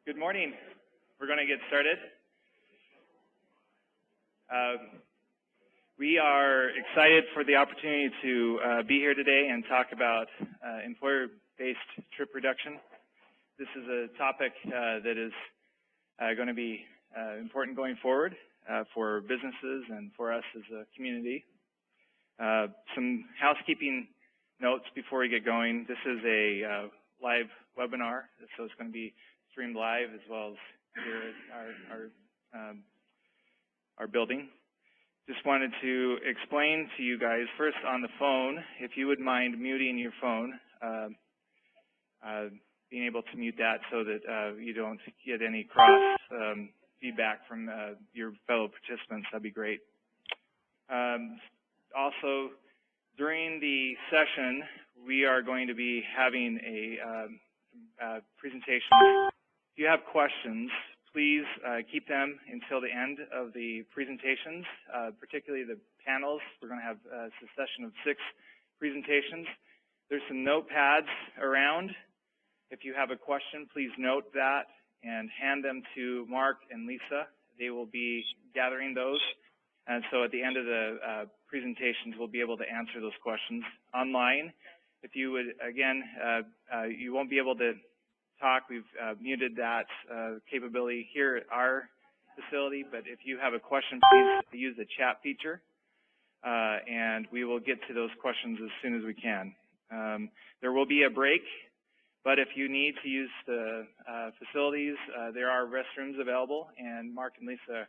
Good morning. We're going to get started. We are excited for the opportunity to be here today and talk about employer-based trip reduction. This is a topic that is going to be important going forward for businesses and for us as a community. Some housekeeping notes before we get going. This is a live webinar, so it's going to be streamed live as well as here at our building. Just wanted to explain to you guys first on the phone, if you would mind muting your phone, being able to mute that so that you don't get any cross feedback from your fellow participants, that'd be great. Also, during the session, we are going to be having a presentation. If you have questions, please keep them until the end of the presentations, particularly the panels. We're going to have a session of 6 presentations. There's some notepads around. If you have a question, please note that and hand them to Mark and Lisa. They will be gathering those. And so at the end of the presentations, we'll be able to answer those questions online. If you would, again, you won't be able to talk. We've muted that capability here at our facility, but if you have a question, please use the chat feature, and we will get to those questions as soon as we can. There will be a break, but if you need to use the facilities, there are restrooms available, and Mark and Lisa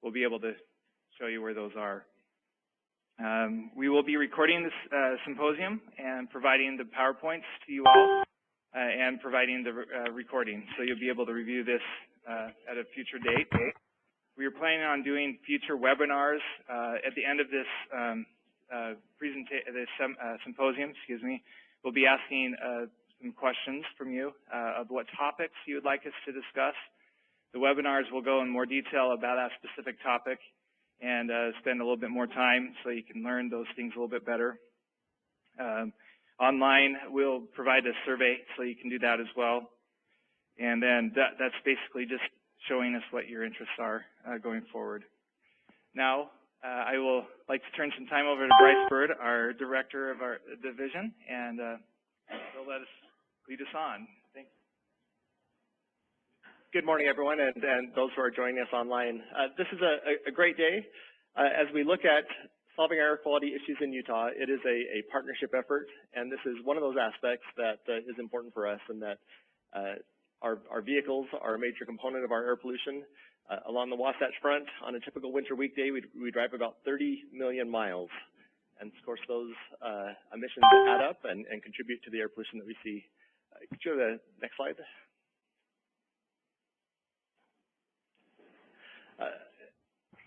will be able to show you where those are. We will be recording this symposium and providing the PowerPoints to you all. And providing the recording, so you'll be able to review this at a future date. We are planning on doing future webinars at the end of this symposium. Excuse me. We'll be asking some questions from you of what topics you would like us to discuss. The webinars will go in more detail about that specific topic and spend a little bit more time so you can learn those things a little bit better. Online, we'll provide a survey, so you can do that as well. And then that's basically just showing us what your interests are going forward. Now, I will like to turn some time over to Bryce Bird, our director of our division, and he'll lead us on. Thank you. Good morning, everyone, and those who are joining us online. This is a great day. As we look at solving air quality issues in Utah, it is a partnership effort, and this is one of those aspects that is important for us, and that our vehicles are a major component of our air pollution. Along the Wasatch Front, on a typical winter weekday, we drive about 30 million miles, and of course those emissions add up and contribute to the air pollution that we see. Could you go to the next slide?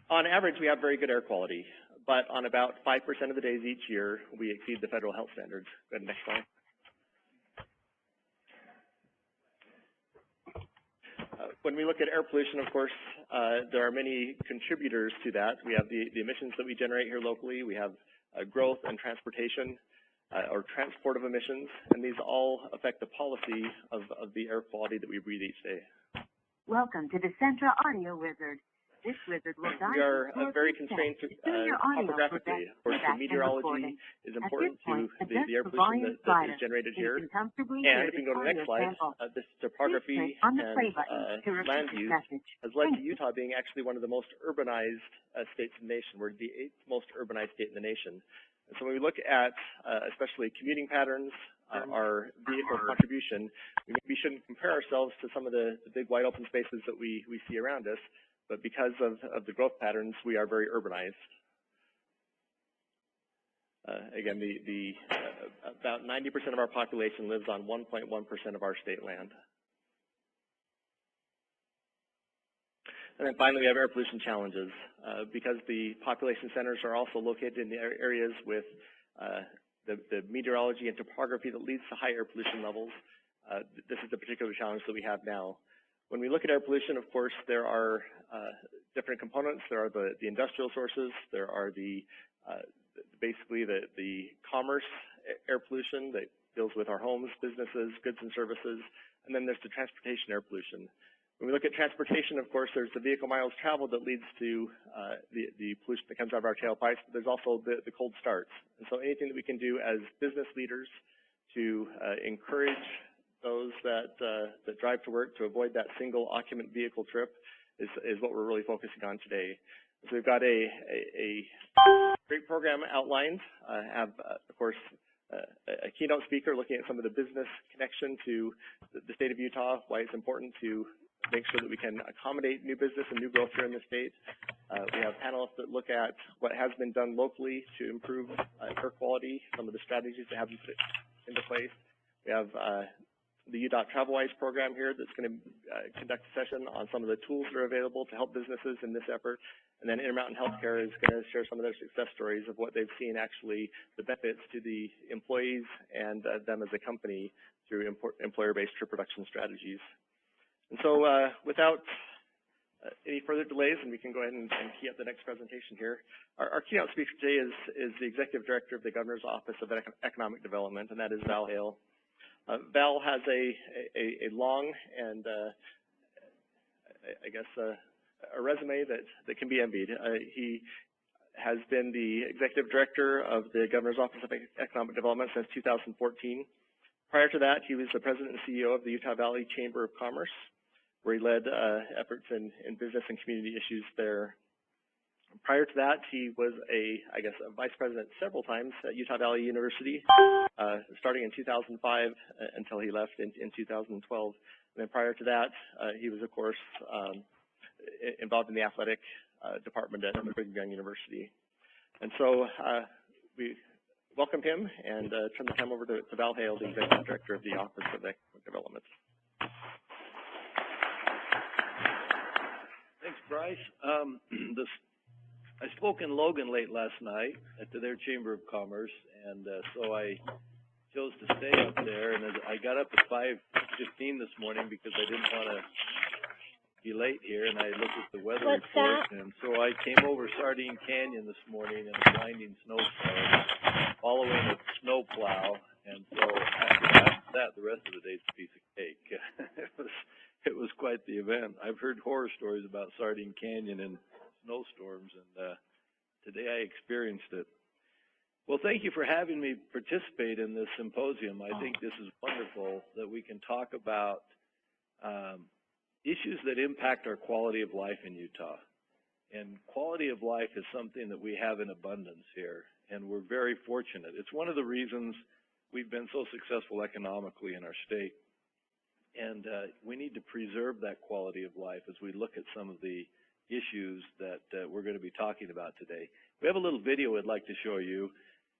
On average, we have very good air quality, but on about 5% of the days each year, we exceed the federal health standards. Go ahead, next slide. When we look at air pollution, of course, there are many contributors to that. We have the emissions that we generate here locally. We have growth and transportation or transport of emissions, and these all affect the policy of the air quality that we breathe each day. Welcome to the Central Audio Wizard. This wizard will guide we are very constrained topographically. Of course, the meteorology is important to the air pollution that is generated here. And if you go to the next slide, this topography and land use has led to Utah being actually one of the most urbanized states in the nation. We're the 8th most urbanized state in the nation. And so when we look at especially commuting patterns, our vehicle contribution, we maybe shouldn't compare ourselves to some of the big wide open spaces that we see around us. But because of the growth patterns, we are very urbanized. Again, about 90% of our population lives on 1.1% of our state land. And then finally, we have air pollution challenges. Because the population centers are also located in the areas with the meteorology and topography that leads to high air pollution levels, this is the particular challenge that we have now. When we look at air pollution, of course, there are different components. There are the industrial sources. There are basically the commerce air pollution that deals with our homes, businesses, goods and services. And then there's the transportation air pollution. When we look at transportation, of course, there's the vehicle miles traveled that leads to the pollution that comes out of our tailpipes, but there's also the cold starts. And so anything that we can do as business leaders to encourage those that drive to work to avoid that single occupant vehicle trip is what we're really focusing on today. So we've got a great program outlined. Have, of course, a keynote speaker looking at some of the business connection to the state of Utah, why it's important to make sure that we can accommodate new business and new growth here in the state. We have panelists that look at what has been done locally to improve air quality, some of the strategies that have been put into place. We have the UDOT TravelWise program here that's going to conduct a session on some of the tools that are available to help businesses in this effort. And then Intermountain Healthcare is going to share some of their success stories of what they've seen actually the benefits to the employees and them as a company through employer-based trip reduction strategies. And so without any further delays, and we can go ahead and key up the next presentation here. Our keynote speaker today is the Executive Director of the Governor's Office of Economic Development, and that is Val Hale. Val has a long and I guess a resume that can be envied. He has been the Executive Director of the Governor's Office of Economic Development since 2014. Prior to that, he was the President and CEO of the Utah Valley Chamber of Commerce, where he led efforts in business and community issues there. Prior to that, he was a vice president several times at Utah Valley University, starting in 2005 until he left in 2012. And then prior to that, he was, of course, involved in the athletic department at Brigham Young University. And so we welcome him and turn the time over to Val Hale, the Executive Director of the Office of Economic Development. Thanks, Bryce. I spoke in Logan late last night at their Chamber of Commerce, and so I chose to stay up there. And I got up at 5:15 this morning because I didn't want to be late here, and I looked at the weather report, and so I came over Sardine Canyon this morning in a blinding snowstorm, following a snowplow, and so after that, the rest of the day's a piece of cake. It was quite the event. I've heard horror stories about Sardine Canyon and snowstorms, and today I experienced it. Well, thank you for having me participate in this symposium. I think this is wonderful that we can talk about issues that impact our quality of life in Utah. And quality of life is something that we have in abundance here, and we're very fortunate. It's one of the reasons we've been so successful economically in our state. And we need to preserve that quality of life as we look at some of the issues that we're going to be talking about today. We have a little video I'd like to show you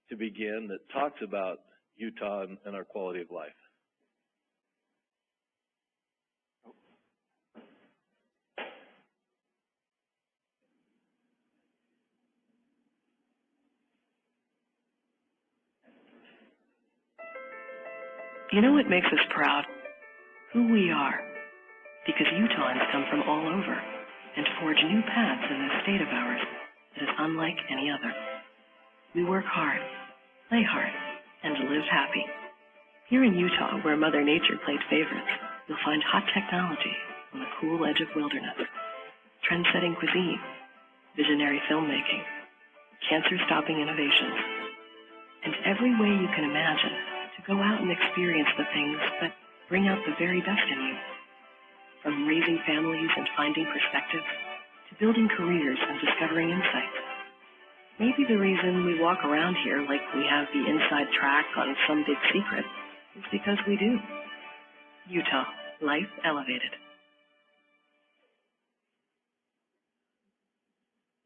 to begin that talks about Utah and our quality of life. You know what makes us proud? Who we are. Because Utahns come from all over and forge new paths in this state of ours that is unlike any other. We work hard, play hard, and live happy. Here in Utah, where Mother Nature played favorites, you'll find hot technology on the cool edge of wilderness, trend-setting cuisine, visionary filmmaking, cancer-stopping innovations, and every way you can imagine to go out and experience the things that bring out the very best in you. From raising families and finding perspectives, to building careers and discovering insights. Maybe the reason we walk around here like we have the inside track on some big secret is because we do. Utah, life elevated.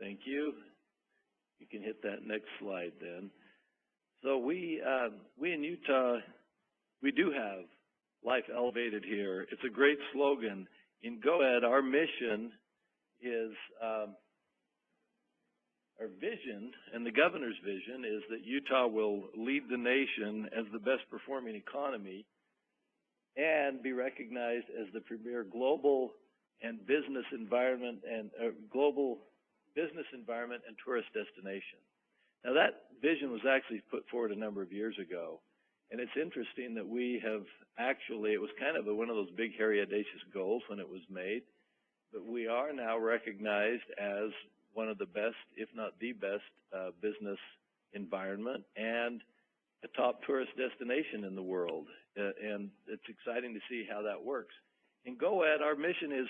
Thank you. You can hit that next slide then. So we in Utah, we do have life elevated here. It's a great slogan. In GOED, our mission is, our vision, and the governor's vision, is that Utah will lead the nation as the best performing economy and be recognized as the premier global and business environment and tourist destination. Now that vision was actually put forward a number of years ago, And it's interesting that we have actually, it was kind of one of those big, hairy, audacious goals when it was made, but we are now recognized as one of the best, if not the best, business environment and a top tourist destination in the world. And it's exciting to see how that works. In GOED, our mission is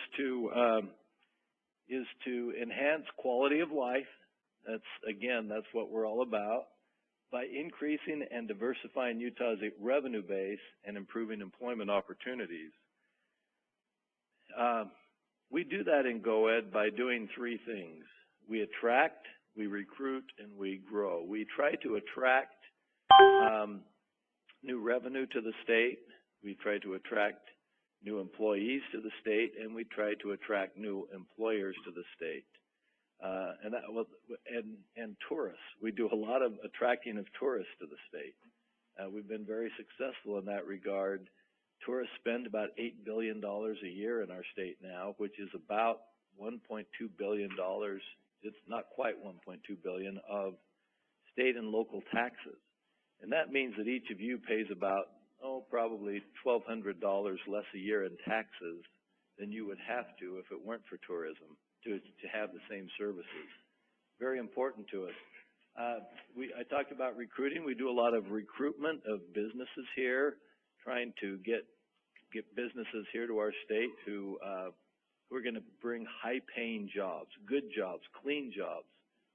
to enhance quality of life. That's what we're all about, by increasing and diversifying Utah's revenue base and improving employment opportunities. We do that in GOED by doing three things. We attract, we recruit, and we grow. We try to attract new revenue to the state. We try to attract new employees to the state, and we try to attract new employers to the state. And tourists. We do a lot of attracting of tourists to the state. We've been very successful in that regard. Tourists spend about $8 billion a year in our state now, which is about $1.2 billion. It's not quite $1.2 billion of state and local taxes. And that means that each of you pays about, probably $1,200 less a year in taxes than you would have to if it weren't for tourism to have the same services. Very important to us. I talked about recruiting. We do a lot of recruitment of businesses here, trying to get businesses here to our state who are going to bring high-paying jobs, good jobs, clean jobs,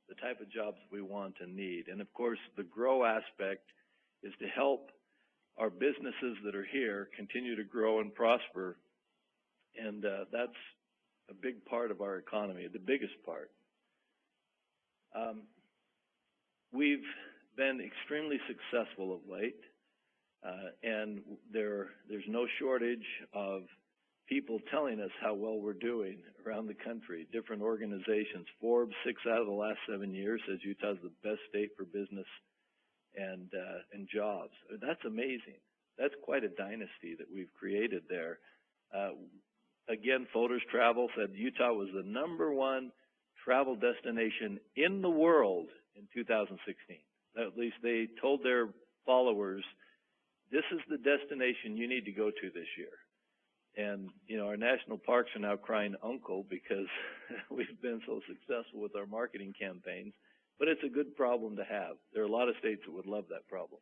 the type of jobs we want and need. And of course, the grow aspect is to help our businesses that are here continue to grow and prosper. And that's a big part of our economy, the biggest part. We've been extremely successful of late, and there's no shortage of people telling us how well we're doing around the country. Different organizations. Forbes, 6 out of the last 7 years, says Utah's the best state for business and jobs. That's amazing. That's quite a dynasty that we've created there. Again, Folders Travel said Utah was the #1 travel destination in the world in 2016. At least they told their followers, this is the destination you need to go to this year. And, our national parks are now crying uncle because we've been so successful with our marketing campaigns. But it's a good problem to have. There are a lot of states that would love that problem.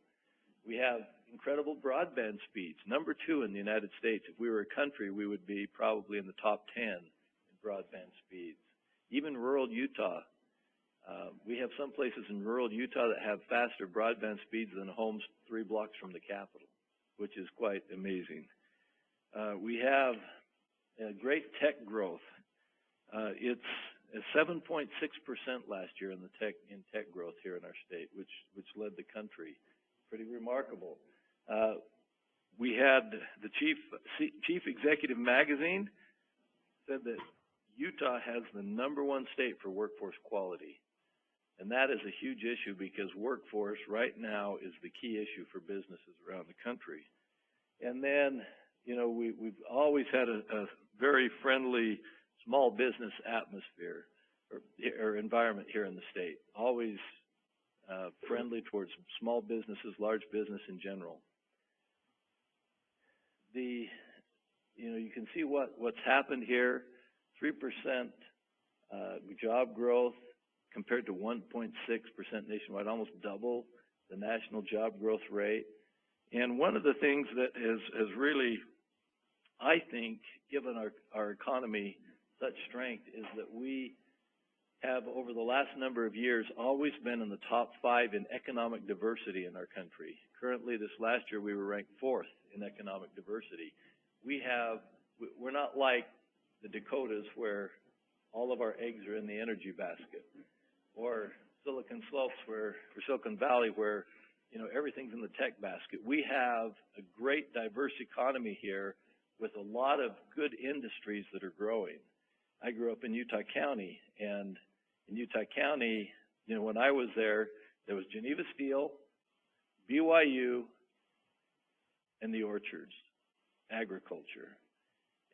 We have incredible broadband speeds, #2 in the United States. If we were a country, we would be probably in the top 10 in broadband speeds. Even rural Utah, we have some places in rural Utah that have faster broadband speeds than homes 3 blocks from the capital, which is quite amazing. We have great tech growth. It's 7.6% last year in tech growth here in our state, which led the country. Pretty remarkable. We had the Chief Executive Magazine said that Utah has the #1 state for workforce quality. And that is a huge issue because workforce right now is the key issue for businesses around the country. And then, we've always had a very friendly small business atmosphere or environment here in the state. Always friendly towards small businesses, large business in general. You can see what's happened here. 3% job growth compared to 1.6% nationwide, almost double the national job growth rate. And one of the things that has really, I think, given our economy such strength is that we have, over the last number of years, always been in the top 5 in economic diversity in our country. Currently, this last year, we were ranked 4th in economic diversity. We're not like the Dakotas where all of our eggs are in the energy basket, or Silicon Slopes or Silicon Valley where, everything's in the tech basket. We have a great diverse economy here with a lot of good industries that are growing. I grew up in Utah County, and in Utah County, when I was there was Geneva Steel, BYU, and the orchards, agriculture.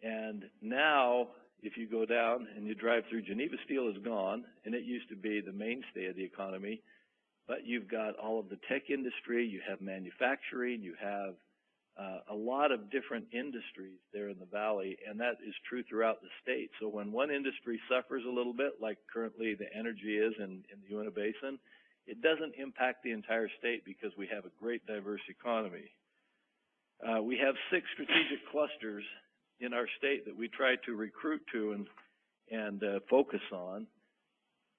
And now, if you go down and you drive through, Geneva Steel is gone, and it used to be the mainstay of the economy. but you've got all of the tech industry, you have manufacturing, you have a lot of different industries there in the valley, and that is true throughout the state. So when one industry suffers a little bit, like currently the energy is in the Uinta Basin, it doesn't impact the entire state because we have a great diverse economy. We have 6 strategic clusters in our state that we try to recruit to and focus on,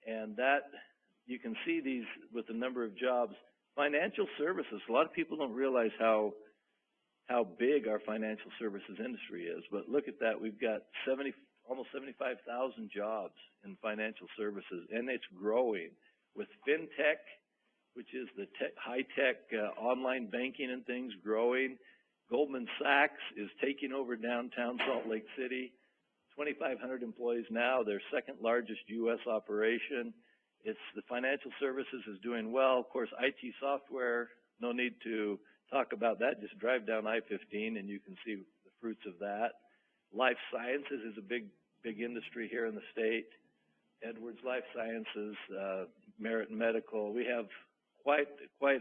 and that you can see these with the number of jobs. Financial services, a lot of people don't realize how big our financial services industry is, but look at that. We've got almost 75,000 jobs in financial services, and it's growing with fintech, which is the high-tech online banking and things growing. Goldman Sachs is taking over downtown Salt Lake City. 2,500 employees now, their second largest U.S. operation. The financial services is doing well. Of course, IT software, no need to talk about that. Just drive down I-15 and you can see the fruits of that. Life sciences is a big industry here in the state. Edwards Life Sciences, Merit Medical. We have quite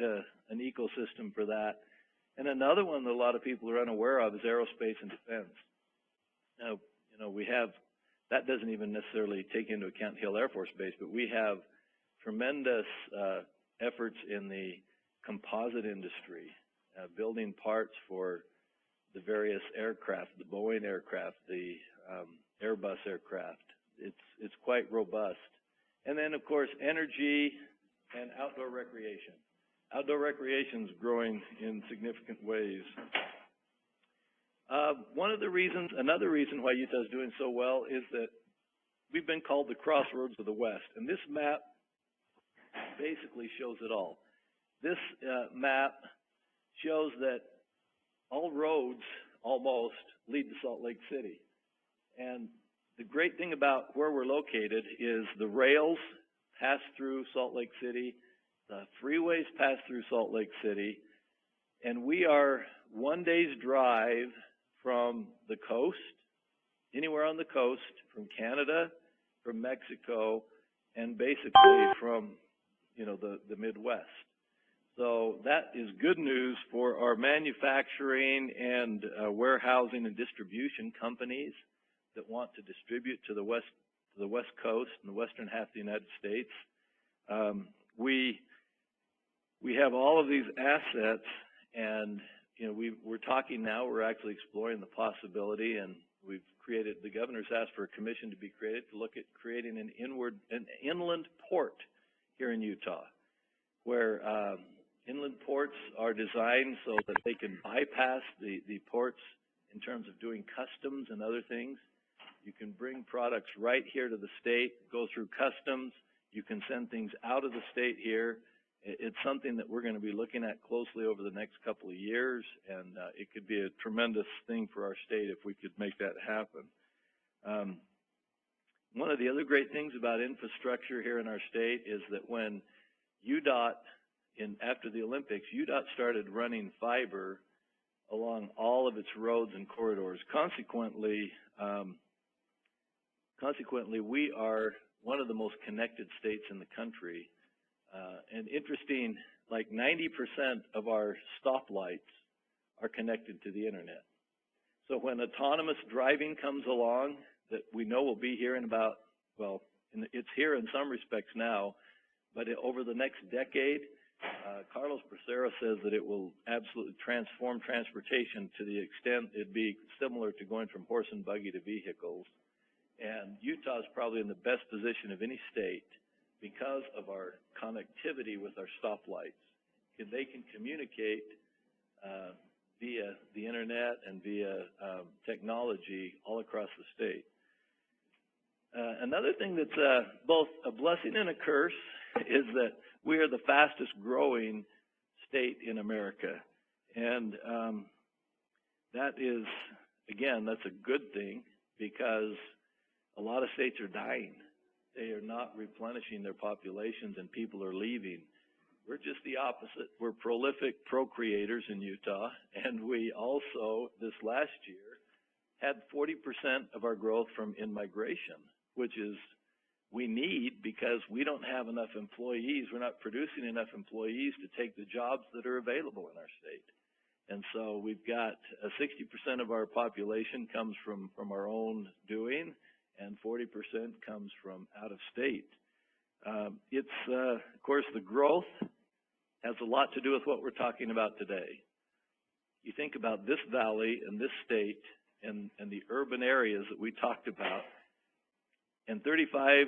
an ecosystem for that. And another one that a lot of people are unaware of is aerospace and defense. Now, we have, that doesn't even necessarily take into account Hill Air Force Base, but we have tremendous efforts in the composite industry, building parts for the various aircraft, the Boeing aircraft, the Airbus aircraft. It's quite robust. And then, of course, energy and outdoor recreation. Outdoor recreation is growing in significant ways. Another reason why Utah is doing so well is that we've been called the CROSSROADS of the West, and this map basically shows it all. This map shows that all roads almost lead to Salt Lake City. And the great thing about where we're located is the rails pass through Salt Lake City, the freeways pass through Salt Lake City, and we are 1 day's drive from the coast, anywhere on the coast, from Canada, from Mexico, and basically from, the Midwest. So that is good news for our manufacturing and warehousing and distribution companies that want to distribute to the West Coast and the western half of the United States. We have all of these assets, and we're talking now. We're actually exploring the possibility, and the governor's asked for a commission to be created to look at creating an inland port here in Utah, where inland ports are designed so that they can bypass the ports in terms of doing customs and other things. You can bring products right here to the state, go through customs. You can send things out of the state here. It's something that we're going to be looking at closely over the next couple of years, and it could be a tremendous thing for our state if we could make that happen. One of the other great things about infrastructure here in our state is that when UDOT, after the Olympics, UDOT started running fiber along all of its roads and corridors. Consequently, we are one of the most connected states in the country. And interesting, like 90% of our stoplights are connected to the internet. So when autonomous driving comes along, that we know will be here in about, it's here in some respects now, but over the next decade, Carlos Bracero says that it will absolutely transform transportation to the extent it'd be similar to going from horse and buggy to vehicles. And Utah is probably in the best position of any state because of our connectivity with our stoplights. They can communicate via the internet and via technology all across the state. Another thing that's both a blessing and a curse is that we are the fastest growing state in America. And that is, again, that's a good thing because a lot of states are dying. They are not replenishing their populations and people are leaving. We're just the opposite. We're prolific procreators in Utah, and we also, this last year, had 40% of our growth from in-migration, which is we need because we don't have enough employees. We're not producing enough employees to take the jobs that are available in our state. And so we've got 60% of our population comes from our own doing, and 40% comes from out of state. Of course, the growth has a lot to do with what we're talking about today. You think about this valley and this state and the urban areas that we talked about, and 35,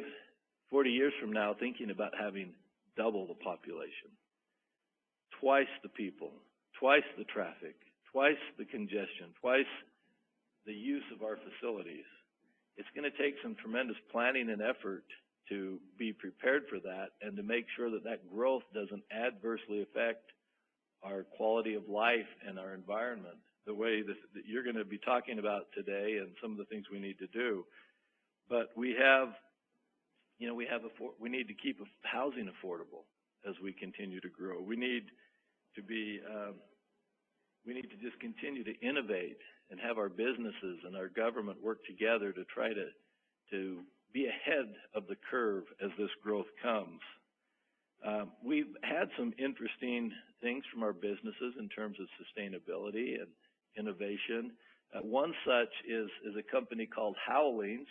40 years from now, thinking about having double the population, twice the people, twice the traffic, twice the congestion, twice the use of our facilities. It's going to take some tremendous planning and effort to be prepared for that and to make sure that that growth doesn't adversely affect our quality of life and our environment the way that you're going to be talking about today and some of the things we need to do. But we have, we need to keep housing affordable as we continue to grow. We need to be, we need to just continue to innovate and have our businesses and our government work together to try to be ahead of the curve as this growth comes. We've had some interesting things from our businesses in terms of sustainability and innovation. One such is a company called Howlings.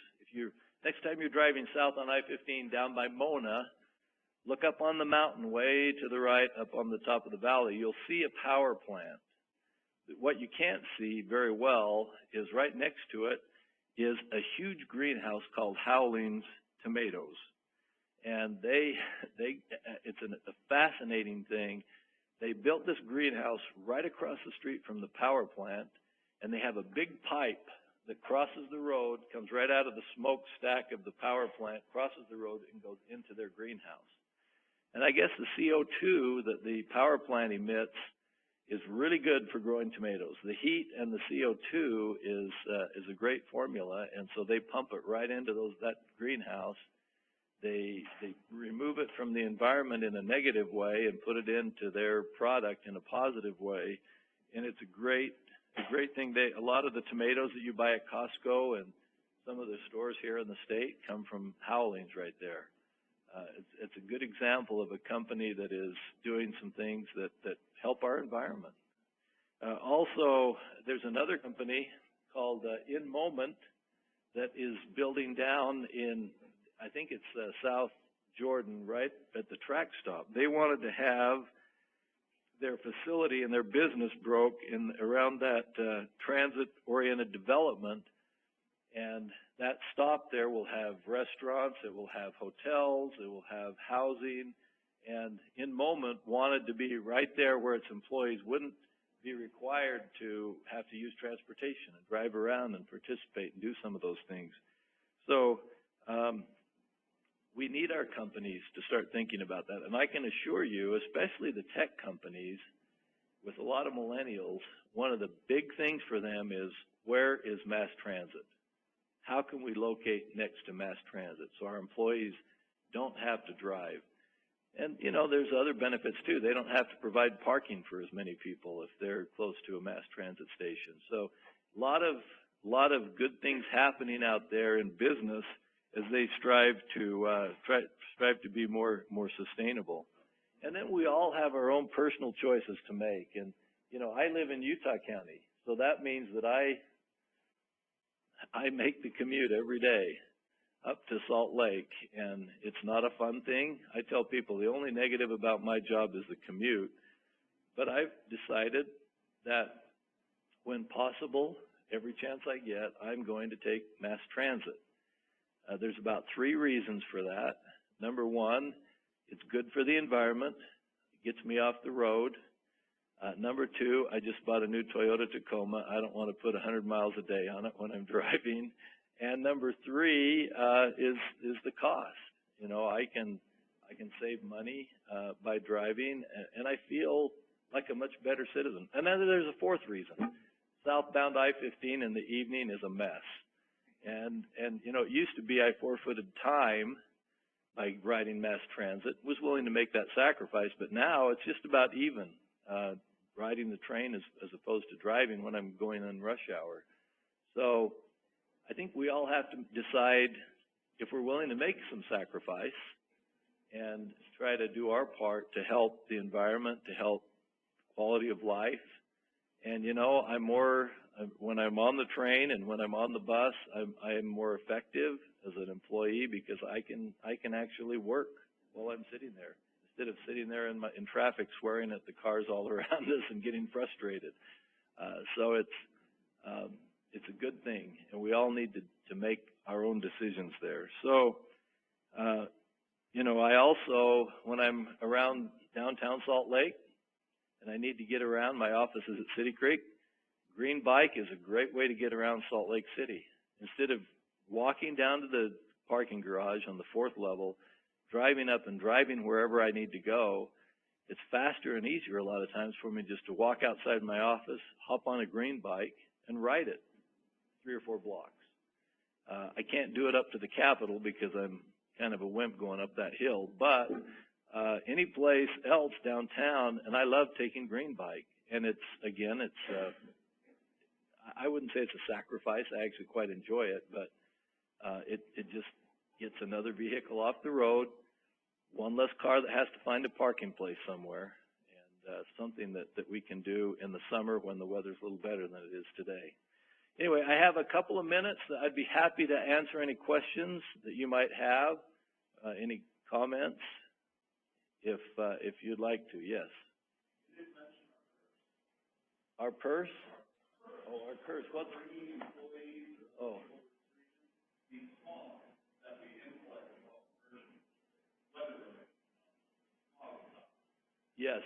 Next time you're driving south on I-15 down by Mona, look up on the mountain way to the right, up on the top of the valley, you'll see a power plant. What you can't see very well is right next to it is a huge greenhouse called Howlings Tomatoes. And it's a fascinating thing. They built this greenhouse right across the street from the power plant, and they have a big pipe that crosses the road, comes right out of the smokestack of the power plant, crosses the road, and goes into their greenhouse. And I guess the CO2 that the power plant emits is really good for growing tomatoes. The heat and the CO2 is a great formula, and so they pump it right into that greenhouse. They remove it from the environment in a negative way and put it into their product in a positive way, and it's a great thing. A lot of the tomatoes that you buy at Costco and some of the stores here in the state come from Howlings right there. It's a good example of a company that is doing some things that help our environment. Also, there's another company called In Moment that is building down in, I think it's South Jordan, right at the track stop. They wanted to have their facility and their business broke around that transit-oriented development, and that stop there will have restaurants, it will have hotels, it will have housing, and In Moment wanted to be right there where its employees wouldn't be required to have to use transportation and drive around and participate and do some of those things. So we need our companies to start thinking about that. And I can assure you, especially the tech companies with a lot of millennials, one of the big things for them is, where is mass transit? How can we locate next to mass transit so our employees don't have to drive? And, there's other benefits too. They don't have to provide parking for as many people if they're close to a mass transit station. So a lot of good things happening out there in business as they strive to be more sustainable. And then we all have our own personal choices to make. And, I live in Utah County, so that means that I make the commute every day up to Salt Lake, and it's not a fun thing. I tell people the only negative about my job is the commute, but I've decided that when possible, every chance I get, I'm going to take mass transit. There's about 3 reasons for that. Number 1, it's good for the environment. It gets me off the road. Number 2, I just bought a new Toyota Tacoma. I don't want to put 100 miles a day on it when I'm driving. And number 3 is the cost. I can save money by driving, and I feel like a much better citizen. And then there's a 4th reason. Southbound I-15 in the evening is a mess. And it used to be I forfeited time by riding mass transit, was willing to make that sacrifice, but now it's just about even riding the train as opposed to driving when I'm going on rush hour. So I think we all have to decide if we're willing to make some sacrifice and try to do our part to help the environment, to help quality of life. And you know, when I'm on the train and when I'm on the bus, I'm more effective as an employee because I can actually work while I'm sitting there instead of sitting there in traffic swearing at the cars all around us and getting frustrated. So it's a good thing, and we all need to make our own decisions there. So, you know, I also, when I'm around downtown Salt Lake and I need to get around, my office is at City Creek, green bike is a great way to get around Salt Lake City. Instead of walking down to the parking garage on the 4th level, driving up and driving wherever I need to go, it's faster and easier a lot of times for me just to walk outside my office, hop on a green bike, and ride it 3 or 4 blocks. I can't do it up to the Capitol because I'm kind of a wimp going up that hill, but any place else downtown, and I love taking green bike. And it's, again, I wouldn't say it's a sacrifice. I actually quite enjoy it, but it just gets another vehicle off the road, one less car that has to find a parking place somewhere, and something that we can do in the summer when the weather's a little better than it is today. Anyway, I have a couple of minutes. I'd be happy to answer any questions that you might have, any comments, if you'd like to. Yes. Our purse? Oh, our purse. What's? Oh. Yes.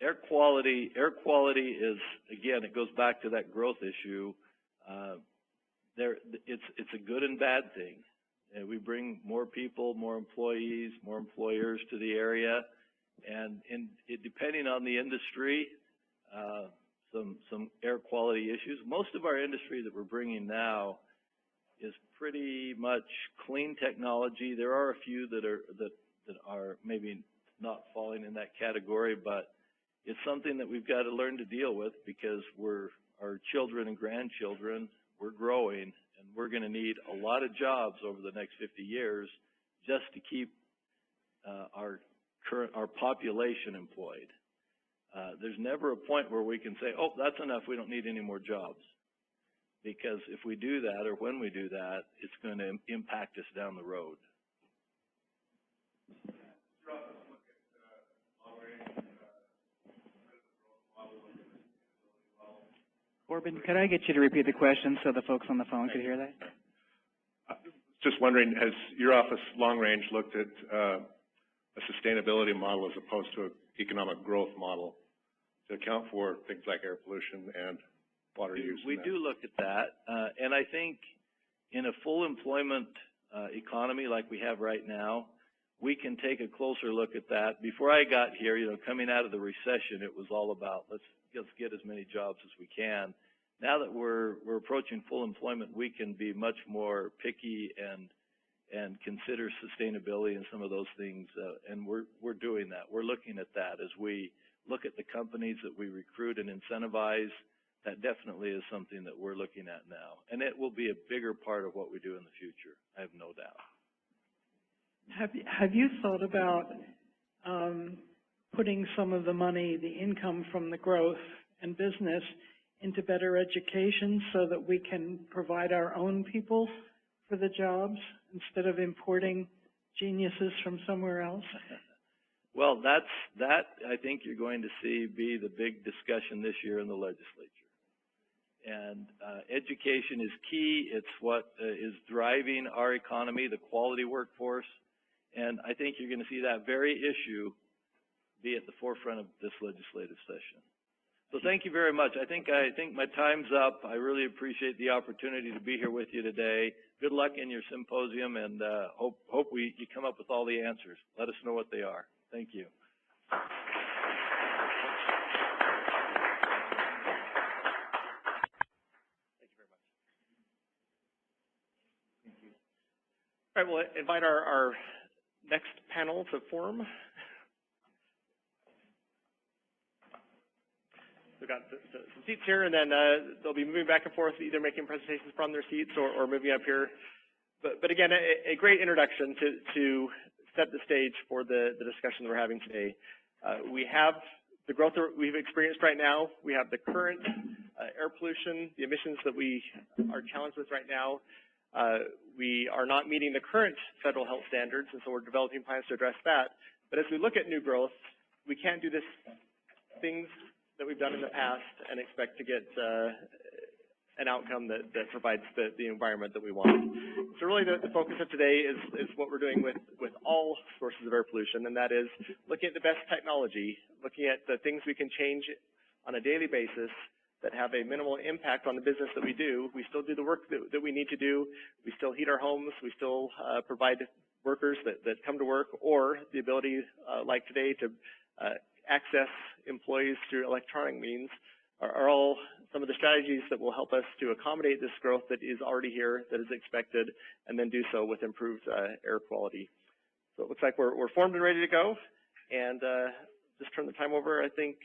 Air quality is, again, it goes back to that growth issue. It's a good and bad thing. We bring more people, more employees, more employers to the area, and depending on the industry, some air quality issues. Most of our industry that we're bringing now is pretty much clean technology. There are a few that are maybe not falling in that category, but it's something that we've got to learn to deal with because our children and grandchildren, we're growing, and we're going to need a lot of jobs over the next 50 years just to keep our population employed. There's never a point where we can say, oh, that's enough, we don't need any more jobs. Because if we do that, or when we do that, it's going to impact us down the road. Corbin, could I get you to repeat the question so the folks on the phone could hear that? Just wondering, has your office long range looked at a sustainability model as opposed to an economic growth model to account for things like air pollution and water use? We do look at that, and I think in a full employment economy like we have right now, we can take a closer look at that. Before I got here, you know, coming out of the recession, it was all about let's get as many jobs as we can. Now that we're approaching full employment, we can be much more picky and consider sustainability and some of those things, and we're doing that. We're looking at that as we look at the companies that we recruit and incentivize. That definitely is something that we're looking at now, and it will be a bigger part of what we do in the future, I have no doubt. Have you thought about putting some of the money, the income from the growth and business, into better education so that we can provide our own people for the jobs instead of importing geniuses from somewhere else? Well, that I think you're going to see be the big discussion this year in the legislature. And education is key. It's what is driving our economy, the quality workforce. And I think you're going to see that very issue be at the forefront of this legislative session. So thank you very much. I think my time's up. I really appreciate the opportunity to be here with you today. Good luck in your symposium, and hope you come up with all the answers. Let us know what they are. Thank you. All right, we'll invite our next panel to form. We've got some seats here, and then they'll be moving back and forth, either making presentations from their seats or moving up here. But again, again, a great introduction to set the stage for the discussion that we're having today. We have the growth that we've experienced right now. We have the current air pollution, the emissions that we are challenged with right now. We are not meeting the current federal health standards, and so we're developing plans to address that. But as we look at new growth, we can't do things that we've done in the past and expect to get an outcome that provides the environment that we want. So really the focus of today is what we're doing with all sources of air pollution, and that is looking at the best technology, looking at the things we can change on a daily basis that have a minimal impact on the business that we do. We still do the work that we need to do. We still heat our homes. We still provide workers that come to work, or the ability, like today, to access employees through electronic means are all some of the strategies that will help us to accommodate this growth that is already here, that is expected, and then do so with improved air quality. So it looks like we're formed and ready to go, and just turn the time over. I think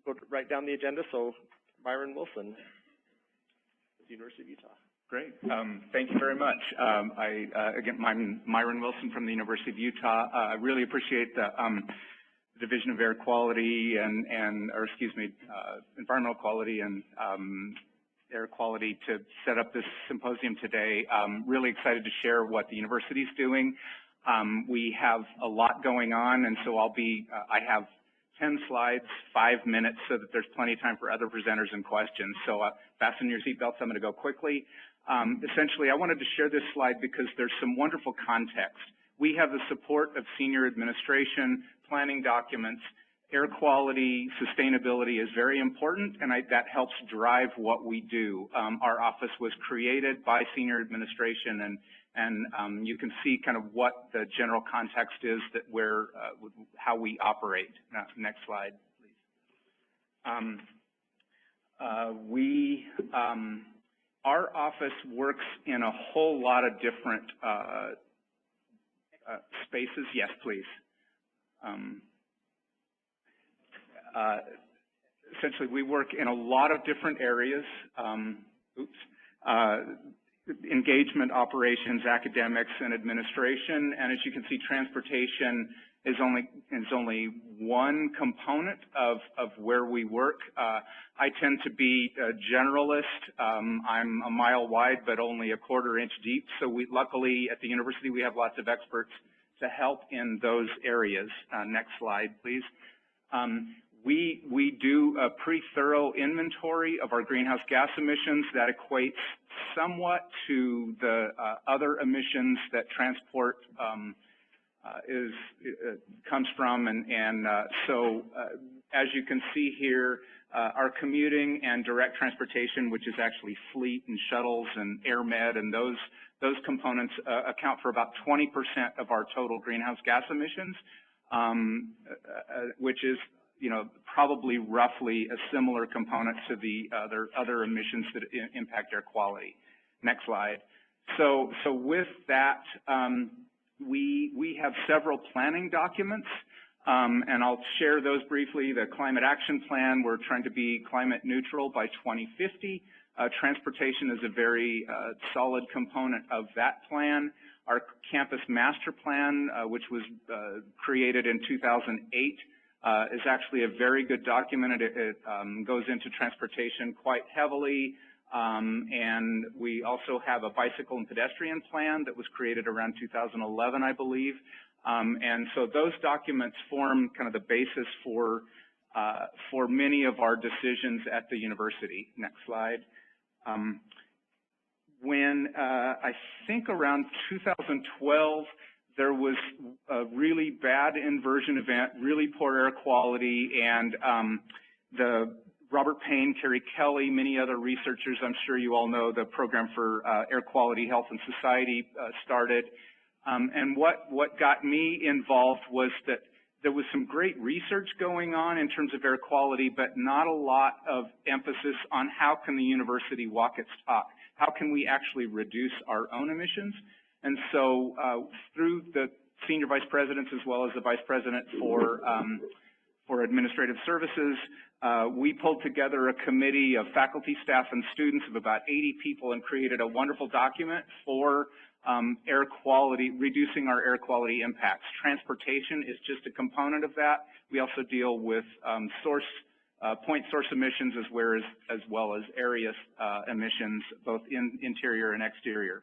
we'll go right down the agenda. So Myron Wilson, the University of Utah. Great. Thank you very much. Again, I'm Myron Wilson from the University of Utah. I really appreciate the Division of Air Quality Environmental Quality and Air Quality to set up this symposium today. Really excited to share what the university is doing. We have a lot going on, and so I have 10 slides, 5 minutes, so that there's plenty of time for other presenters and questions. So fasten your seatbelts. I'm going to go quickly. Essentially, I wanted to share this slide because there's some wonderful context. We have the support of senior administration, planning documents. Air quality, sustainability is very important, and that helps drive what we do. Our office was created by senior administration, and you can see kind of what the general context is that how we operate. Next slide, please. Our office works in a whole lot of different spaces. Yes, please. Essentially, we work in a lot of different areas. Engagement, operations, academics, and administration. And as you can see, transportation is only one component of where we work. I tend to be a generalist. I'm a mile wide, but only a quarter-inch deep. So luckily, at the university, we have lots of experts to help in those areas. Next slide, please. We do a pretty thorough inventory of our greenhouse gas emissions that equates somewhat to the other emissions that transport comes from, and so as you can see here, our commuting and direct transportation, which is actually fleet and shuttles and air med, and those components account for about 20% of our total greenhouse gas emissions, which is probably roughly a similar component to the other emissions that impact air quality. Next slide. So with that, we have several planning documents, and I'll share those briefly. The Climate Action Plan, we're trying to be climate neutral by 2050. Transportation is a very solid component of that plan. Our Campus Master Plan, which was created in 2008, is actually a very good document. It goes into transportation quite heavily, and we also have a bicycle and pedestrian plan that was created around 2011, I believe. And so those documents form kind of the basis for many of our decisions at the university. Next slide. When I think around 2012, there was a really bad inversion event, really poor air quality, and the Robert Payne, Kerry Kelly, many other researchers, I'm sure you all know, the Program for Air Quality, Health, and Society started. And what got me involved was that there was some great research going on in terms of air quality, but not a lot of emphasis on how can the university walk its talk. How can we actually reduce our own emissions? And so through the senior vice presidents as well as the vice president for administrative services, we pulled together a committee of faculty, staff, and students of about 80 people and created a wonderful document for air quality, reducing our air quality impacts. Transportation is just a component of that. We also deal with point source emissions as well as area emissions, both interior and exterior.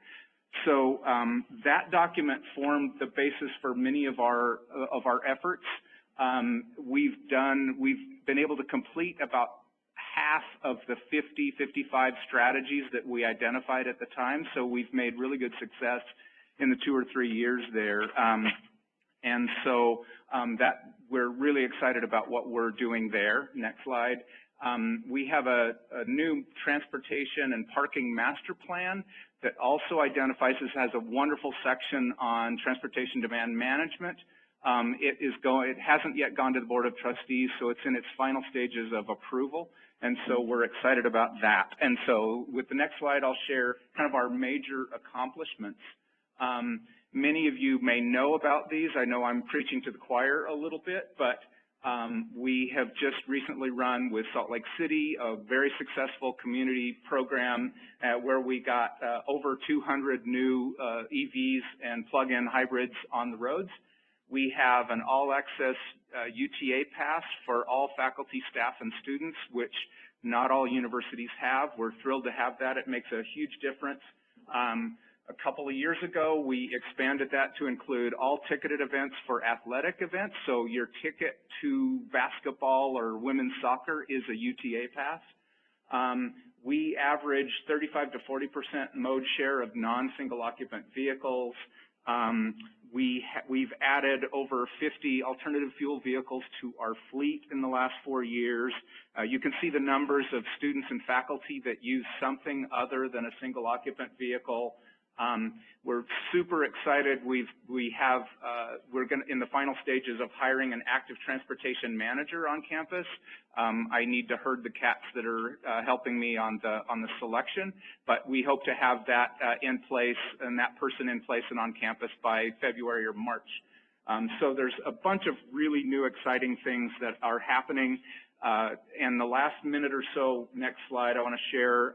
So that document formed the basis for many of our efforts. We've been able to complete about half of the 55 strategies that we identified at the time, so we've made really good success in the 2 or 3 years there. And so that we're really excited about what we're doing there. Next slide. We have a new transportation and parking master plan that also identifies, this has a wonderful section on transportation demand management. It hasn't yet gone to the Board of Trustees, so it's in its final stages of approval, and so we're excited about that. And so with the next slide, I'll share kind of our major accomplishments. Many of you may know about these. I know I'm preaching to the choir a little bit, but we have just recently run with Salt Lake City a very successful community program where we got over 200 new EVs and plug-in hybrids on the roads. We have an all-access UTA pass for all faculty, staff, and students, which not all universities have. We're thrilled to have that. It makes a huge difference. A couple of years ago, we expanded that to include all ticketed events for athletic events. So your ticket to basketball or women's soccer is a UTA pass. We average 35 to 40% mode share of non-single occupant vehicles. We've added over 50 alternative fuel vehicles to our fleet in the last 4 years. You can see the numbers of students and faculty that use something other than a single occupant vehicle. We're super excited. We're in the final stages of hiring an active transportation manager on campus. I need to herd the cats that are helping me on the selection, but we hope to have that in place and that person in place and on campus by February or March. So there's a bunch of really new exciting things that are happening. And the last minute or so, next slide, I want to share.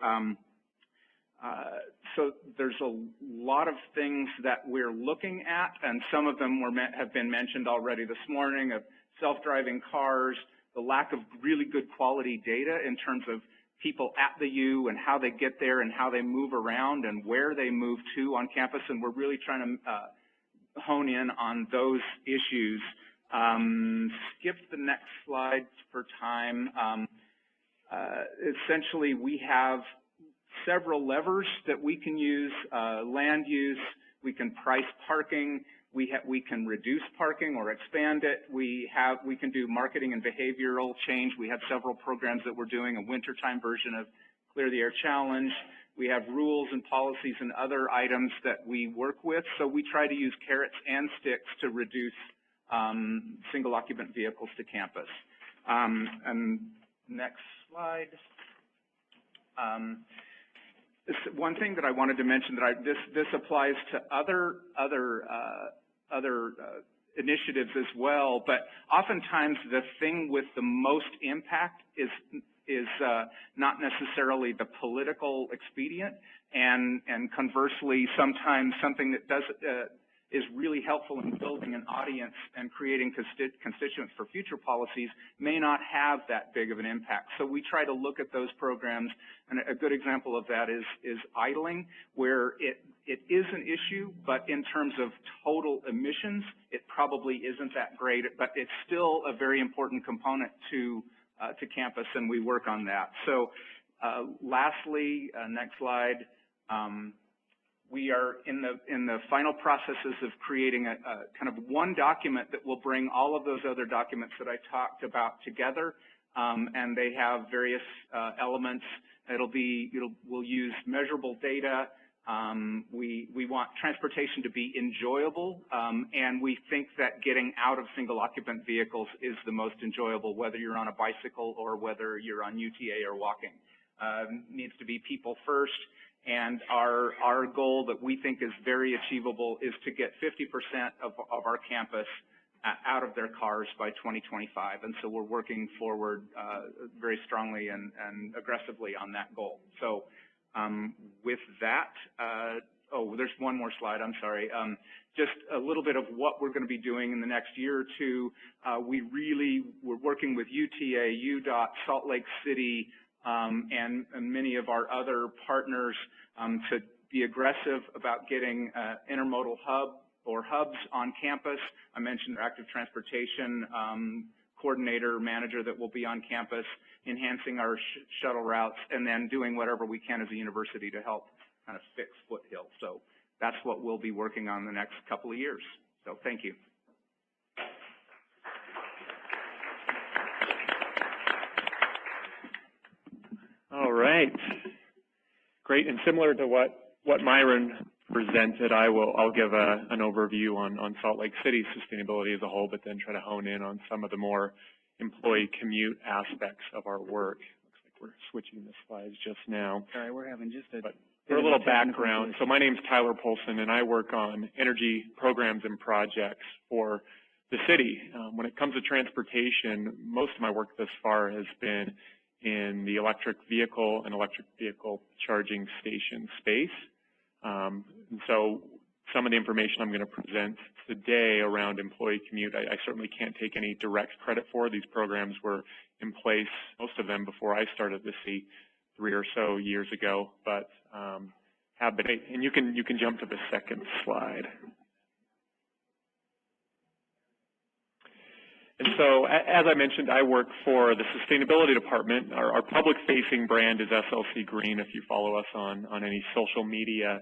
So there's a lot of things that we're looking at, and some of them have been mentioned already this morning, of self-driving cars, the lack of really good quality data in terms of people at the U and how they get there and how they move around and where they move to on campus, and we're really trying to hone in on those issues. Skip the next slide for time. Essentially, we have several levers that we can use, land use, we can price parking, we can reduce parking or expand it, we can do marketing and behavioral change. We have several programs that we're doing, a wintertime version of Clear the Air Challenge. We have rules and policies and other items that we work with, so we try to use carrots and sticks to reduce single occupant vehicles to campus. And next slide. One thing that I wanted to mention that this applies to other initiatives as well, but oftentimes the thing with the most impact is not necessarily the political expedient, and conversely, sometimes something that is really helpful in building an audience and creating constituents for future policies may not have that big of an impact. So we try to look at those programs, and a good example of that is idling, where it is an issue, but in terms of total emissions, it probably isn't that great, but it's still a very important component to campus, and we work on that. So lastly, next slide. We are in the final processes of creating a kind of one document that will bring all of those other documents that I talked about together, and they have various elements. We'll use measurable data. We want transportation to be enjoyable, and we think that getting out of single occupant vehicles is the most enjoyable, whether you're on a bicycle or whether you're on UTA or walking. Needs to be people first. And our goal that we think is very achievable is to get 50% of our campus out of their cars by 2025. And so we're working forward very strongly and aggressively on that goal. So with that, oh, there's one more slide, I'm sorry. Just a little bit of what we're going to be doing in the next year or two. We're working with UTA, UDOT, Salt Lake City, and many of our other partners to be aggressive about getting intermodal hubs on campus. I mentioned our active transportation coordinator, manager that will be on campus, enhancing our shuttle routes, and then doing whatever we can as a university to help kind of fix Foothill. So that's what we'll be working on the next couple of years. So thank you. All right. Great. And similar to what Myron presented, I'll give an overview on Salt Lake City sustainability as a whole, but then try to hone in on some of the more employee commute aspects of our work. Looks like we're switching the slides just now. Sorry, we're having just a... For a little background, so my name's Tyler Polson, and I work on energy programs and projects for the city. When it comes to transportation, most of my work thus far has been in the electric vehicle and electric vehicle charging station space. And so some of the information I'm going to present today around employee commute, I certainly can't take any direct credit for. These programs were in place, most of them, before I started the city 3 or so years ago, but have been. And you can jump to the second slide. And so, as I mentioned, I work for the Sustainability Department. Our public-facing brand is SLC Green, if you follow us on any social media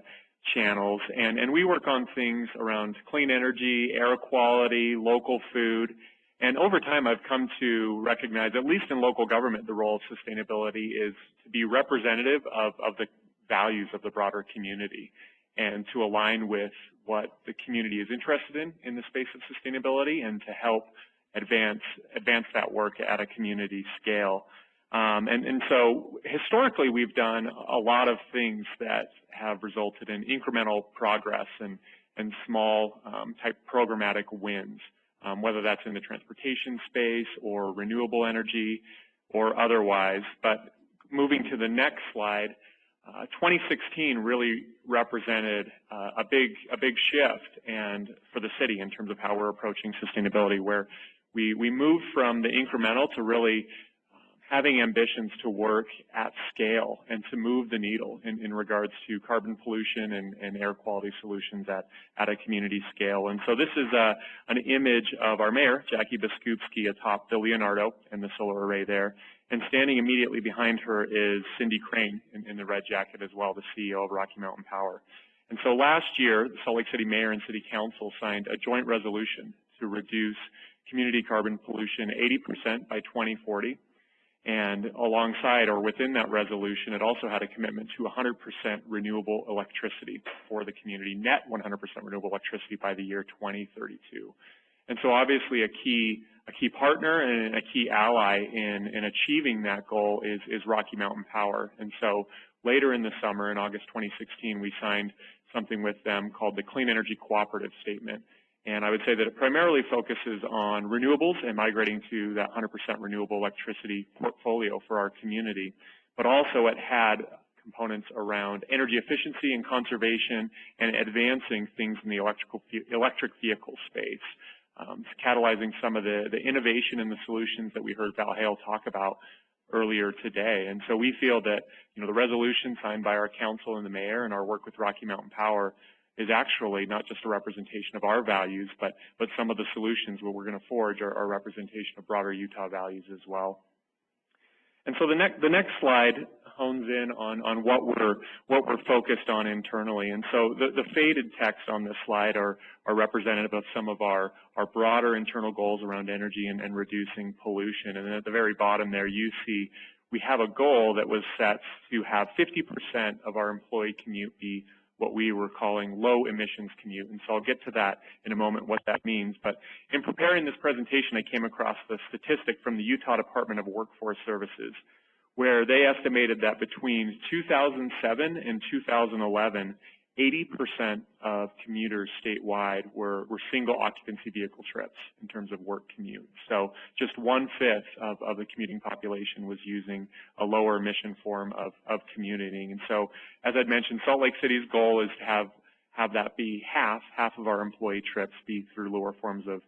channels. And we work on things around clean energy, air quality, local food. And over time, I've come to recognize, at least in local government, the role of sustainability is to be representative of the values of the broader community and to align with what the community is interested in the space of sustainability and to help advance that work at a community scale. And so historically, we've done a lot of things that have resulted in incremental progress and small type programmatic wins, whether that's in the transportation space or renewable energy or otherwise. But moving to the next slide, 2016 really represented a big shift and for the city in terms of how we're approaching sustainability, where we moved from the incremental to really having ambitions to work at scale and to move the needle in regards to carbon pollution and air quality solutions at a community scale. And so this is an image of our mayor, Jackie Biskupski, atop the Leonardo and the solar array there. And standing immediately behind her is Cindy Crane in the red jacket as well, the CEO of Rocky Mountain Power. And so last year, the Salt Lake City Mayor and City Council signed a joint resolution to reduce community carbon pollution 80% by 2040. And alongside or within that resolution, it also had a commitment to 100% renewable electricity for the community, net 100% renewable electricity by the year 2032. And so obviously a key partner and a key ally in achieving that goal is Rocky Mountain Power. And so later in the summer, in August 2016, we signed something with them called the Clean Energy Cooperative Statement. And I would say that it primarily focuses on renewables and migrating to that 100% renewable electricity portfolio for our community. But also it had components around energy efficiency and conservation and advancing things in the electric vehicle space, catalyzing some of the innovation and the solutions that we heard Val Hale talk about earlier today. And so we feel that, the resolution signed by our council and the mayor and our work with Rocky Mountain Power is actually not just a representation of our values, but some of the solutions that we're going to forge are a representation of broader Utah values as well. And so the next slide hones in on what we're focused on internally. And so the faded text on this slide are representative of some of our broader internal goals around energy and reducing pollution. And then at the very bottom there, you see we have a goal that was set to have 50% of our employee commute be what we were calling low emissions commute. And so I'll get to that in a moment, what that means. But in preparing this presentation, I came across the statistic from the Utah Department of Workforce Services, where they estimated that between 2007 and 2011, 80% of commuters statewide were single occupancy vehicle trips in terms of work commute. So just 1/5 of the commuting population was using a lower emission form of commuting. And so, as I'd mentioned, Salt Lake City's goal is to have have that be half of our employee trips be through lower forms of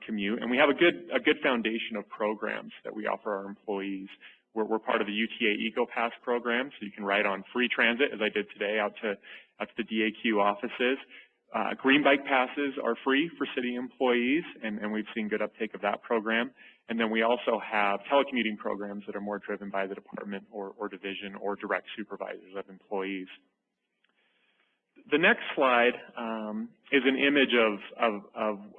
commute. And we have a good foundation of programs that we offer our employees. We're part of the UTA EcoPass program, so you can ride on free transit, as I did today, out to the DAQ offices. Green bike passes are free for city employees, and we've seen good uptake of that program. And then we also have telecommuting programs that are more driven by the department or division or direct supervisors of employees. The next slide is an image of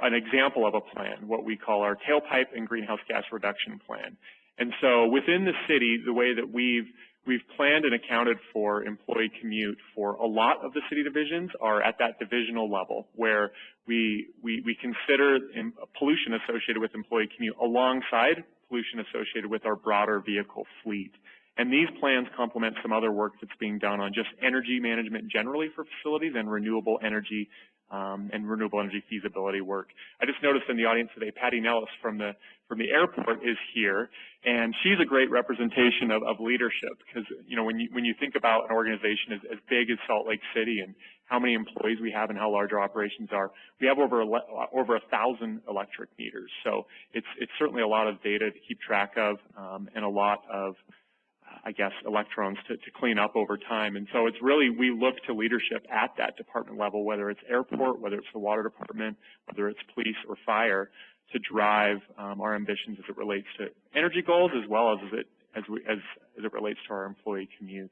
an example of a plan, what we call our tailpipe and greenhouse gas reduction plan. And so within the city, the way that we've planned and accounted for employee commute for a lot of the city divisions are at that divisional level, where we consider pollution associated with employee commute alongside pollution associated with our broader vehicle fleet. And these plans complement some other work that's being done on just energy management generally for facilities and renewable energy feasibility work. I just noticed in the audience today, Patty Nellis from the airport is here, and she's a great representation of leadership, because when you think about an organization as big as Salt Lake City and how many employees we have and how large our operations are, we have over 1,000 electric meters. So it's certainly a lot of data to keep track of, and a lot of electrons to clean up over time. And so it's really, we look to leadership at that department level, whether it's airport, whether it's the water department, whether it's police or fire, to drive our ambitions as it relates to energy goals, as well as it relates to our employee commute.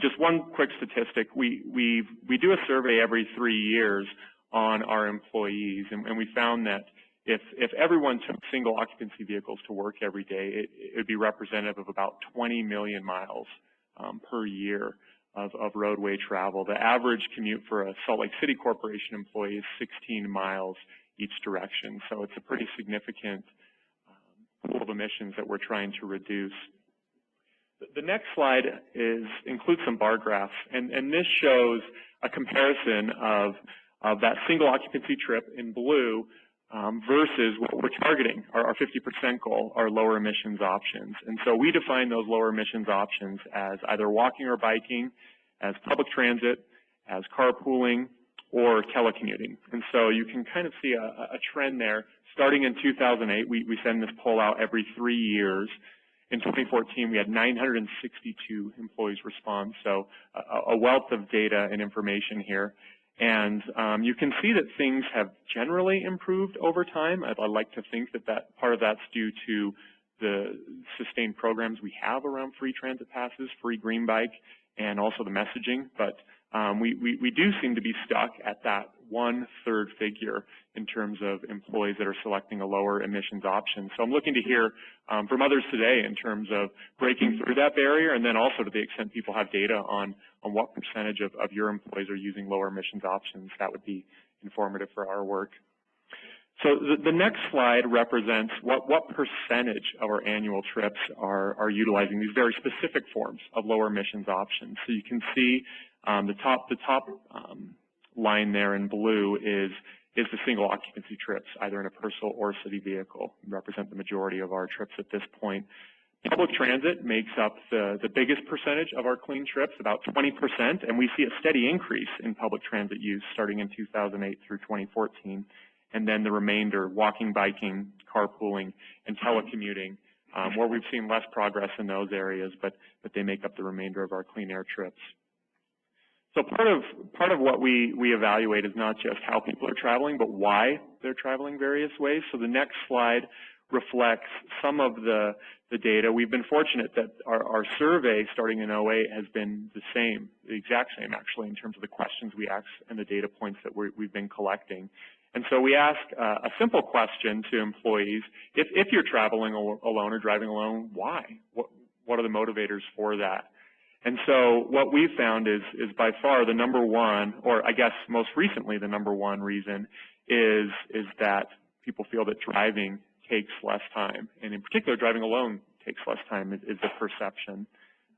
Just one quick statistic: we do a survey every 3 years on our employees, and we found that if everyone took single occupancy vehicles to work every day, it would be representative of about 20 million miles per year of roadway travel. The average commute for a Salt Lake City Corporation employee is 16 miles each direction. So it's a pretty significant pool of emissions that we're trying to reduce. The next slide includes some bar graphs, and this shows a comparison of that single occupancy trip in blue versus what we're targeting, our 50% goal, our lower emissions options. And so we define those lower emissions options as either walking or biking, as public transit, as carpooling, or telecommuting. And so you can kind of see a trend there. Starting in 2008, we send this poll out every 3 years. In 2014, we had 962 employees respond, so a wealth of data and information here. And you can see that things have generally improved over time. I'd like to think that part of that's due to the sustained programs we have around free transit passes, free green bike, and also the messaging. But we do seem to be stuck at that 1/3 figure in terms of employees that are selecting a lower emissions option. So I'm looking to hear from others today in terms of breaking through that barrier, and then also to the extent people have data on what percentage of your employees are using lower emissions options. That would be informative for our work. So the next slide represents what percentage of our annual trips are utilizing these very specific forms of lower emissions options. So you can see the top line there in blue is the single occupancy trips, either in a personal or city vehicle, represent the majority of our trips at this point. Public transit makes up the biggest percentage of our clean trips, about 20%, and we see a steady increase in public transit use starting in 2008 through 2014. And then the remainder, walking, biking, carpooling, and telecommuting, where we've seen less progress in those areas, but they make up the remainder of our clean air trips. So part of what we evaluate is not just how people are traveling, but why they're traveling various ways. So the next slide reflects some of the data. We've been fortunate that our survey starting in 2008 has been the exact same actually, in terms of the questions we ask and the data points that we've been collecting. And so we ask a simple question to employees: if you're traveling alone or driving alone, why? What are the motivators for that? And so what we've found is by far the number one, or I guess most recently the number one reason is that people feel that driving takes less time, and in particular driving alone takes less time is the perception,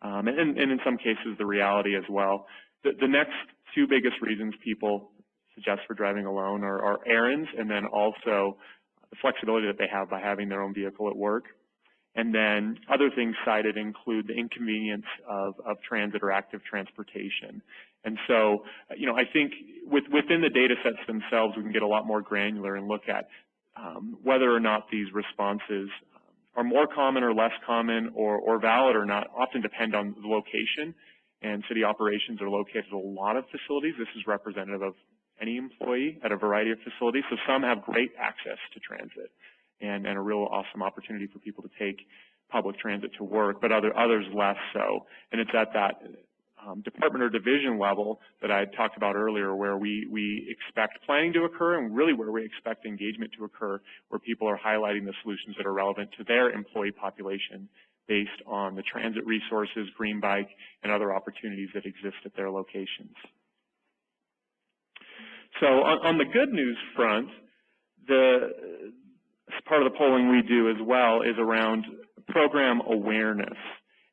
and in some cases the reality as well. The next two biggest reasons people suggest for driving alone are errands, and then also the flexibility that they have by having their own vehicle at work. And then other things cited include the inconvenience of transit or active transportation. And so, I think within the data sets themselves, we can get a lot more granular and look at whether or not these responses are more common or less common or valid or not, often depend on the location. And city operations are located at a lot of facilities. This is representative of any employee at a variety of facilities. So some have great access to transit and a real awesome opportunity for people to take public transit to work, but others less so. And it's at that department or division level that I talked about earlier, where we expect planning to occur and really where we expect engagement to occur, where people are highlighting the solutions that are relevant to their employee population based on the transit resources, green bike, and other opportunities that exist at their locations. So on the good news front, part of the polling we do as well is around program awareness.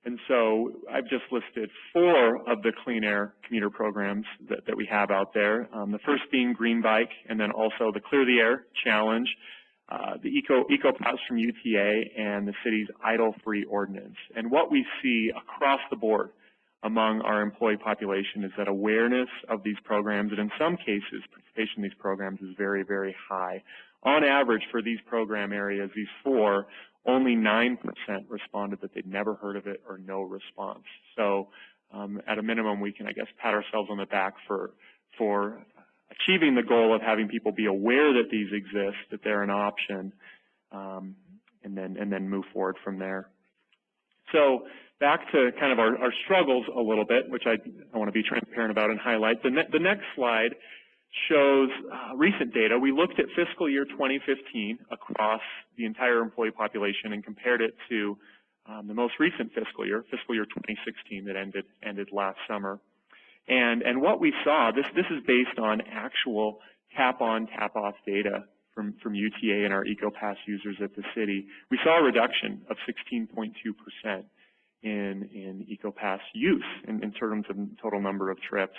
And so I've just listed 4 of the clean air commuter programs that we have out there. The first being Green Bike, and then also the Clear the Air Challenge, the Eco Pass from UTA, and the city's idle-free ordinance. And what we see across the board among our employee population is that awareness of these programs, and in some cases, participation in these programs is very, very high. On average, for these program areas, these 4, only 9% responded that they'd never heard of it or no response. So at a minimum, we can, I guess, pat ourselves on the back for achieving the goal of having people be aware that these exist, that they're an option, and then move forward from there. So back to kind of our struggles a little bit, which I want to be transparent about and highlight. The next slide shows recent data. We looked at fiscal year 2015 across the entire employee population and compared it to the most recent fiscal year 2016 that ended last summer. And what we saw, this is based on actual tap-on, tap-off data from UTA and our EcoPass users at the city. We saw a reduction of 16.2% in EcoPass use in terms of total number of trips.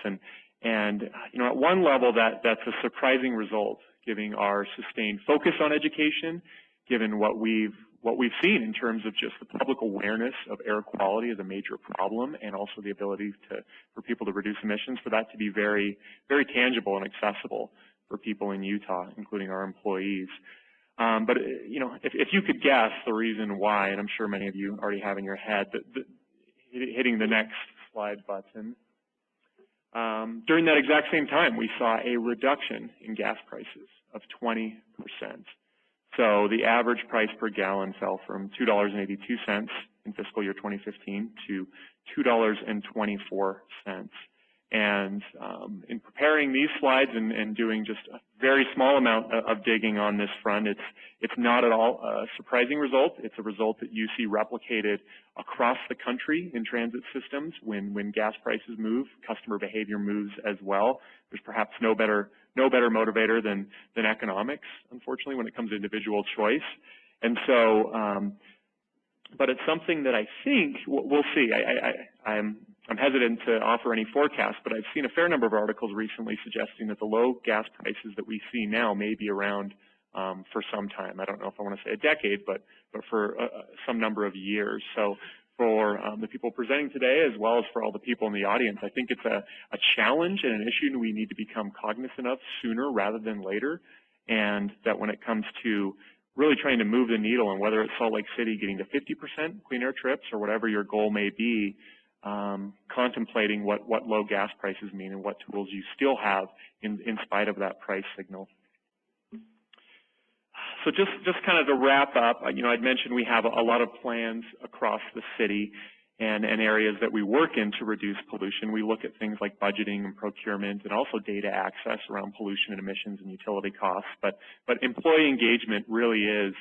And at one level, that's a surprising result, given our sustained focus on education, given what we've seen in terms of just the public awareness of air quality as a major problem, and also the ability for people to reduce emissions, for that to be very, very tangible and accessible for people in Utah, including our employees. But if you could guess the reason why, and I'm sure many of you already have in your head, hitting the next slide button. During that exact same time, we saw a reduction in gas prices of 20%. So the average price per gallon fell from $2.82 in fiscal year 2015 to $2.24. And in preparing these slides and doing just a very small amount of digging on this front, it's not at all a surprising result. It's a result that you see replicated across the country in transit systems. When gas prices move, customer behavior moves as well. There's perhaps no better motivator than economics, unfortunately, when it comes to individual choice. And so, but it's something that I think we'll see. I'm hesitant to offer any forecast, but I've seen a fair number of articles recently suggesting that the low gas prices that we see now may be around for some time. I don't know if I want to say a decade, but for some number of years. So for the people presenting today, as well as for all the people in the audience, I think it's a challenge and an issue we need to become cognizant of sooner rather than later, and that when it comes to really trying to move the needle, and whether it's Salt Lake City getting to 50% clean air trips or whatever your goal may be, contemplating what low gas prices mean and what tools you still have in spite of that price signal. So just kind of to wrap up, I'd mentioned we have a lot of plans across the city and areas that we work in to reduce pollution. We look at things like budgeting and procurement, and also data access around pollution and emissions and utility costs. But employee engagement really is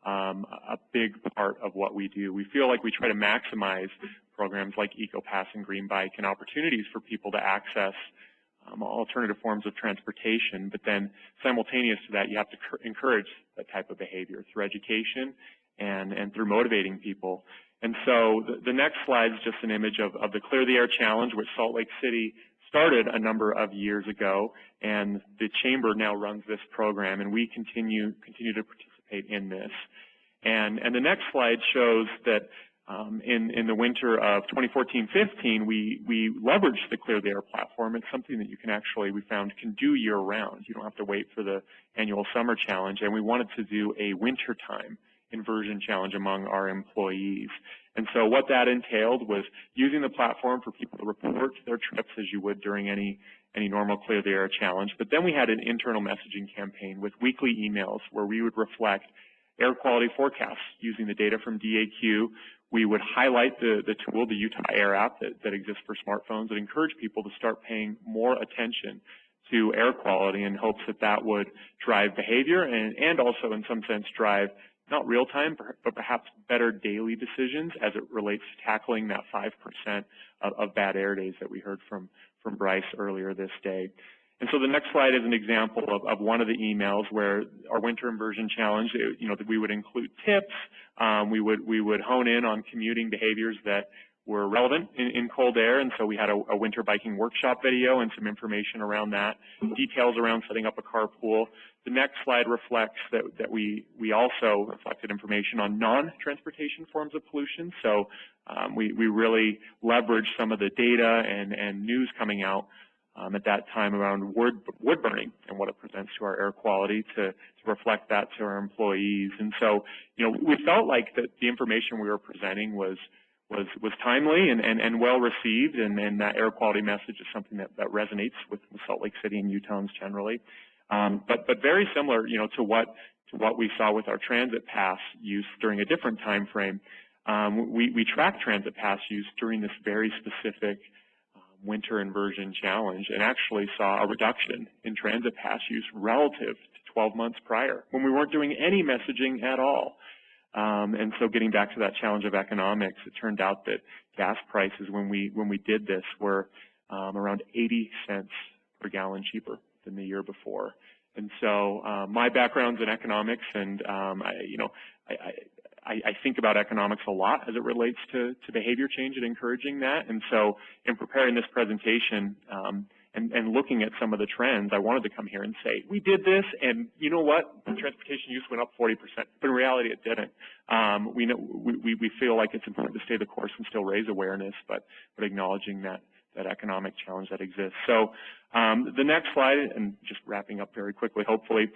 a big part of what we do. We feel like we try to maximize programs like EcoPass and Green Bike and opportunities for people to access alternative forms of transportation, but then simultaneous to that, you have to encourage that type of behavior through education and through motivating people. And so the next slide is just an image of the Clear the Air Challenge, which Salt Lake City started a number of years ago, and the Chamber now runs this program, and we continue to participate in this. And the next slide shows that in the winter of 2014-15, we leveraged the Clear the Air platform. It's something that you can actually, we found, can do year-round. You don't have to wait for the annual summer challenge. And we wanted to do a wintertime inversion challenge among our employees. And so what that entailed was using the platform for people to report their trips as you would during any normal Clear the Air challenge. But then we had an internal messaging campaign with weekly emails where we would reflect air quality forecasts using the data from DAQ. We would highlight the tool, the Utah Air app that exists for smartphones, and encourage people to start paying more attention to air quality in hopes that that would drive behavior and also in some sense drive not real time, but perhaps better daily decisions as it relates to tackling that 5% of bad air days that we heard from Bryce earlier this day. And so the next slide is an example of one of the emails where our winter inversion challenge, we would include tips. We would hone in on commuting behaviors that were relevant in cold air, and so we had a winter biking workshop video and some information around that, details around setting up a carpool. The next slide reflects that we also reflected information on non-transportation forms of pollution. So we really leveraged some of the data and news coming out at that time around wood burning and what it presents to our air quality to reflect that to our employees. And so, we felt like that the information we were presenting was timely and well received, and that air quality message is something that resonates with Salt Lake City and Utahns generally. But very similar, to what we saw with our transit pass use during a different time frame. We tracked transit pass use during this very specific winter inversion challenge and actually saw a reduction in transit pass use relative to 12 months prior when we weren't doing any messaging at all. And so getting back to that challenge of economics, it turned out that gas prices when we did this were around 80 cents per gallon cheaper than the year before. And so my background's in economics, and I think about economics a lot as it relates to behavior change and encouraging that. And so in preparing this presentation and looking at some of the trends, I wanted to come here and say, we did this, and you know what? Transportation use went up 40%, but in reality it didn't. We feel like it's important to stay the course and still raise awareness, but acknowledging that economic challenge that exists. So the next slide, and just wrapping up very quickly, hopefully,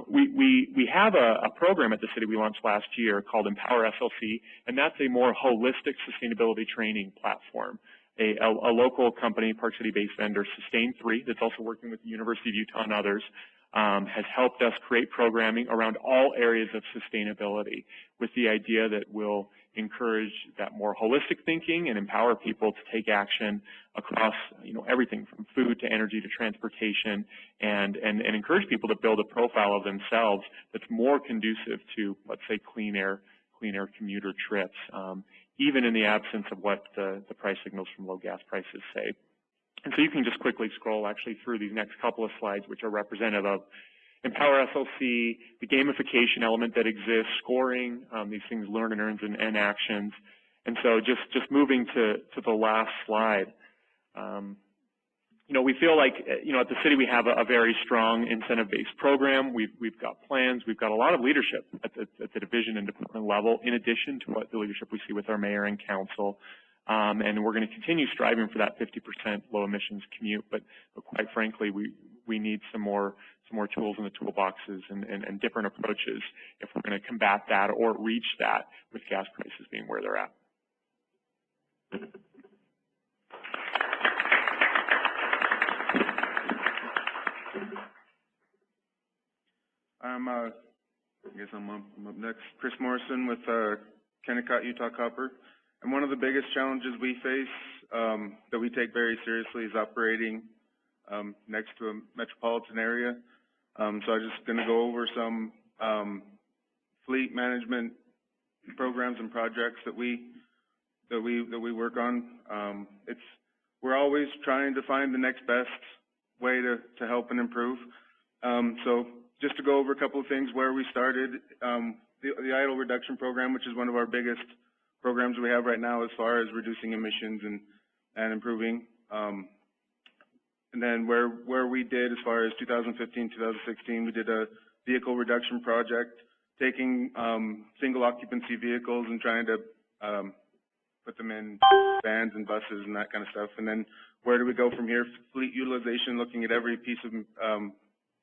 we have a program at the city we launched last year called Empower SLC, and that's a more holistic sustainability training platform. A local company, Park City-based vendor, Sustain3, that's also working with the University of Utah and others, has helped us create programming around all areas of sustainability with the idea that we'll encourage that more holistic thinking and empower people to take action across everything from food to energy to transportation, and encourage people to build a profile of themselves that's more conducive to, let's say, clean air commuter trips, even in the absence of what the price signals from low gas prices say. And so you can just quickly scroll actually through these next couple of slides, which are representative of Empower SLC, the gamification element that exists, scoring, these things, learn and earns and actions. And so just moving to the last slide, we feel like, at the city we have a very strong incentive-based program. We've got plans. We've got a lot of leadership at the division and department level, in addition to what the leadership we see with our mayor and council. And we're going to continue striving for that 50% low emissions commute. But quite frankly, we need some more tools in the toolboxes and different approaches if we're going to combat that or reach that with gas prices being where they're at. I'm up next. Chris Morrison with Kennecott Utah Copper. And one of the biggest challenges we face that we take very seriously is operating next to a metropolitan area. So I'm just going to go over some fleet management programs and projects that we work on. We're always trying to find the next best way to help and improve. So just to go over a couple of things where we started, the idle reduction program, which is one of our biggest programs we have right now as far as reducing emissions and improving. And then where we did as far as 2015, 2016, we did a vehicle reduction project taking single occupancy vehicles and trying to put them in vans and buses and that kind of stuff. And then where do we go from here? Fleet utilization, looking at every piece of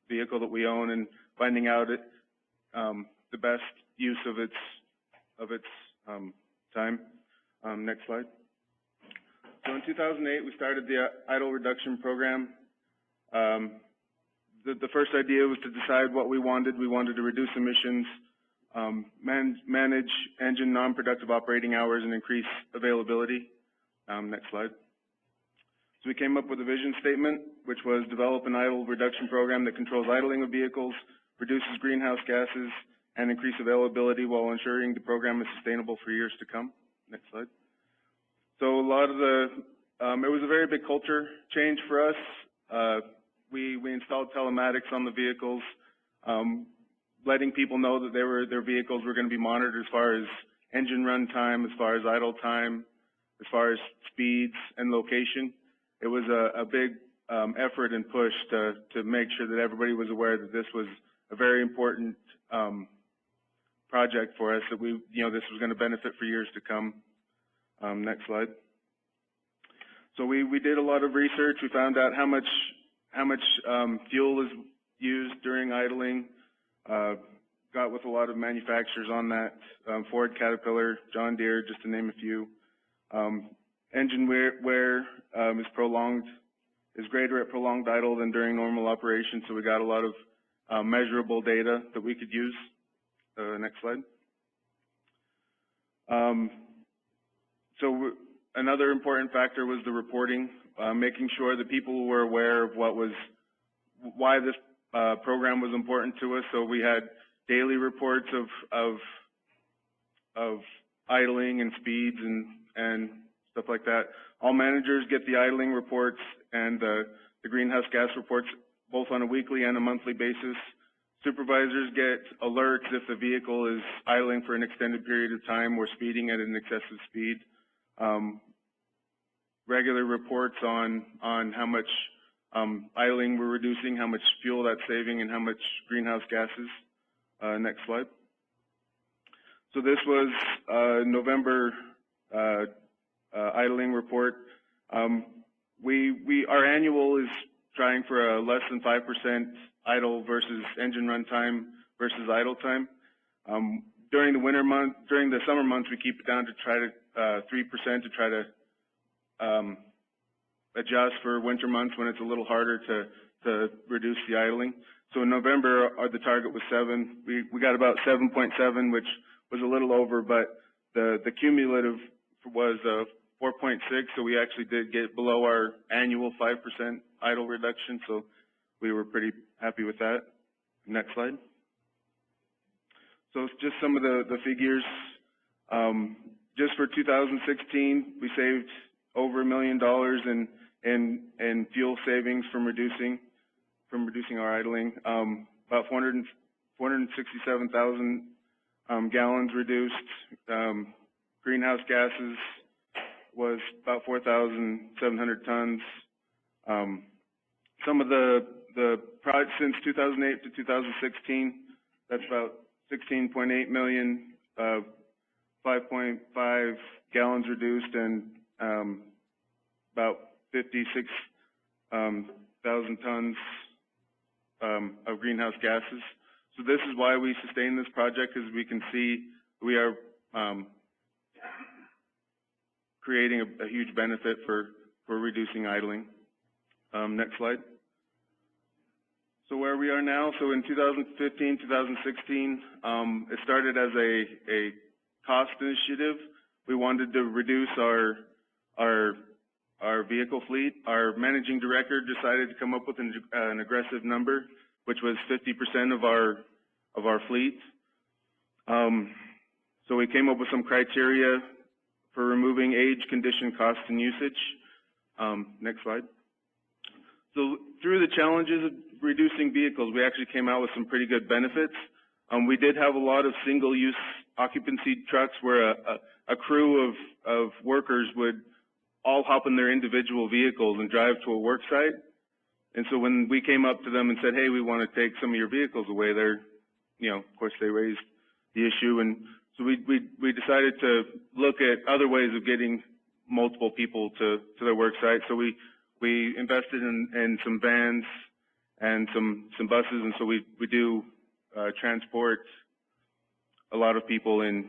vehicle that we own and finding out the best use of its time. Next slide. So in 2008, we started the idle reduction program. The first idea was to decide what we wanted. We wanted to reduce emissions, manage engine non-productive operating hours, and increase availability. Next slide. So we came up with a vision statement, which was develop an idle reduction program that controls idling of vehicles, reduces greenhouse gases, and increase availability while ensuring the program is sustainable for years to come. Next slide. So a lot of it was a very big culture change for us. We installed telematics on the vehicles, letting people know that their vehicles were going to be monitored as far as engine run time, as far as idle time, as far as speeds and location. It was a big effort and push to make sure that everybody was aware that this was a very important project for us, that this was going to benefit for years to come. Next slide. So we did a lot of research. We found out how much fuel is used during idling. Got with a lot of manufacturers on that. Ford, Caterpillar, John Deere, just to name a few. Engine wear is greater at prolonged idle than during normal operation, so we got a lot of measurable data that we could use. Next slide. So another important factor was the reporting, making sure that people were aware of why this program was important to us. So we had daily reports of idling and speeds and stuff like that. All managers get the idling reports and the greenhouse gas reports both on a weekly and a monthly basis. Supervisors get alerts if the vehicle is idling for an extended period of time or speeding at an excessive speed. Regular reports on how much idling we're reducing, how much fuel that's saving, and how much greenhouse gases. Next slide. So this was November idling report. Our annual is trying for a less than 5% idle versus engine run time versus idle time. During the summer months, we keep it down to try to 3% to try to adjust for winter months when it's a little harder to reduce the idling. So in November, the target was 7. We got about 7.7, which was a little over, but the cumulative was 4.6, so we actually did get below our annual 5% idle reduction, so we were pretty happy with that. Next slide. So it's just some of the figures. Just for 2016, we saved over $1 million in fuel savings from reducing our idling. About 467,000 gallons reduced. Greenhouse gases was about 4,700 tons. Some of the projects since 2008 to 2016, that's about 16.8 million, 5.5 gallons reduced, and about 56,000 tons of greenhouse gases. So this is why we sustain this project, because we can see we are creating a huge benefit for reducing idling. Next slide. So where we are now, so in 2015, 2016, it started as a cost initiative. We wanted to reduce our vehicle fleet. Our managing director decided to come up with an aggressive number, which was 50% of our fleet. So we came up with some criteria for removing age, condition, cost, and usage. Next slide. So through the challenges of reducing vehicles, we actually came out with some pretty good benefits. We did have a lot of single-use occupancy trucks where a crew of workers would all hop in their individual vehicles and drive to a work site. And so when we came up to them and said, hey, we want to take some of your vehicles away, of course they raised issue. And so we decided to look at other ways of getting multiple people to their work site. So we invested in some vans and some buses, and so we do transport a lot of people in,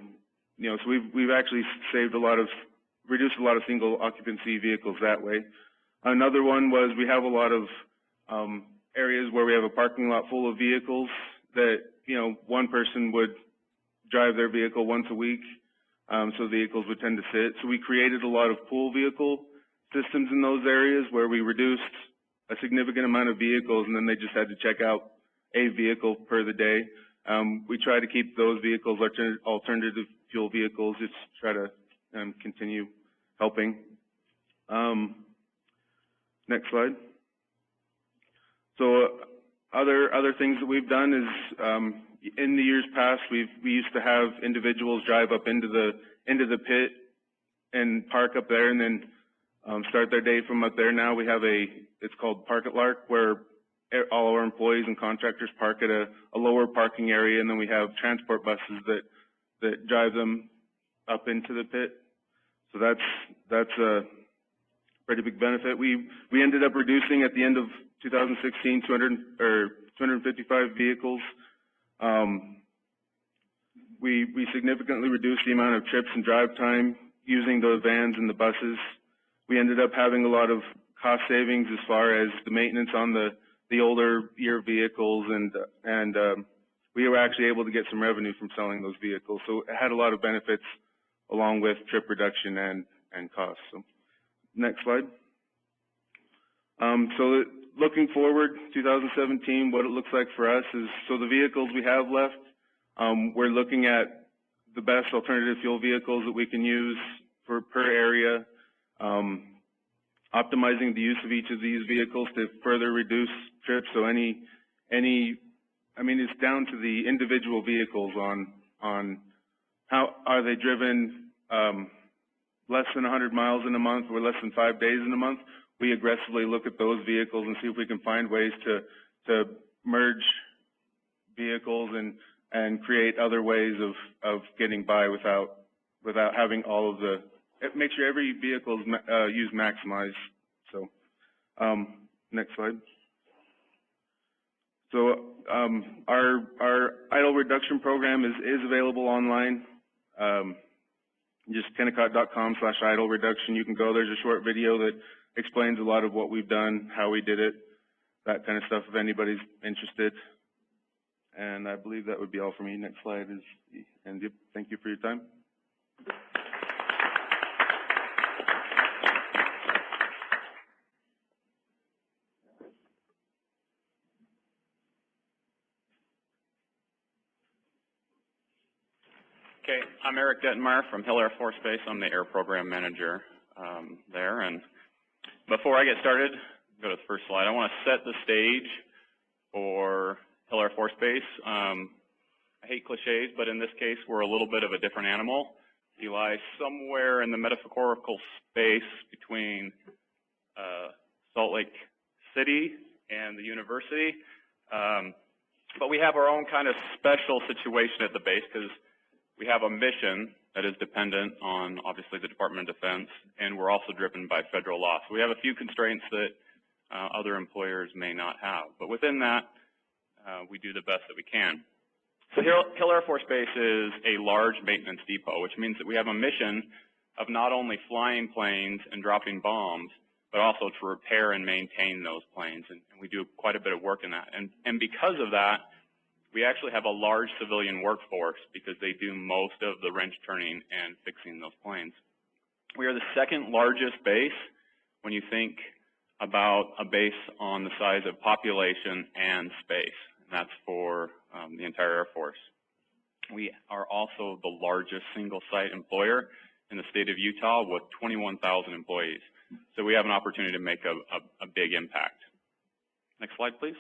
you know, so we've actually reduced a lot of single occupancy vehicles that way. Another one was we have a lot of areas where we have a parking lot full of vehicles that, you know, one person would drive their vehicle once a week, so vehicles would tend to sit. So we created a lot of pool vehicle systems in those areas where we reduced a significant amount of vehicles, and then they just had to check out a vehicle per the day. We try to keep those vehicles alternative fuel vehicles, just try to continue helping. Next slide. So other things that we've done is in the years past we used to have individuals drive up into the pit and park up there and then start their day from up there. Now we have it's called Park at Lark, where all our employees and contractors park at a lower parking area, and then we have transport buses that drive them up into the pit. So that's a pretty big benefit. We ended up reducing at the end of 2016 255 vehicles. We significantly reduced the amount of trips and drive time using the vans and the buses. We ended up having a lot of cost savings as far as the maintenance on the older year vehicles, and we were actually able to get some revenue from selling those vehicles. So it had a lot of benefits along with trip reduction and costs. So next slide. So looking forward, 2017, what it looks like for us is, so the vehicles we have left, we're looking at the best alternative fuel vehicles that we can use per area, optimizing the use of each of these vehicles to further reduce trips. So I mean, it's down to the individual vehicles on how are they driven less than 100 miles in a month or less than 5 days in a month. We aggressively look at those vehicles and see if we can find ways to merge vehicles and create other ways of getting by without having all of make sure every vehicle is used maximized. So next slide. So our idle reduction program is available online. Just kennecott.com/idle reduction. You can go. There's a short video that explains a lot of what we've done, how we did it, that kind of stuff, if anybody's interested. And I believe that would be all for me. Next slide is the end. Thank you for your time. Okay, I'm Eric Dettenmeyer from Hill Air Force Base. I'm the Air Program Manager there. And before I get started, go to the first slide. I want to set the stage for Hill Air Force Base. I hate cliches, but in this case, we're a little bit of a different animal. We lie somewhere in the metaphorical space between Salt Lake City and the university. But we have our own kind of special situation at the base because we have a mission that is dependent on, obviously, the Department of Defense, and we're also driven by federal law. So we have a few constraints that other employers may not have. But within that, we do the best that we can. So Hill Air Force Base is a large maintenance depot, which means that we have a mission of not only flying planes and dropping bombs, but also to repair and maintain those planes. And we do quite a bit of work in that. And because of that, we actually have a large civilian workforce because they do most of the wrench turning and fixing those planes. We are the second largest base when you think about a base on the size of population and space. And that's for the entire Air Force. We are also the largest single-site employer in the state of Utah with 21,000 employees. So we have an opportunity to make a big impact. Next slide, please.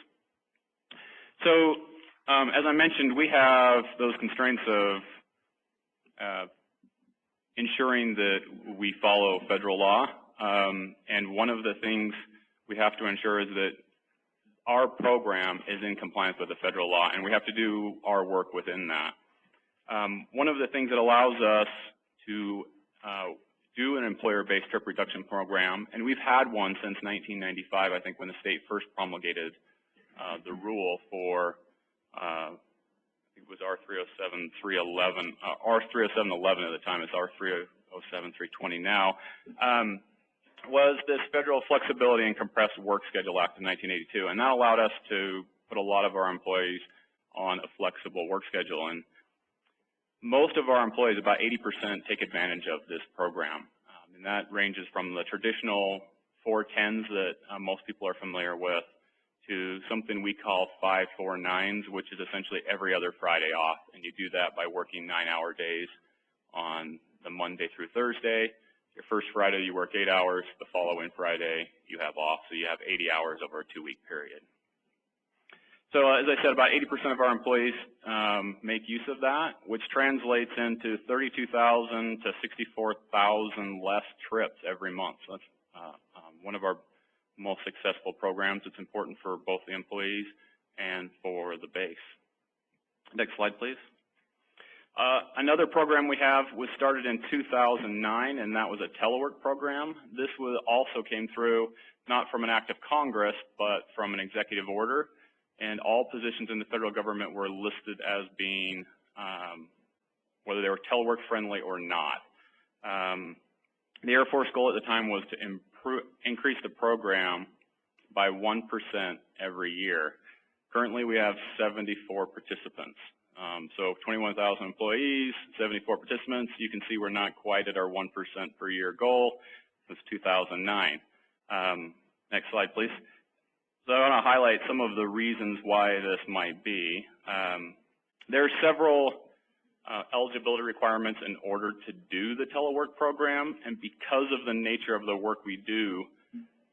So as I mentioned, we have those constraints of ensuring that we follow federal law. And one of the things we have to ensure is that our program is in compliance with the federal law, and we have to do our work within that. One of the things that allows us to do an employer-based trip reduction program, and we've had one since 1995, I think, when the state first promulgated the rule for, I think it was R307-311, R307-11 at the time, it's R307-320 now, was this Federal Flexibility and Compressed Work Schedule Act of 1982, and that allowed us to put a lot of our employees on a flexible work schedule. And most of our employees, about 80%, take advantage of this program. And that ranges from the traditional 410s that most people are familiar with to something we call 549s, which is essentially every other Friday off. And you do that by working 9-hour days on the Monday through Thursday. Your first Friday, you work 8 hours. The following Friday, you have off. So you have 80 hours over a 2-week period. So as I said, about 80% of our employees make use of that, which translates into 32,000 to 64,000 less trips every month. So that's one of our most successful programs. It's important for both the employees and for the base. Next slide, please. Another program we have was started in 2009, and that was a telework program. This also came through not from an act of Congress, but from an executive order. And all positions in the federal government were listed as being, whether they were telework friendly or not. The Air Force goal at the time was to increase the program by 1% every year. Currently, we have 74 participants. So 21,000 employees, 74 participants. You can see we're not quite at our 1% per year goal since 2009. Next slide, please. So I want to highlight some of the reasons why this might be. There are several eligibility requirements in order to do the telework program, and because of the nature of the work we do,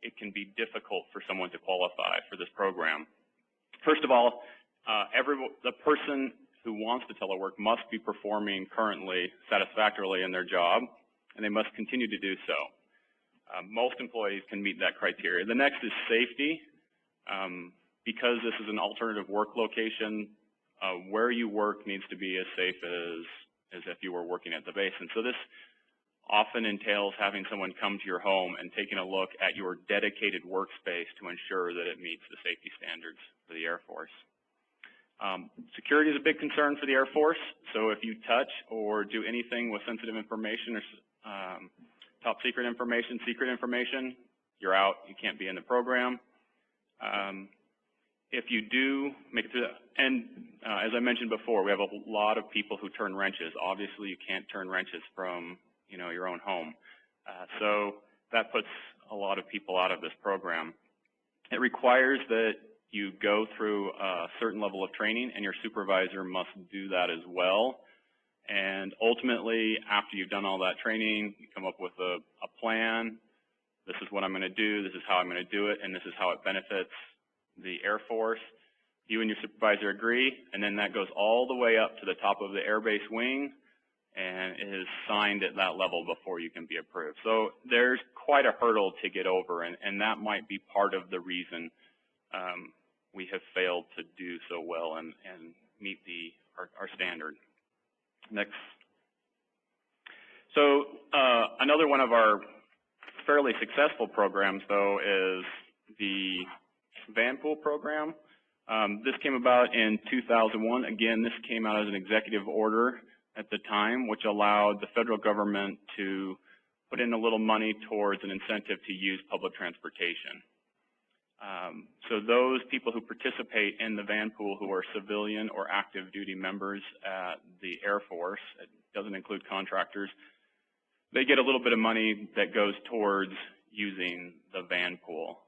it can be difficult for someone to qualify for this program. First of all, the person who wants to telework must be performing currently satisfactorily in their job, and they must continue to do so. Most employees can meet that criteria. The next is safety. Because this is an alternative work location, where you work needs to be as safe as if you were working at the base. And so this often entails having someone come to your home and taking a look at your dedicated workspace to ensure that it meets the safety standards for the Air Force. Security is a big concern for the Air Force, so if you touch or do anything with sensitive information or top secret information, you're out. You can't be in the program. If you do make it through, and as I mentioned before, we have a lot of people who turn wrenches. Obviously, you can't turn wrenches from, your own home. So that puts a lot of people out of this program. It requires that you go through a certain level of training, and your supervisor must do that as well. And ultimately, after you've done all that training, you come up with a plan. This is what I'm going to do, this is how I'm going to do it, and this is how it benefits the Air Force. You and your supervisor agree, and then that goes all the way up to the top of the Air Base wing, and it is signed at that level before you can be approved. So there's quite a hurdle to get over, and that might be part of the reason we have failed to do so well and meet our standard. Next. So another one of our fairly successful programs, though, is the van pool program. This came about in 2001. Again, this came out as an executive order at the time, which allowed the federal government to put in a little money towards an incentive to use public transportation. So those people who participate in the van pool who are civilian or active duty members at the Air Force, it doesn't include contractors, they get a little bit of money that goes towards using the van pool.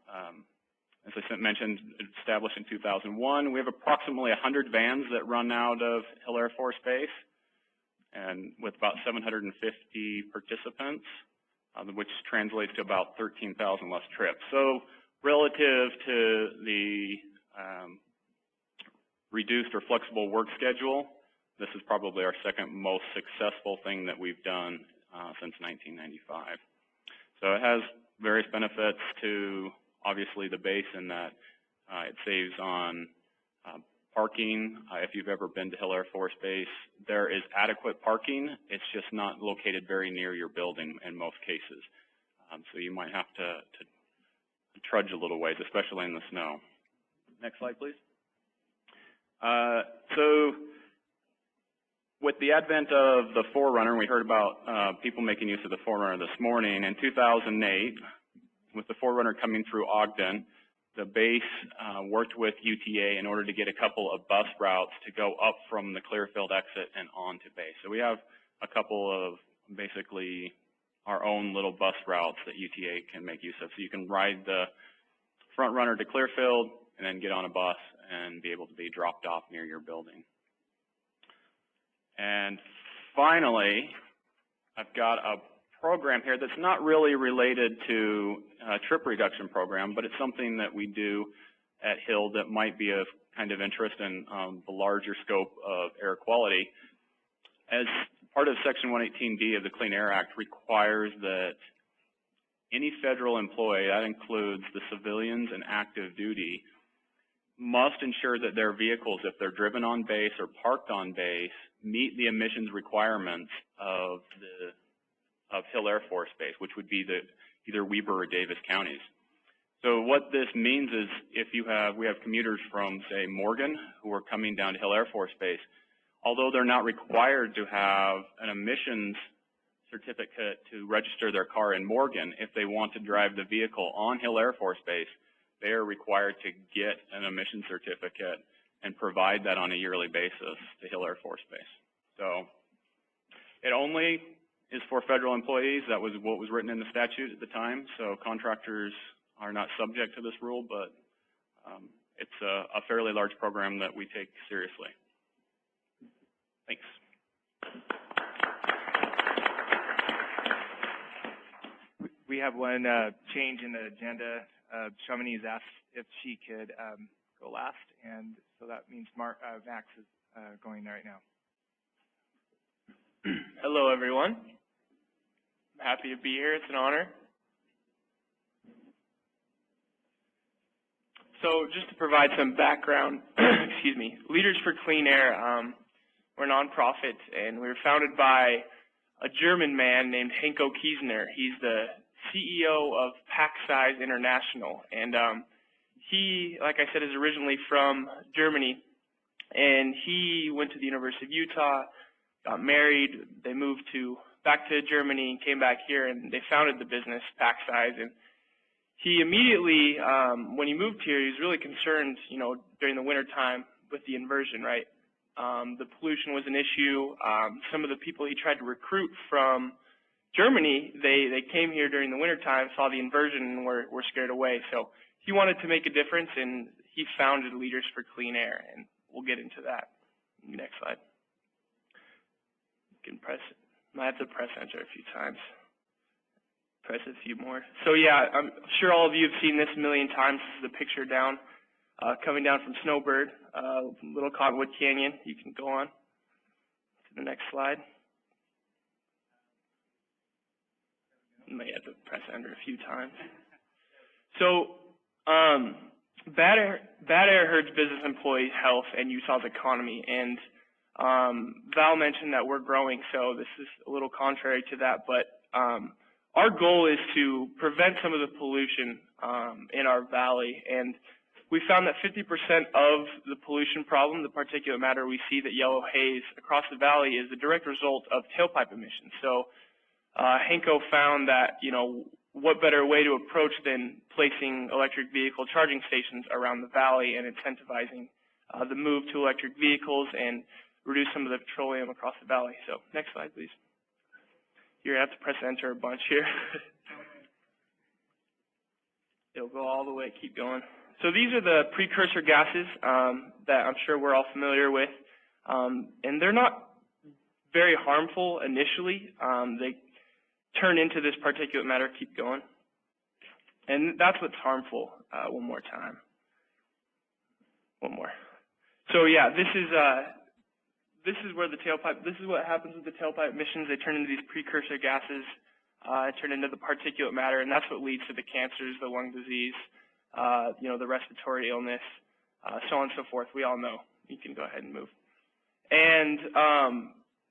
As I mentioned, established in 2001, we have approximately 100 vans that run out of Hill Air Force Base, and with about 750 participants, which translates to about 13,000 less trips. So relative to the reduced or flexible work schedule, this is probably our second most successful thing that we've done since 1995. So it has various benefits to obviously the base in that it saves on parking. If you've ever been to Hill Air Force Base, there is adequate parking. It's just not located very near your building in most cases. So you might have to trudge a little ways, especially in the snow. Next slide, please. So with the advent of the Forerunner, we heard about people making use of the Forerunner this morning. In 2008, with the Forerunner coming through Ogden, the base worked with UTA in order to get a couple of bus routes to go up from the Clearfield exit and on to base. So we have a couple of basically our own little bus routes that UTA can make use of. So you can ride the front runner to Clearfield and then get on a bus and be able to be dropped off near your building. And finally, I've got a program here that's not really related to a trip reduction program, but it's something that we do at Hill that might be of kind of interest in the larger scope of air quality. As part of Section 118D of the Clean Air Act requires that any federal employee, that includes the civilians and active duty, must ensure that their vehicles, if they're driven on base or parked on base, meet the emissions requirements of Hill Air Force Base, which would be either Weber or Davis counties. So what this means is if we have commuters from, say, Morgan who are coming down to Hill Air Force Base, although they're not required to have an emissions certificate to register their car in Morgan, if they want to drive the vehicle on Hill Air Force Base, they are required to get an emission certificate and provide that on a yearly basis to Hill Air Force Base. So it only is for federal employees. That was what was written in the statute at the time. So contractors are not subject to this rule, but it's a fairly large program that we take seriously. Thanks. We have one change in the agenda. Shamini has asked if she could go last, and so that means Max is going right now. Hello, everyone. I'm happy to be here. It's an honor. So just to provide some background, excuse me, Leaders for Clean Air, we're a nonprofit, and we were founded by a German man named Henko Kiesner. He's the CEO of Pack Size International, and he, like I said, is originally from Germany, and he went to the University of Utah, got married, they moved back to Germany and came back here, and they founded the business Pack Size. And he immediately, when he moved here, he was really concerned, during the winter time with the inversion, right? The pollution was an issue. Some of the people he tried to recruit from Germany, they came here during the wintertime, saw the inversion, and were scared away. So he wanted to make a difference, and he founded Leaders for Clean Air, and we'll get into that. Next slide. You can press it. I have to press enter a few times. Press a few more. So yeah, I'm sure all of you have seen this a million times. This is the picture down, coming down from Snowbird, Little Cottonwood Canyon. You can go on to the next slide. You may have to press enter a few times. So, bad air hurts business employees' health and Utah's economy. And Val mentioned that we're growing, so this is a little contrary to that. But our goal is to prevent some of the pollution in our valley. And we found that 50% of the pollution problem, the particulate matter we see, that yellow haze across the valley, is a direct result of tailpipe emissions. So Henko found that, what better way to approach than placing electric vehicle charging stations around the valley and incentivizing the move to electric vehicles and reduce some of the petroleum across the valley. So next slide, please. You're going to have to press enter a bunch here. It'll go all the way, keep going. So these are the precursor gases that I'm sure we're all familiar with. And they're not very harmful initially. They turn into this particulate matter, keep going. And that's what's harmful. One more time. One more. So yeah, this is where the tailpipe, this is what happens with the tailpipe emissions. They turn into these precursor gases, turn into the particulate matter, and that's what leads to the cancers, the lung disease, the respiratory illness, so on and so forth. We all know You can go ahead and move. And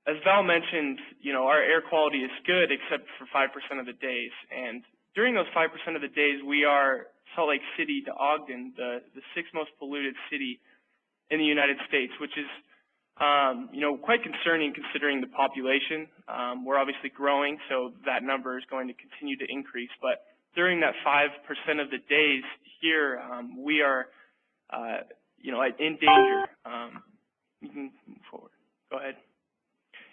as Val mentioned, you know, our air quality is good except for 5% of the days. And during those 5% of the days, we are Salt Lake City to Ogden, the sixth most polluted city in the United States, which is, you know, quite concerning considering the population. We're obviously growing, so that number is going to continue to increase. But during that 5% of the days here, we are, you know, in danger. You can move forward. Go ahead.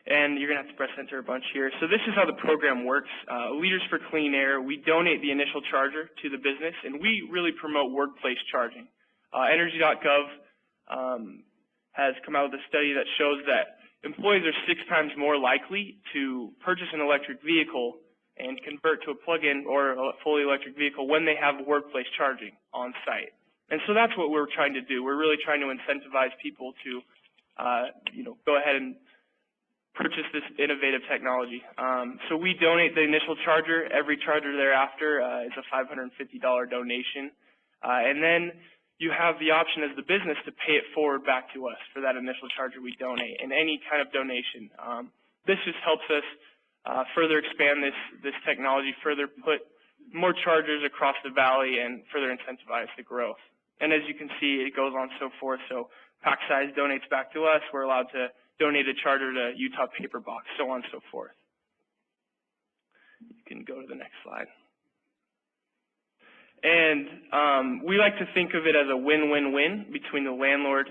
And you're going to have to press enter a bunch here. So this is how the program works. Leaders for Clean Air, we donate the initial charger to the business, and we really promote workplace charging. Energy.gov has come out with a study that shows that employees are 6 times more likely to purchase an electric vehicle and convert to a plug-in or a fully electric vehicle when they have workplace charging on site. And so that's what we're trying to do. We're really trying to incentivize people to, you know, go ahead and purchase this innovative technology. So we donate the initial charger. Every charger thereafter is a $550 donation. And then you have the option as the business to pay it forward back to us for that initial charger we donate and any kind of donation. This just helps us further expand this technology, further put more chargers across the valley and further incentivize the growth. And as you can see, it goes on so forth. So pack size donates back to us. We're allowed to donate a charger to Utah Paper Box, so on and so forth. You can go to the next slide. And we like to think of it as a win-win-win between the landlord,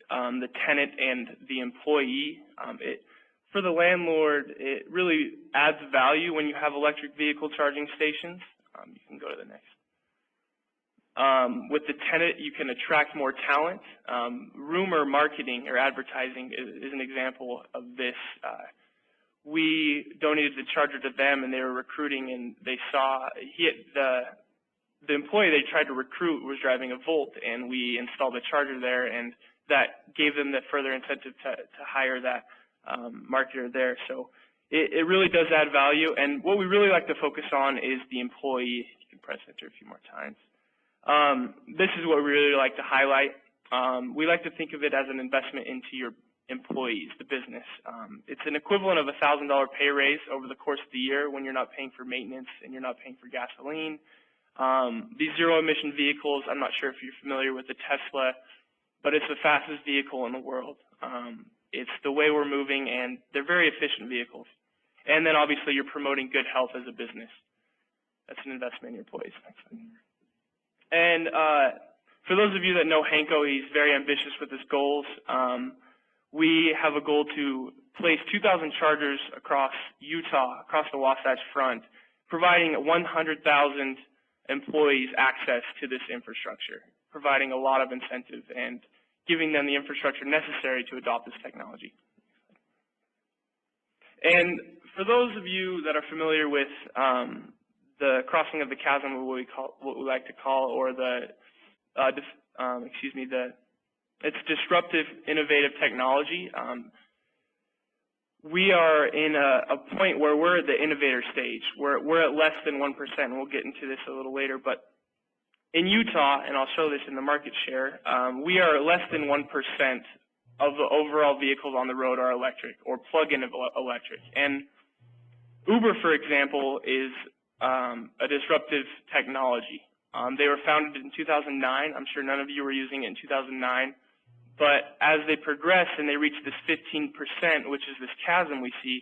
the tenant, and the employee. For the landlord, it really adds value when you have electric vehicle charging stations. You can go to the next. With the tenant, you can attract more talent. Rumor marketing or advertising is an example of this. We donated the charger to them, and they were recruiting, and they saw the employee they tried to recruit was driving a Volt, and we installed a charger there, and that gave them the further incentive to hire that marketer there. So it really does add value, and what we really like to focus on is the employee. You can press enter a few more times. This is what we really like to highlight. We like to think of it as an investment into your employees, the business. It's an equivalent of a $1,000 pay raise over the course of the year when you're not paying for maintenance and you're not paying for gasoline. These zero-emission vehicles, I'm not sure if you're familiar with the Tesla, but it's the fastest vehicle in the world. It's the way we're moving, and they're very efficient vehicles. And then obviously you're promoting good health as a business. That's an investment in your employees. And for those of you that know Hanko, he's very ambitious with his goals. We have a goal to place 2,000 chargers across Utah, across the Wasatch Front, providing 100,000 employees access to this infrastructure, providing a lot of incentive and giving them the infrastructure necessary to adopt this technology. And for those of you that are familiar with the crossing of the chasm, what we like to call, or it's disruptive, innovative technology. We are in a point where we're at the innovator stage. We're at less than 1%, and we'll get into this a little later. But in Utah, and I'll show this in the market share, we are less than 1% of the overall vehicles on the road are electric or plug-in electric. And Uber, for example, is a disruptive technology. They were founded in 2009. I'm sure none of you were using it in 2009. But as they progress and they reach this 15%, which is this chasm we see,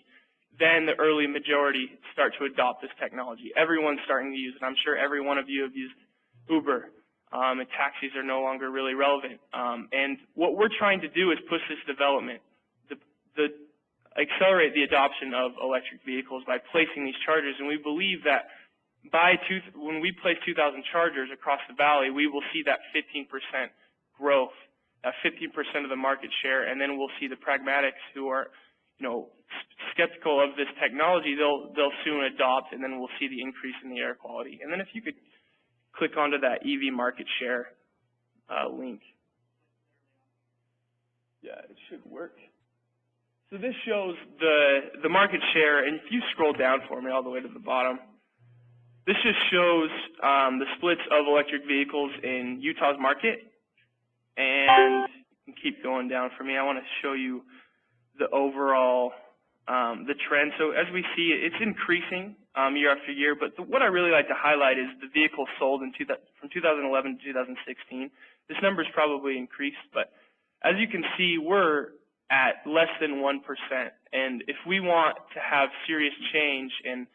then the early majority start to adopt this technology. Everyone's starting to use it. I'm sure every one of you have used Uber, and taxis are no longer really relevant. And what we're trying to do is push this development, accelerate the adoption of electric vehicles by placing these chargers. And we believe that when we place 2,000 chargers across the valley, we will see that 15% growth, that 15% of the market share, and then we'll see the pragmatics who are, skeptical of this technology. They'll soon adopt, and then we'll see the increase in the air quality. And then if you could click onto that EV market share link. Yeah, it should work. So this shows the market share, and if you scroll down for me all the way to the bottom, this just shows the splits of electric vehicles in Utah's market. And you can keep going down for me. I want to show you the overall, the trend. So as we see, it's increasing year after year, but what I really like to highlight is the vehicles sold from 2011 to 2016. This number's probably increased, but as you can see, we're at less than 1%. And if we want to have serious change and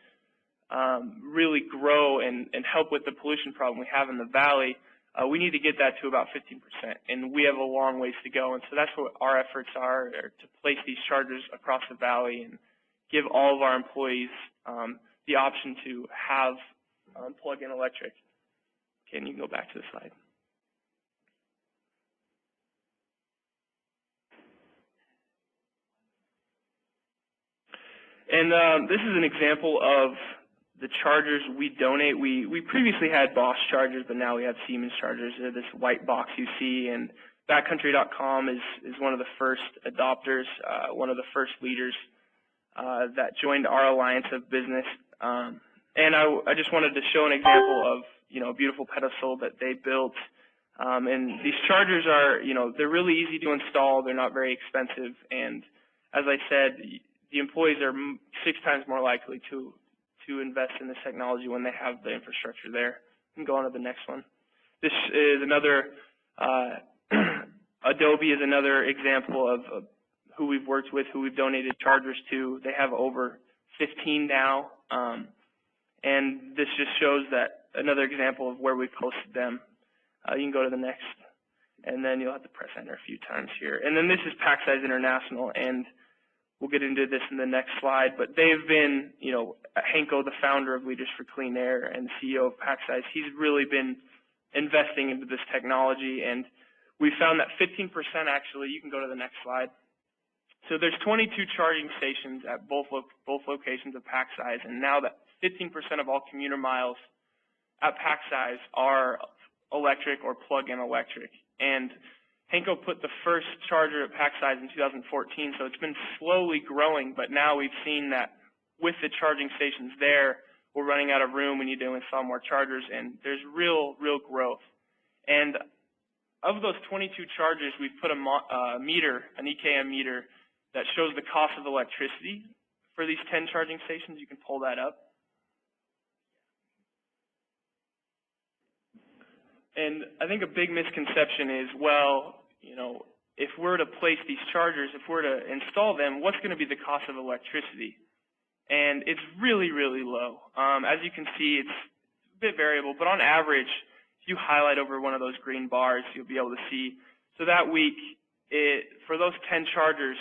really grow and help with the pollution problem we have in the valley, we need to get that to about 15%. And we have a long ways to go. And so that's what our efforts are to place these chargers across the valley and give all of our employees the option to have plug-in electric. Okay, and you can go back to the slide. And this is an example of the chargers we donate. We previously had Bosch chargers, but now we have Siemens chargers. They're this white box you see, and backcountry.com is one of the first adopters, one of the first leaders that joined our alliance of business. And I just wanted to show an example of, a beautiful pedestal that they built. And these chargers are, they're really easy to install. They're not very expensive. And as I said, the employees are 6 times more likely to invest in this technology when they have the infrastructure there. You can go on to the next one. This is another, Adobe is another example of who we've worked with, who we've donated chargers to. They have over 15 now. And this just shows that another example of where we posted them. You can go to the next, and then you'll have to press enter a few times here. And then this is Pack Size International, and we'll get into this in the next slide, but they've been, Henko, the founder of Leaders for Clean Air and CEO of Pack Size, he's really been investing into this technology, and we found that 15% actually, you can go to the next slide. So there's 22 charging stations at both locations of Pack Size, and now that 15% of all commuter miles at Pack Size are electric or plug-in electric. And Henko put the first charger at Pack Size in 2014, so it's been slowly growing, but now we've seen that with the charging stations there, we're running out of room, we need to install more chargers, and there's real growth. And of those 22 chargers, we've put a meter, an EKM meter, that shows the cost of electricity for these 10 charging stations. You can pull that up. And I think a big misconception is, well, if we're to place these chargers, if we're to install them, what's going to be the cost of electricity? And it's really low. As you can see, it's a bit variable, but on average, if you highlight over one of those green bars, you'll be able to see. So that week, for those 10 chargers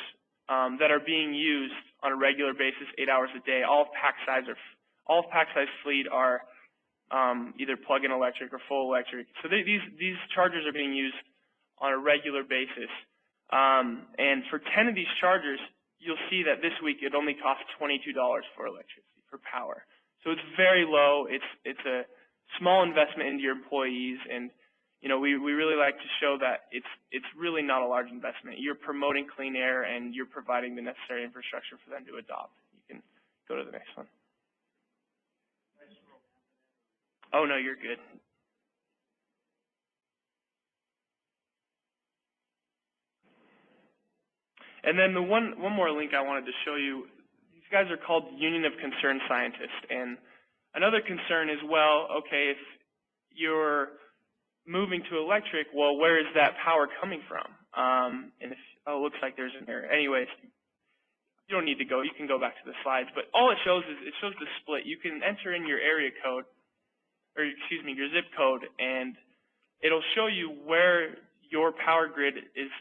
that are being used on a regular basis, 8 hours a day, all of Pack Size fleet are either plug-in electric or full electric. So these chargers are being used on a regular basis. And for 10 of these chargers, you'll see that this week it only costs $22 for electricity, for power. So it's very low. It's a small investment into your employees, and we really like to show that it's really not a large investment. You're promoting clean air, and you're providing the necessary infrastructure for them to adopt. You can go to the next one. Oh, no, you're good. And then the one more link I wanted to show you, these guys are called Union of Concerned Scientists. And another concern is, well, okay, if you're moving to electric, well, where is that power coming from? And it looks like there's an error. Anyways, you don't need to go. You can go back to the slides. But all it shows is it shows the split. You can enter in your area code, or excuse me, your zip code, and it'll show you where your power grid is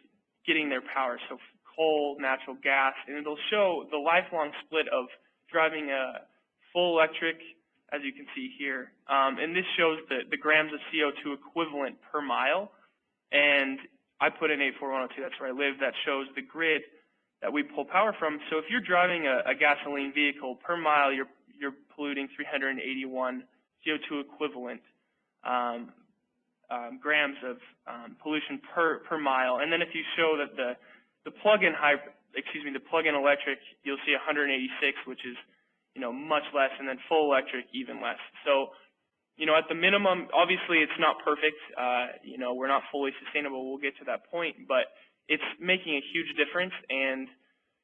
getting their power. So coal, natural gas, and it'll show the lifelong split of driving a full electric, as you can see here. And this shows the grams of CO2 equivalent per mile. And I put in 84102, that's where I live, that shows the grid that we pull power from. So if you're driving a gasoline vehicle, per mile you're polluting 381 CO2 equivalent grams of pollution per mile. And then if you show that the plug-in electric, you'll see 186, which is much less, and then full electric even less. So at the minimum, obviously it's not perfect. We're not fully sustainable. We'll get to that point, but it's making a huge difference. And,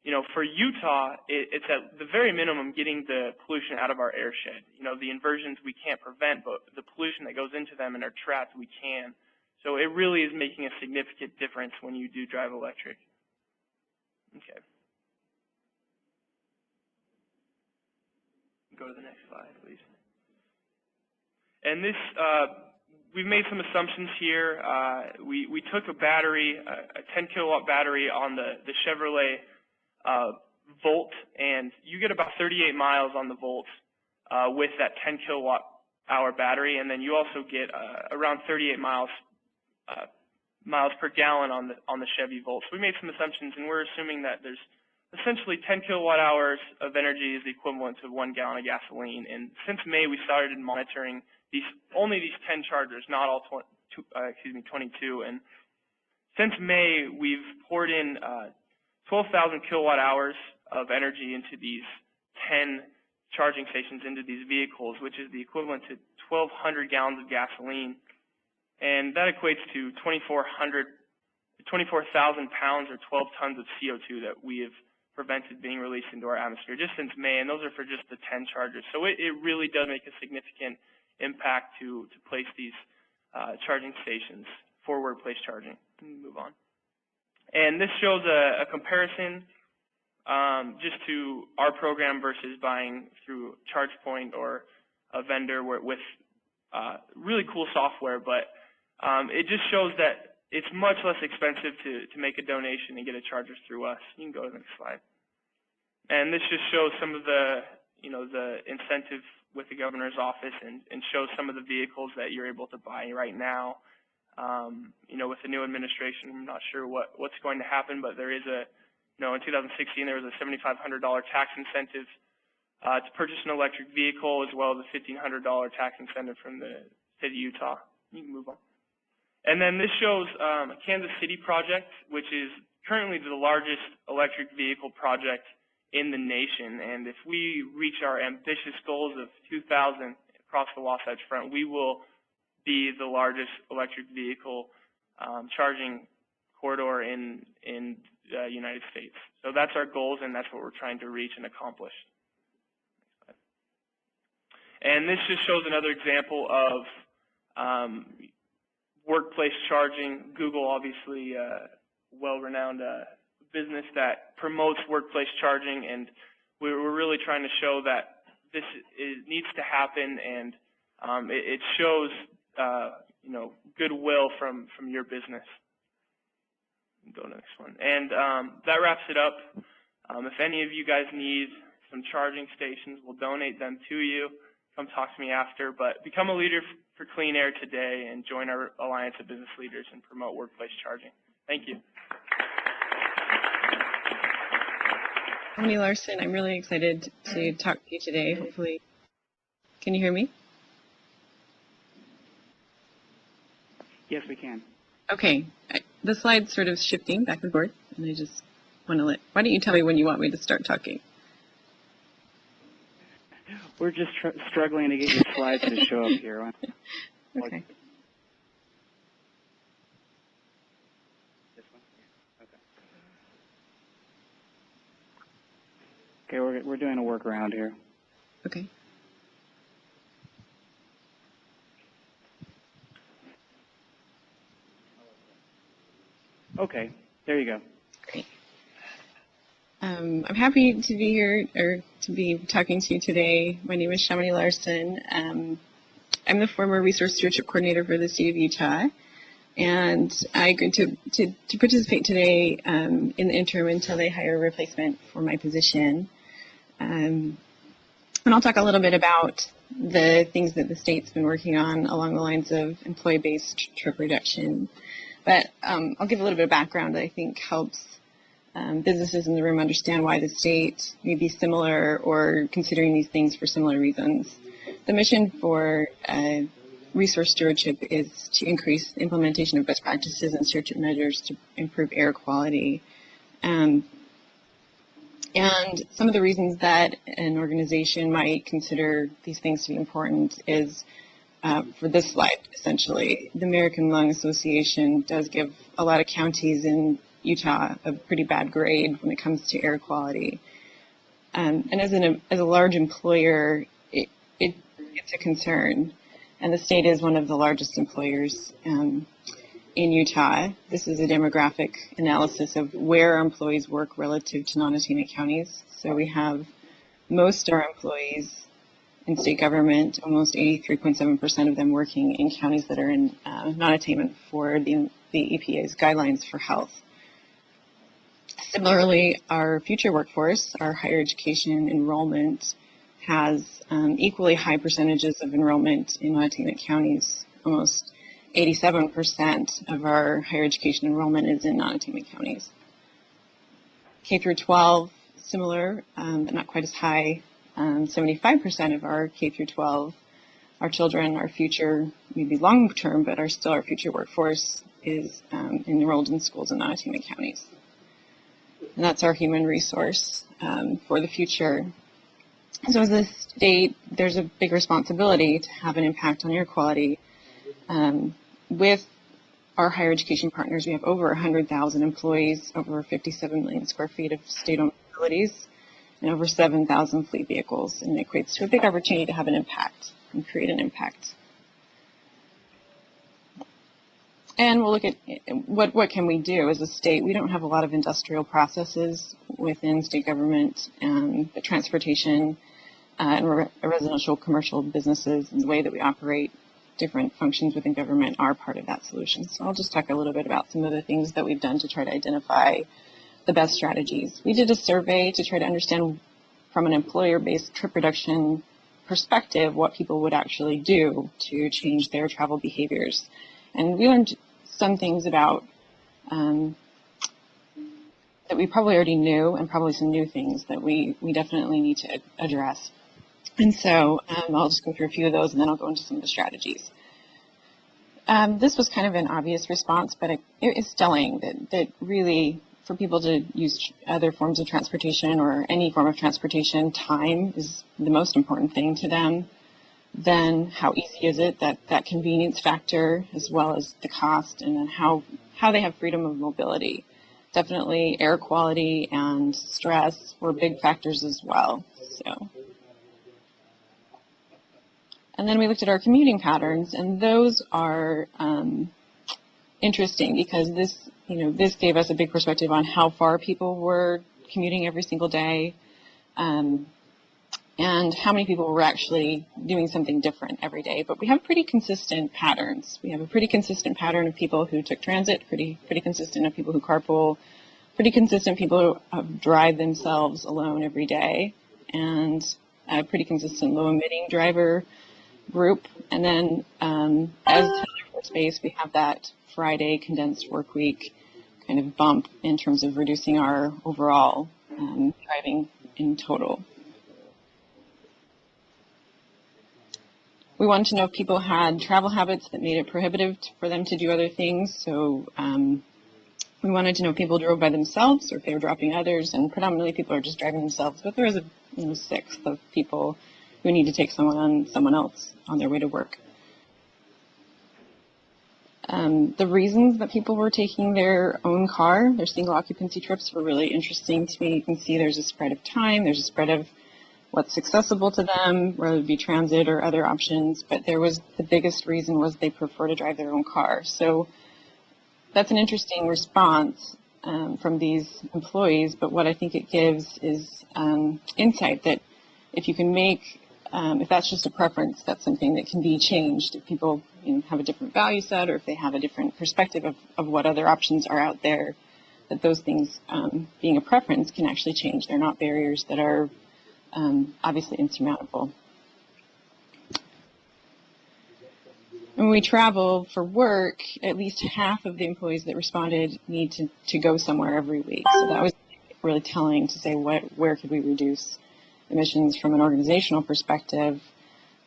you know, for Utah, it's at the very minimum getting the pollution out of our airshed. You know, the inversions we can't prevent, but the pollution that goes into them and are trapped, we can. So it really is making a significant difference when you do drive electric. Okay. Go to the next slide, please. And this, we've made some assumptions here. We took a battery, a 10 kilowatt battery on the Chevrolet Volt, and you get about 38 miles on the Volt with that 10 kilowatt hour battery, and then you also get around 38 miles per gallon on the Chevy Volt. So we made some assumptions, and we're assuming that there's essentially 10 kilowatt hours of energy is the equivalent to 1 gallon of gasoline. And since May, we started monitoring only these 10 chargers, not all 22. And since May, we've poured in 12,000 kilowatt hours of energy into these 10 charging stations into these vehicles, which is the equivalent to 1,200 gallons of gasoline. And that equates to 24,000 pounds or 12 tons of CO2 that we have prevented being released into our atmosphere just since May, and those are for just the 10 chargers. So it really does make a significant impact to place these charging stations for workplace charging. Move on. And this shows a comparison just to our program versus buying through ChargePoint or a vendor with really cool software, but it just shows that it's much less expensive to make a donation and get a charger through us. You can go to the next slide. And this just shows some of the, the incentive with the governor's office and shows some of the vehicles that you're able to buy right now. With the new administration, I'm not sure what's going to happen, but there is in 2016 there was a $7,500 tax incentive to purchase an electric vehicle, as well as a $1,500 tax incentive from the state of Utah. You can move on. And then this shows a Kansas City project, which is currently the largest electric vehicle project in the nation. And if we reach our ambitious goals of 2,000 across the Wasatch Front, we will be the largest electric vehicle charging corridor in the United States. So that's our goals, and that's what we're trying to reach and accomplish. And this just shows another example of workplace charging. Google, obviously, well-renowned business that promotes workplace charging, and we're really trying to show that this needs to happen, and it shows goodwill from your business. Go to the next one. And that wraps it up. If any of you guys need some charging stations, we'll donate them to you. Come talk to me after, but become a leader for clean air today and join our Alliance of Business Leaders and promote workplace charging. Thank you. Shamini Larson, I'm really excited to talk to you today. Hopefully, can you hear me? Yes, we can. Okay. The slide's sort of shifting back and forth, and I just want to why don't you tell me when you want me to start talking? We're just struggling to get your slides to show up here. Okay. This one? Okay, we're doing a workaround here. Okay. Okay, there you go. Great. I'm happy to be here, or to be talking to you today. My name is Shamini Larson. I'm the former Resource Stewardship Coordinator for the State of Utah, and I'm going to participate today in the interim until they hire a replacement for my position. And I'll talk a little bit about the things that the state's been working on along the lines of employee-based trip reduction. But I'll give a little bit of background that I think helps businesses in the room understand why the state may be similar or considering these things for similar reasons. The mission for resource stewardship is to increase the implementation of best practices and stewardship measures to improve air quality. And some of the reasons that an organization might consider these things to be important is for this slide, essentially. The American Lung Association does give a lot of counties in Utah a pretty bad grade when it comes to air quality. And as a large employer, it's a concern. And the state is one of the largest employers in Utah. This is a demographic analysis of where our employees work relative to non-attainment counties. So we have most of our employees in state government, almost 83.7% of them working in counties that are in non-attainment for the EPA's guidelines for health. Similarly, our future workforce, our higher education enrollment, has equally high percentages of enrollment in non-attainment counties. Almost 87% of our higher education enrollment is in non-attainment counties. K through 12, similar, but not quite as high. 75% of our K through 12, our children, our future, maybe long term, but still our future workforce is enrolled in schools in non-attainment counties. And that's our human resource for the future. So as a state, there's a big responsibility to have an impact on air quality. With our higher education partners, we have over 100,000 employees, over 57 million square feet of state-owned facilities, and over 7,000 fleet vehicles. And it equates to a big opportunity to have an impact and create an impact. And we'll look at what can we do as a state. We don't have a lot of industrial processes within state government, but transportation and residential commercial businesses and the way that we operate different functions within government are part of that solution. So I'll just talk a little bit about some of the things that we've done to try to identify the best strategies. We did a survey to try to understand from an employer-based trip reduction perspective what people would actually do to change their travel behaviors. And we learned some things about that we probably already knew, and probably some new things that we definitely need to address. And so I'll just go through a few of those, and then I'll go into some of the strategies. This was kind of an obvious response, but it is telling that really for people to use other forms of transportation or any form of transportation, time is the most important thing to them. Then how easy is it, that convenience factor, as well as the cost, and then how they have freedom of mobility. Definitely air quality and stress were big factors as well. And then we looked at our commuting patterns, and those are interesting because this gave us a big perspective on how far people were commuting every single day, and how many people were actually doing something different every day. But we have pretty consistent patterns. We have a pretty consistent pattern of people who took transit, pretty consistent of people who carpool, pretty consistent people who drive themselves alone every day, and a pretty consistent low-emitting driver group. And then as Tyler Space, we have that Friday condensed work week kind of bump in terms of reducing our overall driving in total. We wanted to know if people had travel habits that made it prohibitive for them to do other things. So we wanted to know if people drove by themselves or if they were dropping others, and predominantly people are just driving themselves, but there is a sixth of people who need to take someone else on their way to work. The reasons that people were taking their own car, their single occupancy trips, were really interesting to me. You can see there's a spread of time, there's a spread of what's accessible to them, whether it be transit or other options, but the biggest reason was they prefer to drive their own car. So that's an interesting response from these employees, but what I think it gives is insight that if you can make, if that's just a preference, that's something that can be changed. If people have a different value set, or if they have a different perspective of what other options are out there, that those things being a preference can actually change. They're not barriers that are obviously insurmountable. When we travel for work, at least half of the employees that responded need to go somewhere every week. So that was really telling to say where could we reduce emissions from an organizational perspective,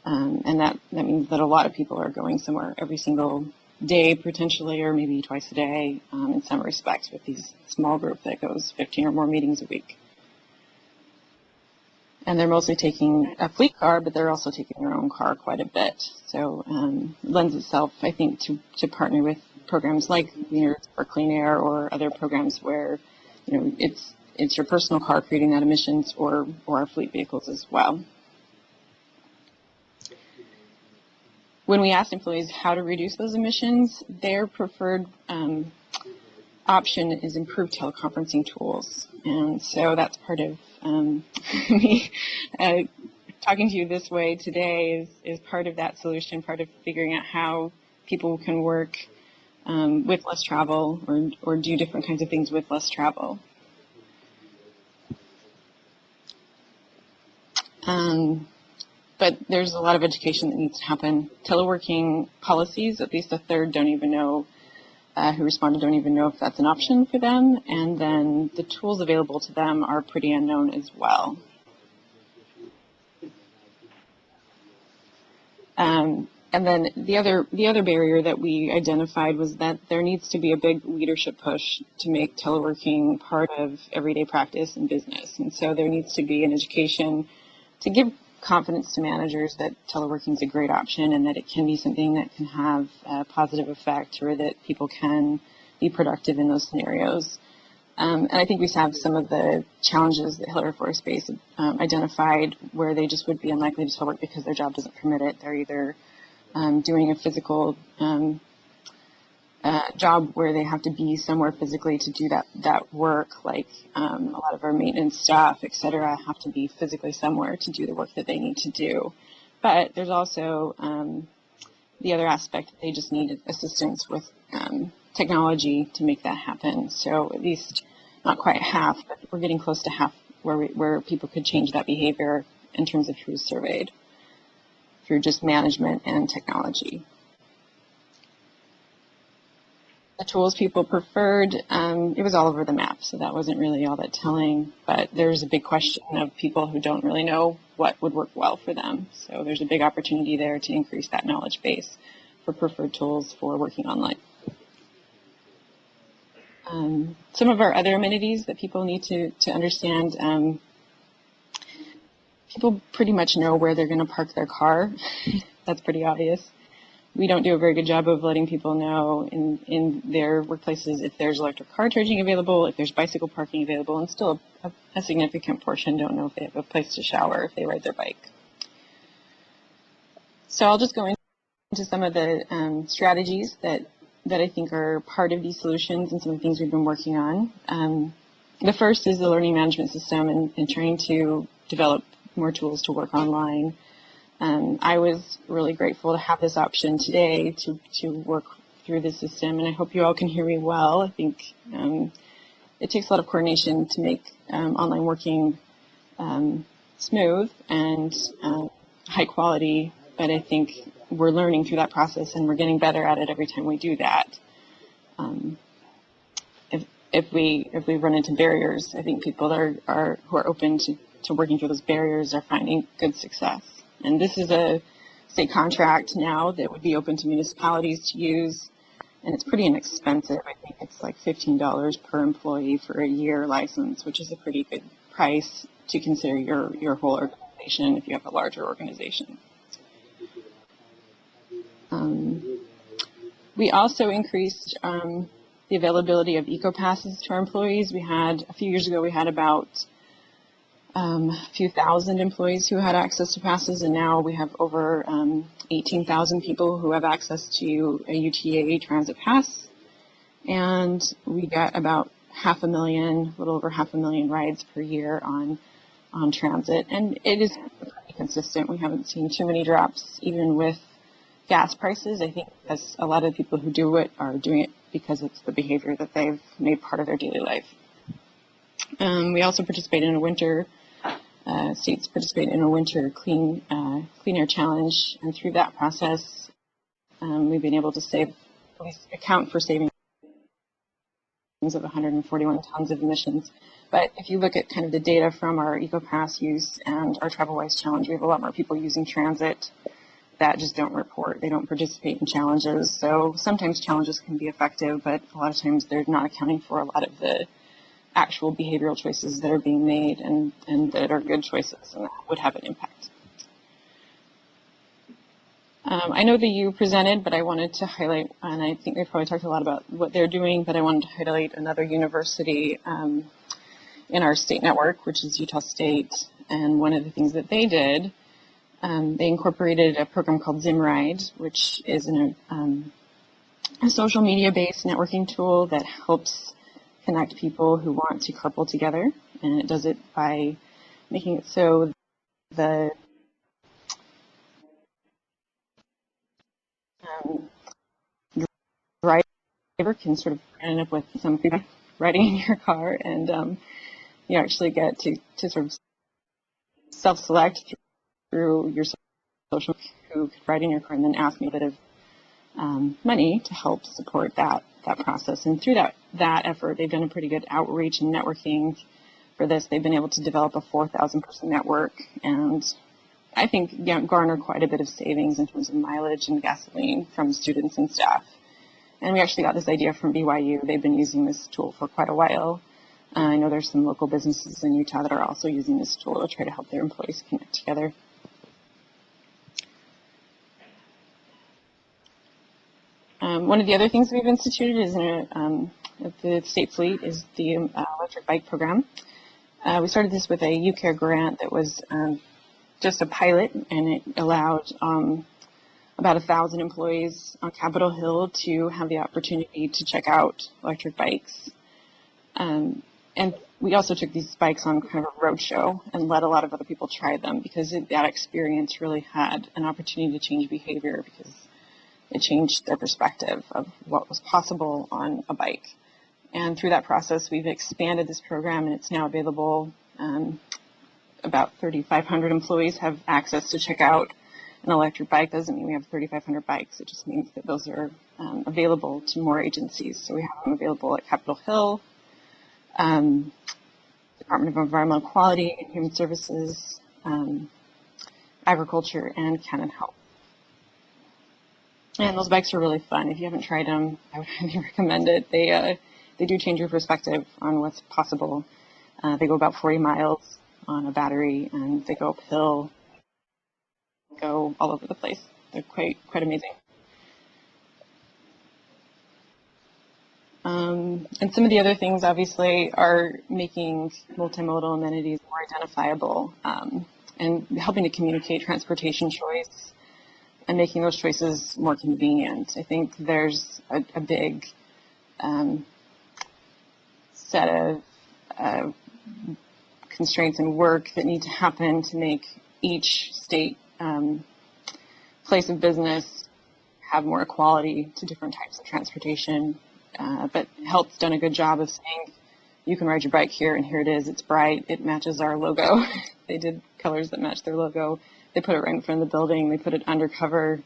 and that means that a lot of people are going somewhere every single day potentially, or maybe twice a day in some respects, with these small group that goes 15 or more meetings a week. And they're mostly taking a fleet car, but they're also taking their own car quite a bit. So it lends itself, I think, to partner with programs like Leaders for Clean Air or other programs where, it's your personal car creating that emissions or our fleet vehicles as well. When we asked employees how to reduce those emissions, their preferred option is improved teleconferencing tools. And so that's part of me talking to you this way today is part of that solution, part of figuring out how people can work with less travel or do different kinds of things with less travel. But there's a lot of education that needs to happen. Teleworking policies, at least a third don't even know, who responded don't even know if that's an option for them. And then the tools available to them are pretty unknown as well. And then the other barrier that we identified was that there needs to be a big leadership push to make teleworking part of everyday practice and business. And so there needs to be an education to give confidence to managers that teleworking is a great option and that it can be something that can have a positive effect or that people can be productive in those scenarios. And I think we have some of the challenges that Hill Air Force Base identified where they just would be unlikely to telework because their job doesn't permit it. They're either doing a physical job where they have to be somewhere physically to do that work, like a lot of our maintenance staff, et cetera, have to be physically somewhere to do the work that they need to do. But there's also the other aspect, they just need assistance with technology to make that happen. So at least not quite half, but we're getting close to half where people could change that behavior in terms of who's surveyed through just management and technology. The tools people preferred, it was all over the map, so that wasn't really all that telling, but there's a big question of people who don't really know what would work well for them. So there's a big opportunity there to increase that knowledge base for preferred tools for working online. Some of our other amenities that people need to understand, people pretty much know where they're going to park their car. That's pretty obvious. We don't do a very good job of letting people know in their workplaces if there's electric car charging available, if there's bicycle parking available, and still a significant portion don't know if they have a place to shower if they ride their bike. So I'll just go into some of the strategies that I think are part of these solutions and some of the things we've been working on. The first is the learning management system and trying to develop more tools to work online. I was really grateful to have this option today to work through the system, and I hope you all can hear me well. I think it takes a lot of coordination to make online working smooth and high quality, but I think we're learning through that process and we're getting better at it every time we do that. If we run into barriers, I think people that who are open to working through those barriers are finding good success. And this is a state contract now that would be open to municipalities to use, and it's pretty inexpensive. I think it's like $15 per employee for a year license, which is a pretty good price to consider your whole organization if you have a larger organization. We also increased the availability of eco-passes to our employees. A few years ago, we had about a few thousand employees who had access to passes, and now we have over 18,000 people who have access to a UTA transit pass, and we get about a little over 500,000 rides per year on transit, and it is pretty consistent. We haven't seen too many drops, even with gas prices. I think as a lot of people who do it are doing it because it's the behavior that they've made part of their daily life. We also participate in a winter states participate in a winter clean air challenge, and through that process, we've been able to account for savings of 141 tons of emissions. But if you look at kind of the data from our EcoPass use and our TravelWise challenge, we have a lot more people using transit that just don't report. They don't participate in challenges. So sometimes challenges can be effective, but a lot of times they're not accounting for a lot of the actual behavioral choices that are being made and that are good choices and that would have an impact. I know that you presented, but I wanted to highlight, and I think they probably talked a lot about what they're doing, but I wanted to highlight another university in our state network, which is Utah State. And one of the things that they did, they incorporated a program called Zimride, which is a social media-based networking tool that helps connect people who want to carpool together. And it does it by making it so the driver can sort of end up with some people riding in your car, and you actually get to sort of self-select through your social who could ride in your car and then ask me a bit of money to help support that process. And through that effort, they've done a pretty good outreach and networking for this. They've been able to develop a 4,000-person network, and I think garner quite a bit of savings in terms of mileage and gasoline from students and staff. And we actually got this idea from BYU. They've been using this tool for quite a while. I know there's some local businesses in Utah that are also using this tool to try to help their employees connect together. One of the other things we've instituted is the state fleet is the electric bike program. We started this with a UCARE grant that was just a pilot, and it allowed about 1,000 employees on Capitol Hill to have the opportunity to check out electric bikes. And we also took these bikes on kind of a road show and let a lot of other people try them, because that experience really had an opportunity to change behavior, because it changed their perspective of what was possible on a bike. And through that process, we've expanded this program, and it's now available. About 3,500 employees have access to check out an electric bike. Doesn't mean we have 3,500 bikes. It just means that those are available to more agencies. So we have them available at Capitol Hill, Department of Environmental Quality and Human Services, Agriculture, and Canon Health. And those bikes are really fun. If you haven't tried them, I would highly recommend it. They do change your perspective on what's possible. They go about 40 miles on a battery, and they go uphill, go all over the place. They're quite amazing. And some of the other things, obviously, are making multimodal amenities more identifiable, and helping to communicate transportation choice and making those choices more convenient. I think there's a big set of constraints and work that need to happen to make each state place of business have more equality to different types of transportation. But Health's done a good job of saying, you can ride your bike here, and here it is. It's bright. It matches our logo. They did colors that match their logo. They put it right in front of the building. They put it undercover.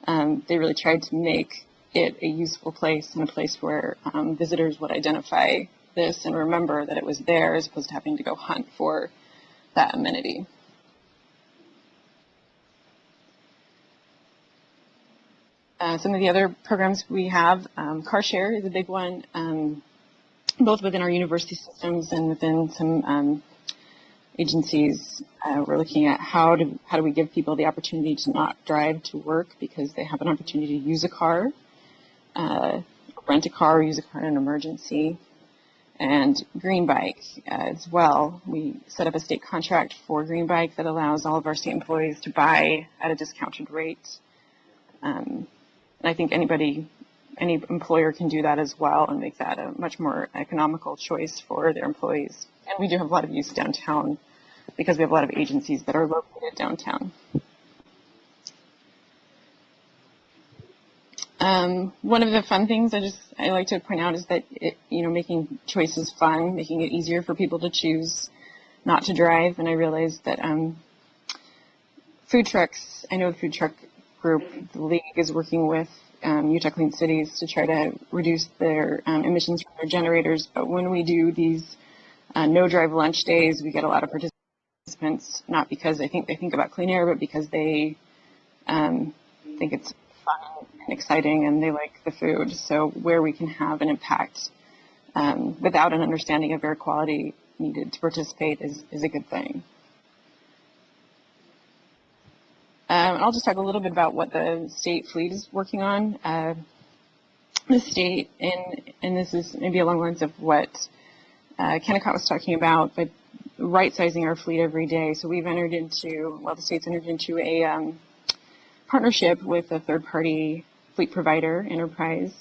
They really tried to make it a useful place, and a place where visitors would identify this and remember that it was there, as opposed to having to go hunt for that amenity. Some of the other programs we have, Car Share is a big one, both within our university systems and within some agencies. We're looking at how do we give people the opportunity to not drive to work because they have an opportunity to use a car, rent a car, or use a car in an emergency. And Green Bike as well. We set up a state contract for Green Bike that allows all of our state employees to buy at a discounted rate. And I think any employer can do that as well and make that a much more economical choice for their employees. And we do have a lot of use downtown because we have a lot of agencies that are located downtown. One of the fun things I like to point out is that making choices fun, making it easier for people to choose not to drive. And I realized that food trucks, I know the food truck group, the league, is working with Utah Clean Cities to try to reduce their emissions from their generators. But when we do these no-drive lunch days, we get a lot of participants, not because they think about clean air, but because they think it's fun and exciting and they like the food. So where we can have an impact without an understanding of air quality needed to participate is a good thing. I'll just talk a little bit about what the state fleet is working on. The state, and this is maybe along the lines of what Kennecott was talking about, but right-sizing our fleet every day. So we've entered into, well, the state's entered into a partnership with a third-party fleet provider, enterprise,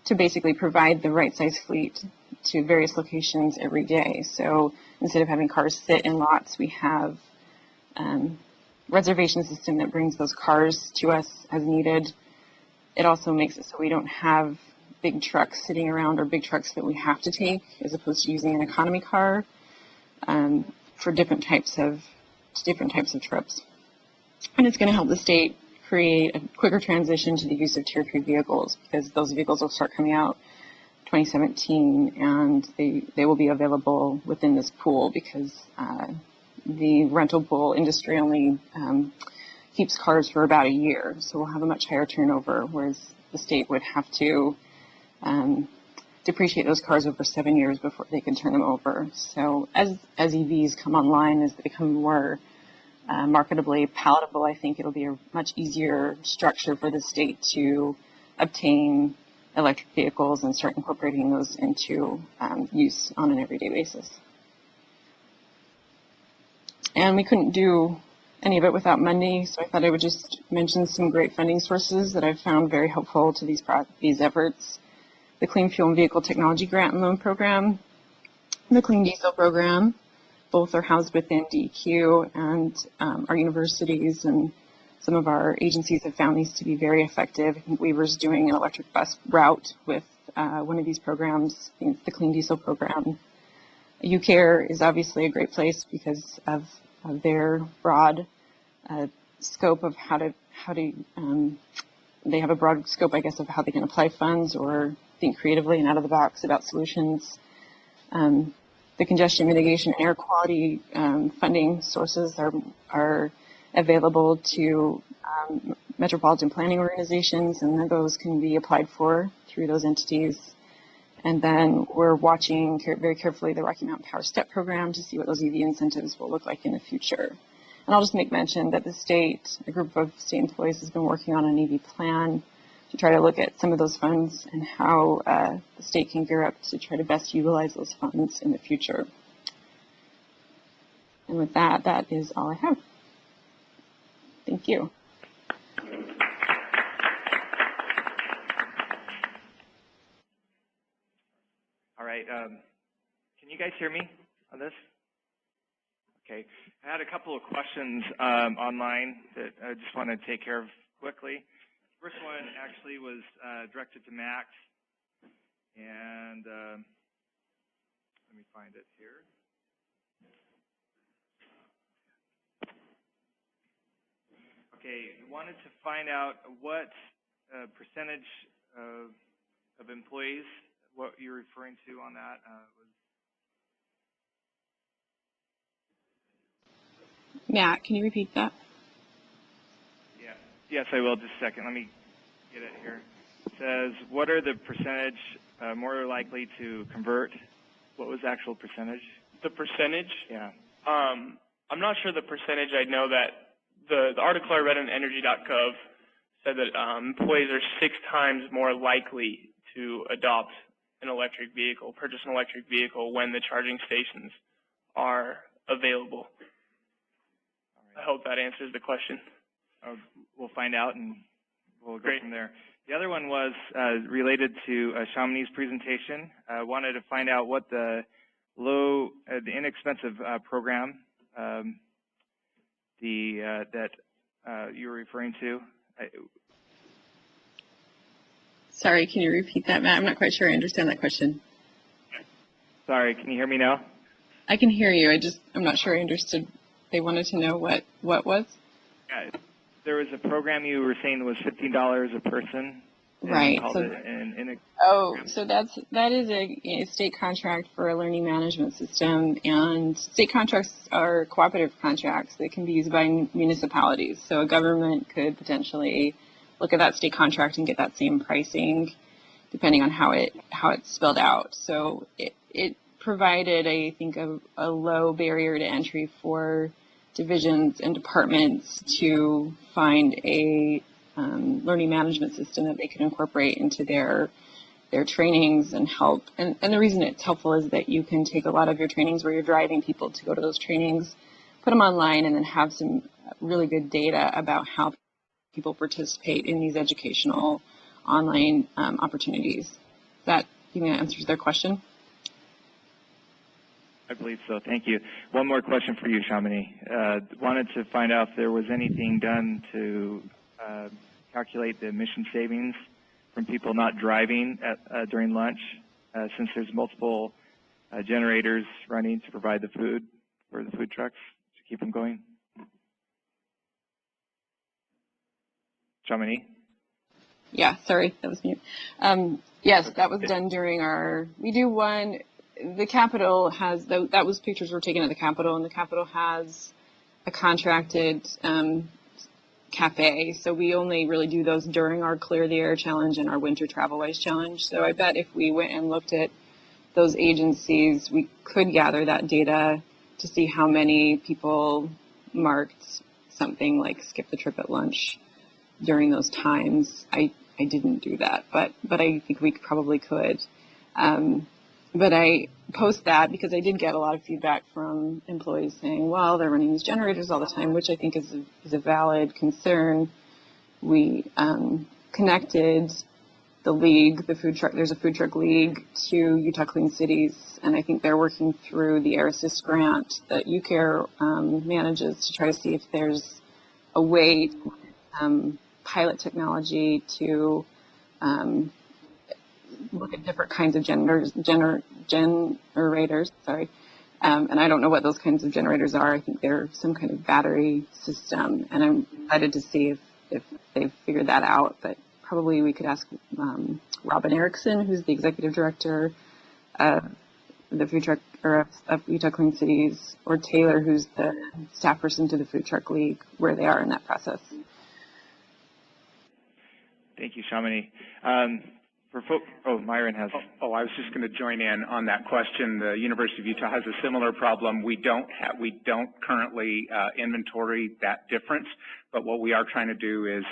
to basically provide the right-size fleet to various locations every day. So instead of having cars sit in lots, we have reservation system that brings those cars to us as needed. It also makes it so we don't have big trucks sitting around or big trucks that we have to take, as opposed to using an economy car for different types of trips. And it's going to help the state create a quicker transition to the use of Tier 3 vehicles, because those vehicles will start coming out 2017, and they will be available within this pool, because the rental pool industry only keeps cars for about a year, so we'll have a much higher turnover, whereas the state would have to depreciate those cars over 7 years before they can turn them over. So as EVs come online, as they become more marketably palatable, I think it'll be a much easier structure for the state to obtain electric vehicles and start incorporating those into use on an everyday basis. And we couldn't do any of it without money, so I thought I would just mention some great funding sources that I've found very helpful to these efforts. The Clean Fuel and Vehicle Technology Grant and Loan Program, the Clean Diesel Program. Both are housed within DEQ, and our universities and some of our agencies have found these to be very effective. I think Weaver's doing an electric bus route with one of these programs, I think it's the Clean Diesel Program. UCARE is obviously a great place because of their broad scope of how to they have a broad scope, I guess, of how they can apply funds or think creatively and out of the box about solutions. The congestion mitigation and air quality funding sources are available to metropolitan planning organizations, and those can be applied for through those entities. And then we're watching very carefully the Rocky Mountain Power STEP program to see what those EV incentives will look like in the future. And I'll just make mention that the state, a group of state employees, has been working on an EV plan to try to look at some of those funds and how the state can gear up to try to best utilize those funds in the future. And with that, that is all I have. Thank you. All right. Can you guys hear me on this? Okay. I had a couple of questions online that I just want to take care of quickly. First one actually was directed to Max, and let me find it here. Okay, wanted to find out what percentage of employees, what you're referring to on that was. Matt, can you repeat that? Yeah. Yes, I will. Just a second. Let me get it here. It says, what are the percentage more likely to convert? What was the actual percentage? The percentage? Yeah. I'm not sure the percentage. I know that the article I read on energy.gov said that employees are 6 times more likely to adopt an electric vehicle, purchase an electric vehicle when the charging stations are available. I hope that answers the question. We'll find out, and we'll go from there. The other one was related to Chamonix's presentation. I wanted to find out what the the inexpensive program that you were referring to. Sorry, can you repeat that, Matt? I'm not quite sure I understand that question. Sorry, can you hear me now? I can hear you. I'm not sure I understood. They wanted to know what was? Yeah, there was a program you were saying was $15 a person. Right. So that is a state contract for a learning management system, and state contracts are cooperative contracts that can be used by municipalities. So a government could potentially look at that state contract and get that same pricing, depending on how it's spelled out. So it provided, I think, a low barrier to entry for divisions and departments to find a learning management system that they can incorporate into their trainings and help. And the reason it's helpful is that you can take a lot of your trainings where you're driving people to go to those trainings, put them online, and then have some really good data about how people participate in these educational online opportunities. That even answers their question? I believe so. Thank you. One more question for you, Shamini. Wanted to find out if there was anything done to calculate the emission savings from people not driving during lunch, since there's multiple generators running to provide the food for the food trucks to keep them going. Shamini? Yeah, sorry, that was mute. Yes, that was done during we do one, the Capitol has, that was pictures were taken at the Capitol, and the Capitol has a contracted cafe, so we only really do those during our Clear the Air Challenge and our Winter Travel Wise Challenge. So I bet if we went and looked at those agencies, we could gather that data to see how many people marked something like skip the trip at lunch during those times. I didn't do that, but I think we probably could. But I post that because I did get a lot of feedback from employees saying, well, they're running these generators all the time, which I think is a valid concern. We connected the league, there's a food truck league, to Utah Clean Cities, and I think they're working through the Air Assist grant that UCARE manages to try to see if there's a way to pilot technology to look at different kinds of generators, and I don't know what those kinds of generators are. I think they're some kind of battery system, and I'm excited to see if they've figured that out, but probably we could ask Robin Erickson, who's the executive director of the food truck, or of Utah Clean Cities, or Taylor, who's the staff person to the Food Truck League, where they are in that process. Thank you, Shamini. Myron has. I was just going to join in on that question. The University of Utah has a similar problem. We don't currently inventory that difference, but what we are trying to do is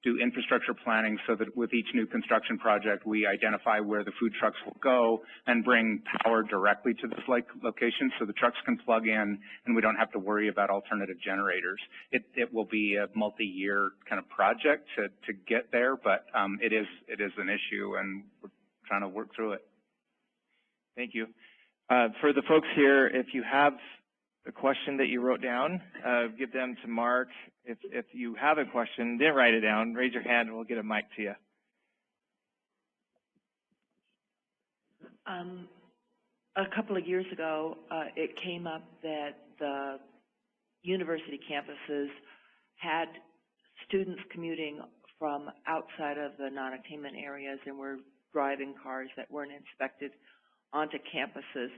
do infrastructure planning so that with each new construction project, we identify where the food trucks will go and bring power directly to those locations so the trucks can plug in and we don't have to worry about alternative generators. It will be a multi-year kind of project to get there, but it is an issue, and we're trying to work through it. Thank you. For the folks here, if you have a question that you wrote down, give them to Mark. If you have a question, didn't write it down, raise your hand and we'll get a mic to you. A couple of years ago, it came up that the university campuses had students commuting from outside of the non-attainment areas and were driving cars that weren't inspected onto campuses.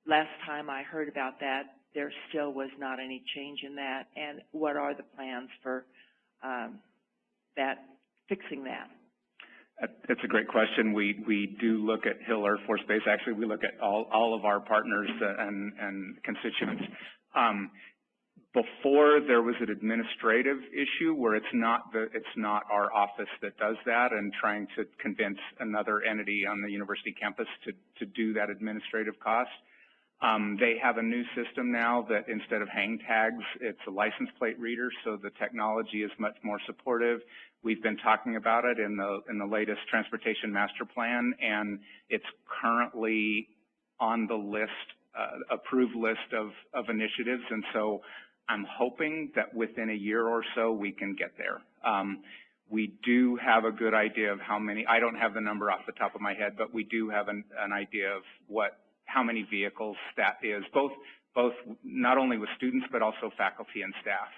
Last time I heard about that, there still was not any change in that. And what are the plans for fixing that? That's a great question. We do look at Hill Air Force Base. Actually, we look at all of our partners and constituents. Before, there was an administrative issue where it's not our office that does that, and trying to convince another entity on the university campus to do that administrative cost. They have a new system now that instead of hang tags, it's a license plate reader, so the technology is much more supportive. We've been talking about it in the latest transportation master plan, and it's currently on the list, approved list of initiatives, and so I'm hoping that within a year or so we can get there. We do have a good idea of how many, I don't have the number off the top of my head, but we do have an idea of how many vehicles that is, both not only with students, but also faculty and staff.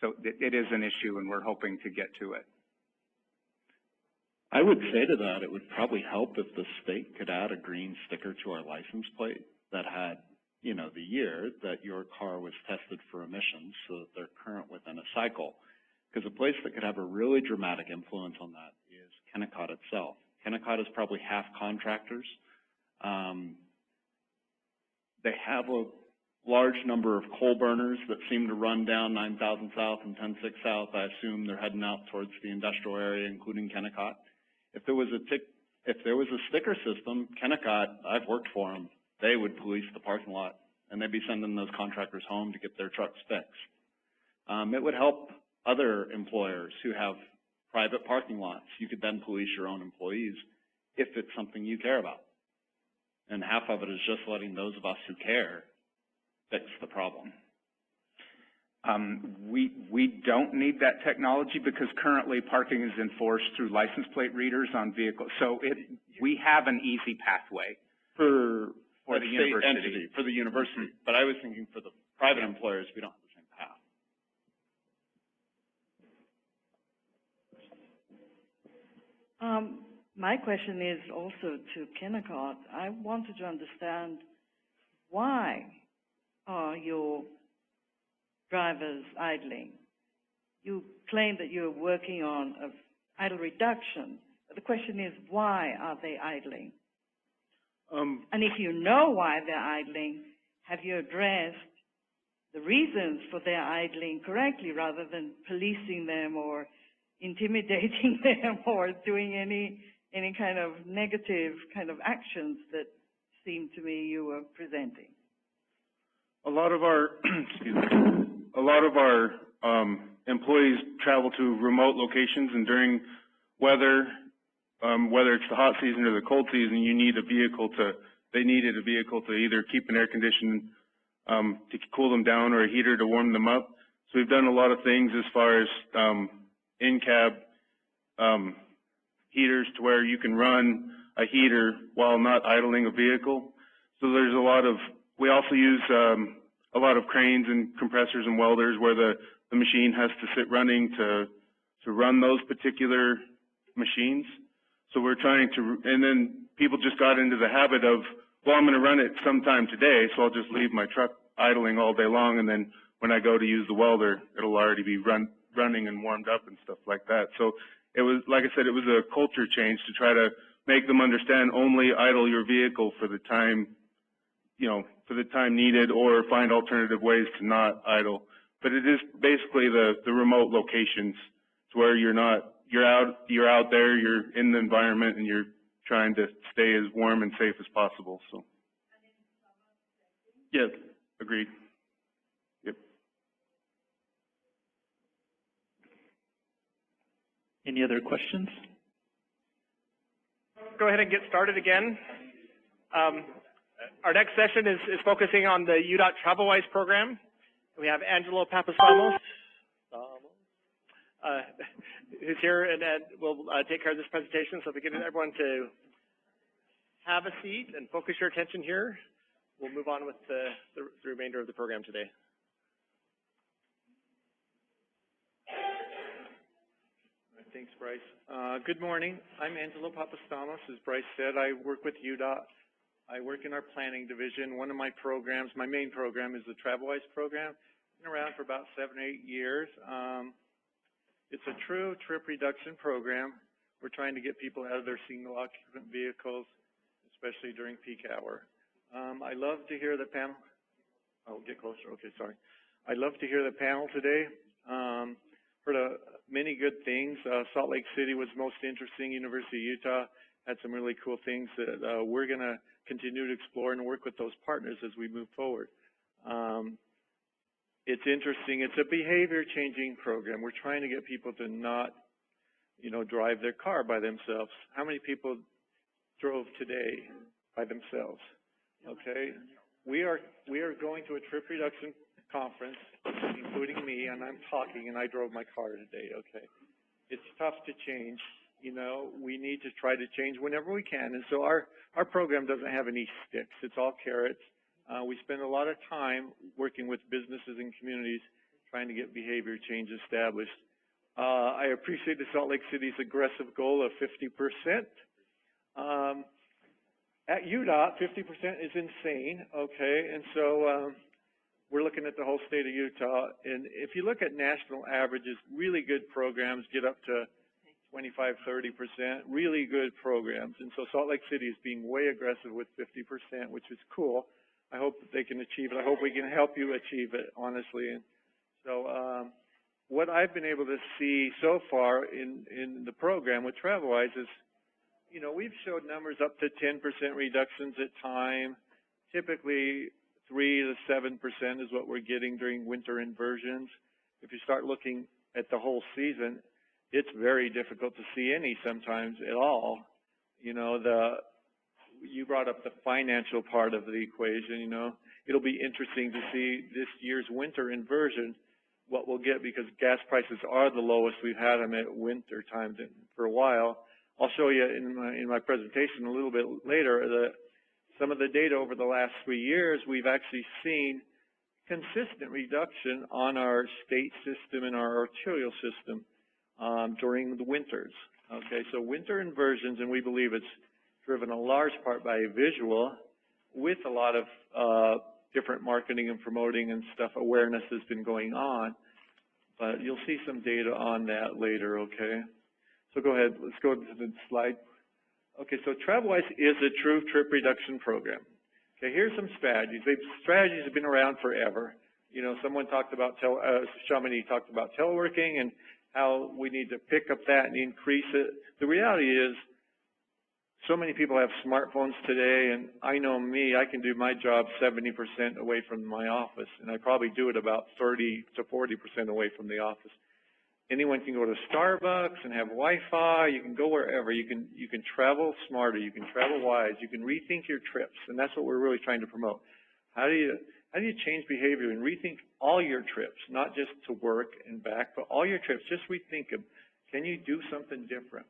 So it is an issue, and we're hoping to get to it. I would say to that, it would probably help if the state could add a green sticker to our license plate that had, the year that your car was tested for emissions, so that they're current within a cycle. Because a place that could have a really dramatic influence on that is Kennecott itself. Kennecott is probably half contractors. They have a large number of coal burners that seem to run down 9000 South and 106 South. I assume they're heading out towards the industrial area, including Kennecott. If there was a sticker system, Kennecott, I've worked for them, they would police the parking lot, and they'd be sending those contractors home to get their trucks fixed. It would help other employers who have private parking lots. You could then police your own employees if it's something you care about. And half of it is just letting those of us who care fix the problem. We don't need that technology because currently parking is enforced through license plate readers on vehicles. So we have an easy pathway for the university. For the university. But I was thinking for the private employers, we don't have the same path. My question is also to Kennecott. I wanted to understand why are your drivers idling? You claim that you're working on idle reduction, but the question is, why are they idling? And if you know why they're idling, have you addressed the reasons for their idling correctly rather than policing them or intimidating them or doing any kind of negative kind of actions that seem to me you were presenting? A lot of our employees travel to remote locations, and during weather, whether it's the hot season or the cold season, they needed a vehicle to either keep an air condition to cool them down or a heater to warm them up. So we've done a lot of things as far as in-cab heaters to where you can run a heater while not idling a vehicle. So there's we also use a lot of cranes and compressors and welders where the machine has to sit running to run those particular machines. So we're trying to, and then people just got into the habit of, well, I'm going to run it sometime today, so I'll just leave my truck idling all day long, and then when I go to use the welder, it'll already be running and warmed up and stuff like that. So it was, like I said, it was a culture change to try to make them understand only idle your vehicle for the time, for the time needed, or find alternative ways to not idle. But it is basically the remote locations to where you're out there, you're in the environment, and you're trying to stay as warm and safe as possible. So, yes, agreed. Yep. Any other questions? Go ahead and get started again. Our next session is focusing on the UDOT TravelWise program. We have Angelo Papastamos, who's here and will take care of this presentation. So if we get everyone to have a seat and focus your attention here, we'll move on with the remainder of the program today. Thanks, Bryce. Good morning. I'm Angelo Papastamos. As Bryce said, I work with UDOT. I work in our planning division. One of my programs, my main program, is the TravelWise program. Been around for about 7 or 8 years. It's a true trip reduction program. We're trying to get people out of their single occupant vehicles, especially during peak hour. I love to hear the panel. Oh, get closer. Okay, sorry. I love to hear the panel today. Heard many good things. Salt Lake City was most interesting. University of Utah had some really cool things that we're going to continue to explore and work with those partners as we move forward. It's interesting. It's a behavior changing program. We're trying to get people to not, drive their car by themselves. How many people drove today by themselves? Okay. We are going to a trip reduction conference, including me, and I'm talking, and I drove my car today. Okay. It's tough to change. We need to try to change whenever we can. And so our program doesn't have any sticks. It's all carrots. We spend a lot of time working with businesses and communities trying to get behavior change established. I appreciate the Salt Lake City's aggressive goal of 50%. At UDOT, 50% is insane, okay? And so we're looking at the whole state of Utah. And if you look at national averages, really good programs get up to 25, 30%, really good programs. And so Salt Lake City is being way aggressive with 50%, which is cool. I hope that they can achieve it. I hope we can help you achieve it, honestly. And so what I've been able to see so far in the program with TravelWise is, you know, we've showed numbers up to 10% reductions at time. Typically 3 to 7% is what we're getting during winter inversions. If you start looking at the whole season, it's very difficult to see any sometimes at all. You know, you brought up the financial part of the equation, you know. It'll be interesting to see this year's winter inversion, what we'll get, because gas prices are the lowest we've had them at winter time for a while. I'll show you in my presentation a little bit later some of the data over the last 3 years. We've actually seen consistent reduction on our state system and our arterial system during the winters. Okay, so winter inversions, and we believe it's driven a large part by visual, with a lot of different marketing and promoting and stuff. Awareness has been going on, but you'll see some data on that later. Okay, so go ahead, let's go to the slide. Okay, so TravelWise is a true trip reduction program. Okay, here's some strategies. Strategies have been around forever. You know, someone talked about, Shamini talked about teleworking and how we need to pick up that and increase it. The reality is, so many people have smartphones today, and I know me, I can do my job 70% away from my office, and I probably do it about 30 to 40% away from the office. Anyone can go to Starbucks and have Wi-Fi. You can go wherever. You can travel smarter. You can travel wise. You can rethink your trips, and that's what we're really trying to promote. How do you change behavior and rethink all your trips, not just to work and back, but all your trips? Just rethink them. Can you do something different?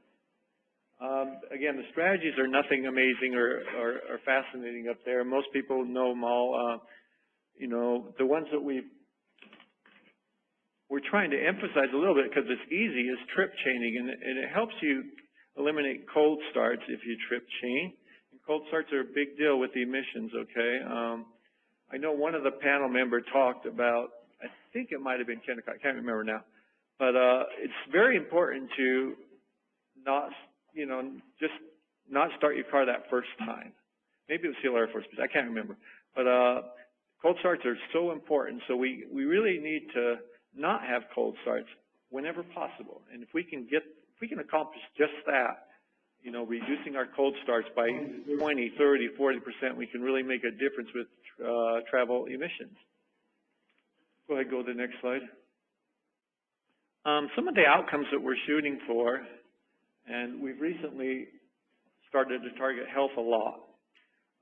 Again, the strategies are nothing amazing or fascinating up there. Most people know them all. You know, the ones that we're trying to emphasize a little bit because it's easy is trip chaining, and it helps you eliminate cold starts if you trip chain. And cold starts are a big deal with the emissions, okay? I know one of the panel member talked about, I think it might have been Kennecott, I can't remember now, but it's very important to not, you know, just not start your car that first time. Maybe it was Hill Air Force Base, I can't remember. But cold starts are so important, so we really need to not have cold starts whenever possible. And if we can accomplish just that, you know, reducing our cold starts by 20, 30, 40%, we can really make a difference with travel emissions. Go ahead, go to the next slide. Some of the outcomes that we're shooting for, and we've recently started to target health a lot,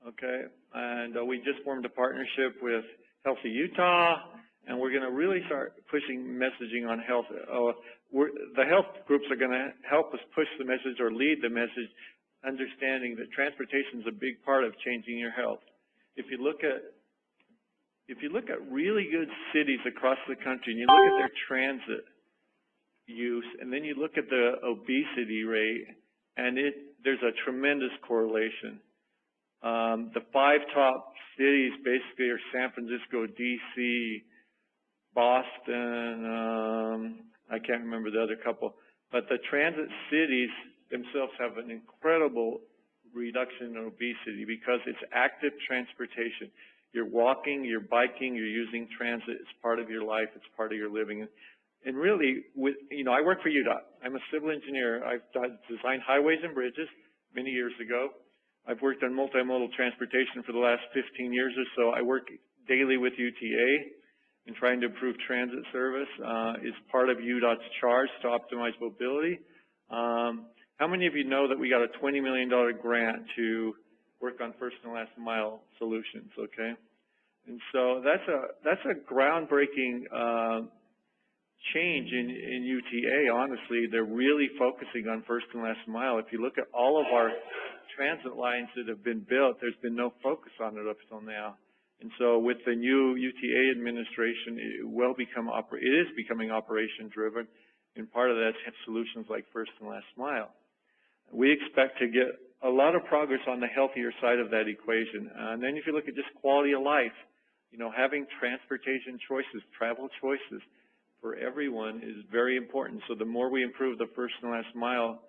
okay? And we just formed a partnership with Healthy Utah, and we're going to really start pushing messaging on health. The health groups are going to help us push the message or lead the message, understanding that transportation is a big part of changing your health. If you look at really good cities across the country and you look at their transit use, and then you look at the obesity rate, and there's a tremendous correlation. The 5 top cities basically are San Francisco, DC, Boston, I can't remember the other couple, but the transit cities themselves have an incredible reduction in obesity because it's active transportation. You're walking, you're biking, you're using transit. It's part of your life. It's part of your living. And really, you know, I work for UDOT. I'm a civil engineer. I've designed highways and bridges many years ago. I've worked on multimodal transportation for the last 15 years or so. I work daily with UTA and trying to improve transit service is part of UDOT's charge to optimize mobility. How many of you know that we got a $20 million grant to work on first and last mile solutions, okay? And so that's a groundbreaking change in UTA, honestly. They're really focusing on first and last mile. If you look at all of our transit lines that have been built, there's been no focus on it up till now. And so with the new UTA administration, it is becoming operation driven, and part of that's solutions like first and last mile. We expect to get a lot of progress on the healthier side of that equation. And then if you look at just quality of life, you know, having transportation choices, travel choices for everyone is very important. So the more we improve the first and last mile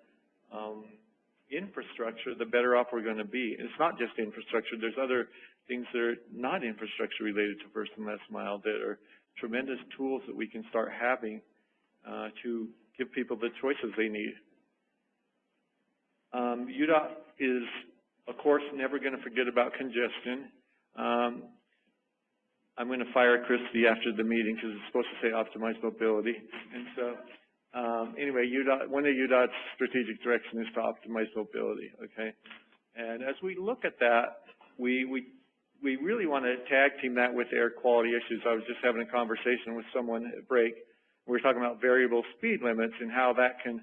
infrastructure, the better off we're going to be. And it's not just infrastructure. There's other things that are not infrastructure related to first and last mile that are tremendous tools that we can start having to give people the choices they need. UDOT is, of course, never going to forget about congestion. I'm going to fire Christy after the meeting because it's supposed to say optimized mobility. And so, anyway, one of UDOT's strategic direction is to optimize mobility, okay? And as we look at that, we really want to tag team that with air quality issues. I was just having a conversation with someone at break. We were talking about variable speed limits and how that can,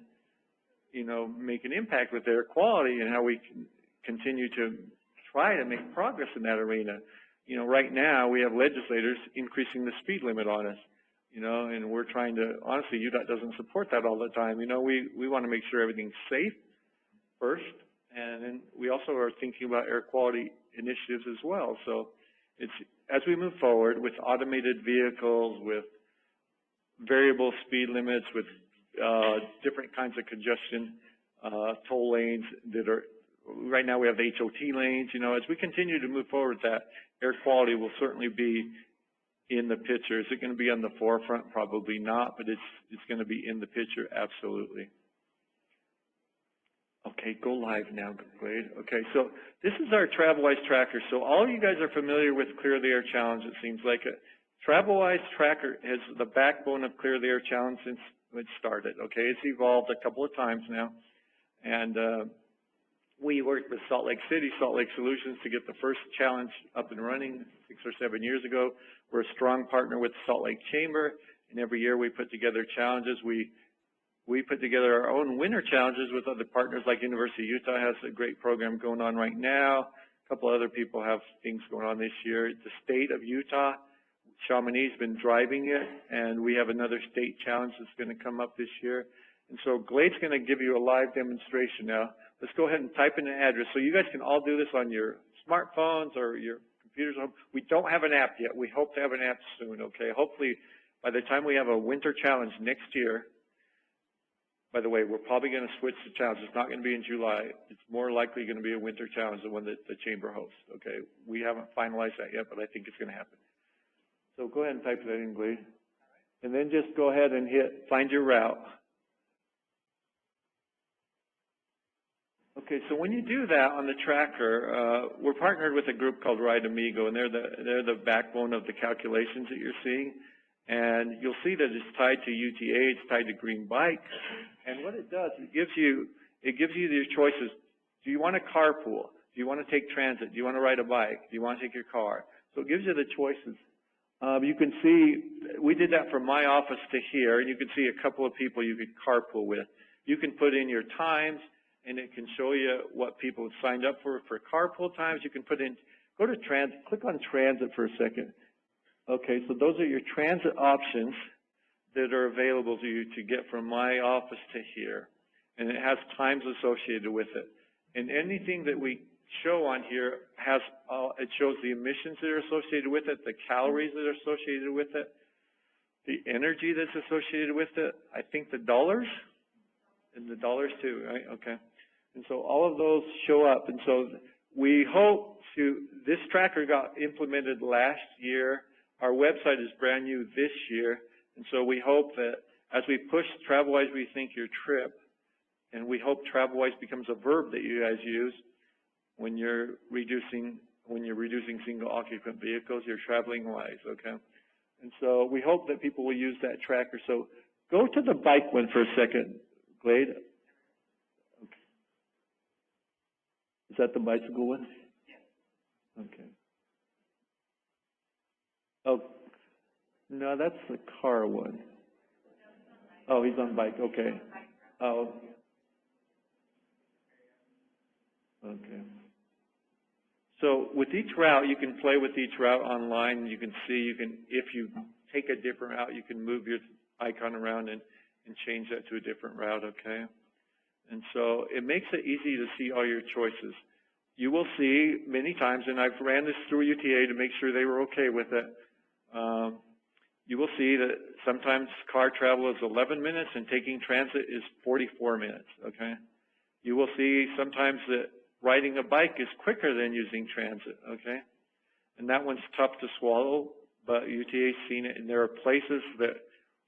you know, make an impact with air quality and how we can continue to try to make progress in that arena. You know, right now we have legislators increasing the speed limit on us, you know, and we're trying to, honestly, UDOT doesn't support that all the time. You know, we want to make sure everything's safe first, and then we also are thinking about air quality initiatives as well. So it's, as we move forward with automated vehicles, with variable speed limits, with different kinds of congestion, toll lanes that are, right now we have HOT lanes, you know, as we continue to move forward, that air quality will certainly be in the picture. Is it going to be on the forefront? Probably not, but it's going to be in the picture, absolutely. Okay, go live now, Glade. Okay, so this is our TravelWise tracker. So all you guys are familiar with Clear the Air Challenge, it seems like. TravelWise tracker is the backbone of Clear the Air Challenge since it started, okay? It's evolved a couple of times now. And we worked with Salt Lake City, Salt Lake Solutions to get the first challenge up and running 6 or 7 years ago. We're a strong partner with Salt Lake Chamber, and every year we put together challenges. We put together our own winter challenges with other partners, like University of Utah has a great program going on right now. A couple other people have things going on this year. The state of Utah, Chamonix has been driving it, and we have another state challenge that's going to come up this year. And so Glade's going to give you a live demonstration now. Let's go ahead and type in an address. So you guys can all do this on your smartphones or your computers. We don't have an app yet. We hope to have an app soon, okay? Hopefully by the time we have a winter challenge next year, by the way, we're probably going to switch the challenge. It's not going to be in July. It's more likely going to be a winter challenge, the one that the chamber hosts, okay? We haven't finalized that yet, but I think it's going to happen. So go ahead and type that in, Glade. And then just go ahead and hit find your route. Okay, so when you do that on the tracker, we're partnered with a group called Ride Amigo, and they're the backbone of the calculations that you're seeing. And you'll see that it's tied to UTA, it's tied to Green Bike. And what it does, it gives you your choices. Do you want to carpool? Do you want to take transit? Do you want to ride a bike? Do you want to take your car? So it gives you the choices. You can see, we did that from my office to here, and you can see a couple of people you could carpool with. You can put in your times, and it can show you what people have signed up for carpool times. You can put in, go to transit, click on transit for a second. Okay, so those are your transit options that are available to you to get from my office to here. And it has times associated with it. And anything that we show on here has, it shows the emissions that are associated with it, the calories that are associated with it, the energy that's associated with it, I think the dollars, and the dollars too, right? Okay. And so all of those show up. And so we hope to, this tracker got implemented last year. Our website is brand new this year. And so we hope that as we push TravelWise Rethink Your Trip, and we hope TravelWise becomes a verb that you guys use when you're reducing single occupant vehicles, you're traveling wise, okay? And so we hope that people will use that tracker. So go to the bike one for a second, Glade. Okay. Is that the bicycle one? Okay. Oh, no, that's the car one. Oh, he's on bike, okay. Oh. Okay. So with each route, you can play with each route online. You can see, if you take a different route, you can move your icon around and change that to a different route, okay? And so it makes it easy to see all your choices. You will see many times, and I've ran this through UTA to make sure they were okay with it. You will see that sometimes car travel is 11 minutes and taking transit is 44 minutes, okay? You will see sometimes that riding a bike is quicker than using transit, okay? And that one's tough to swallow, but UTA's seen it, and there are places that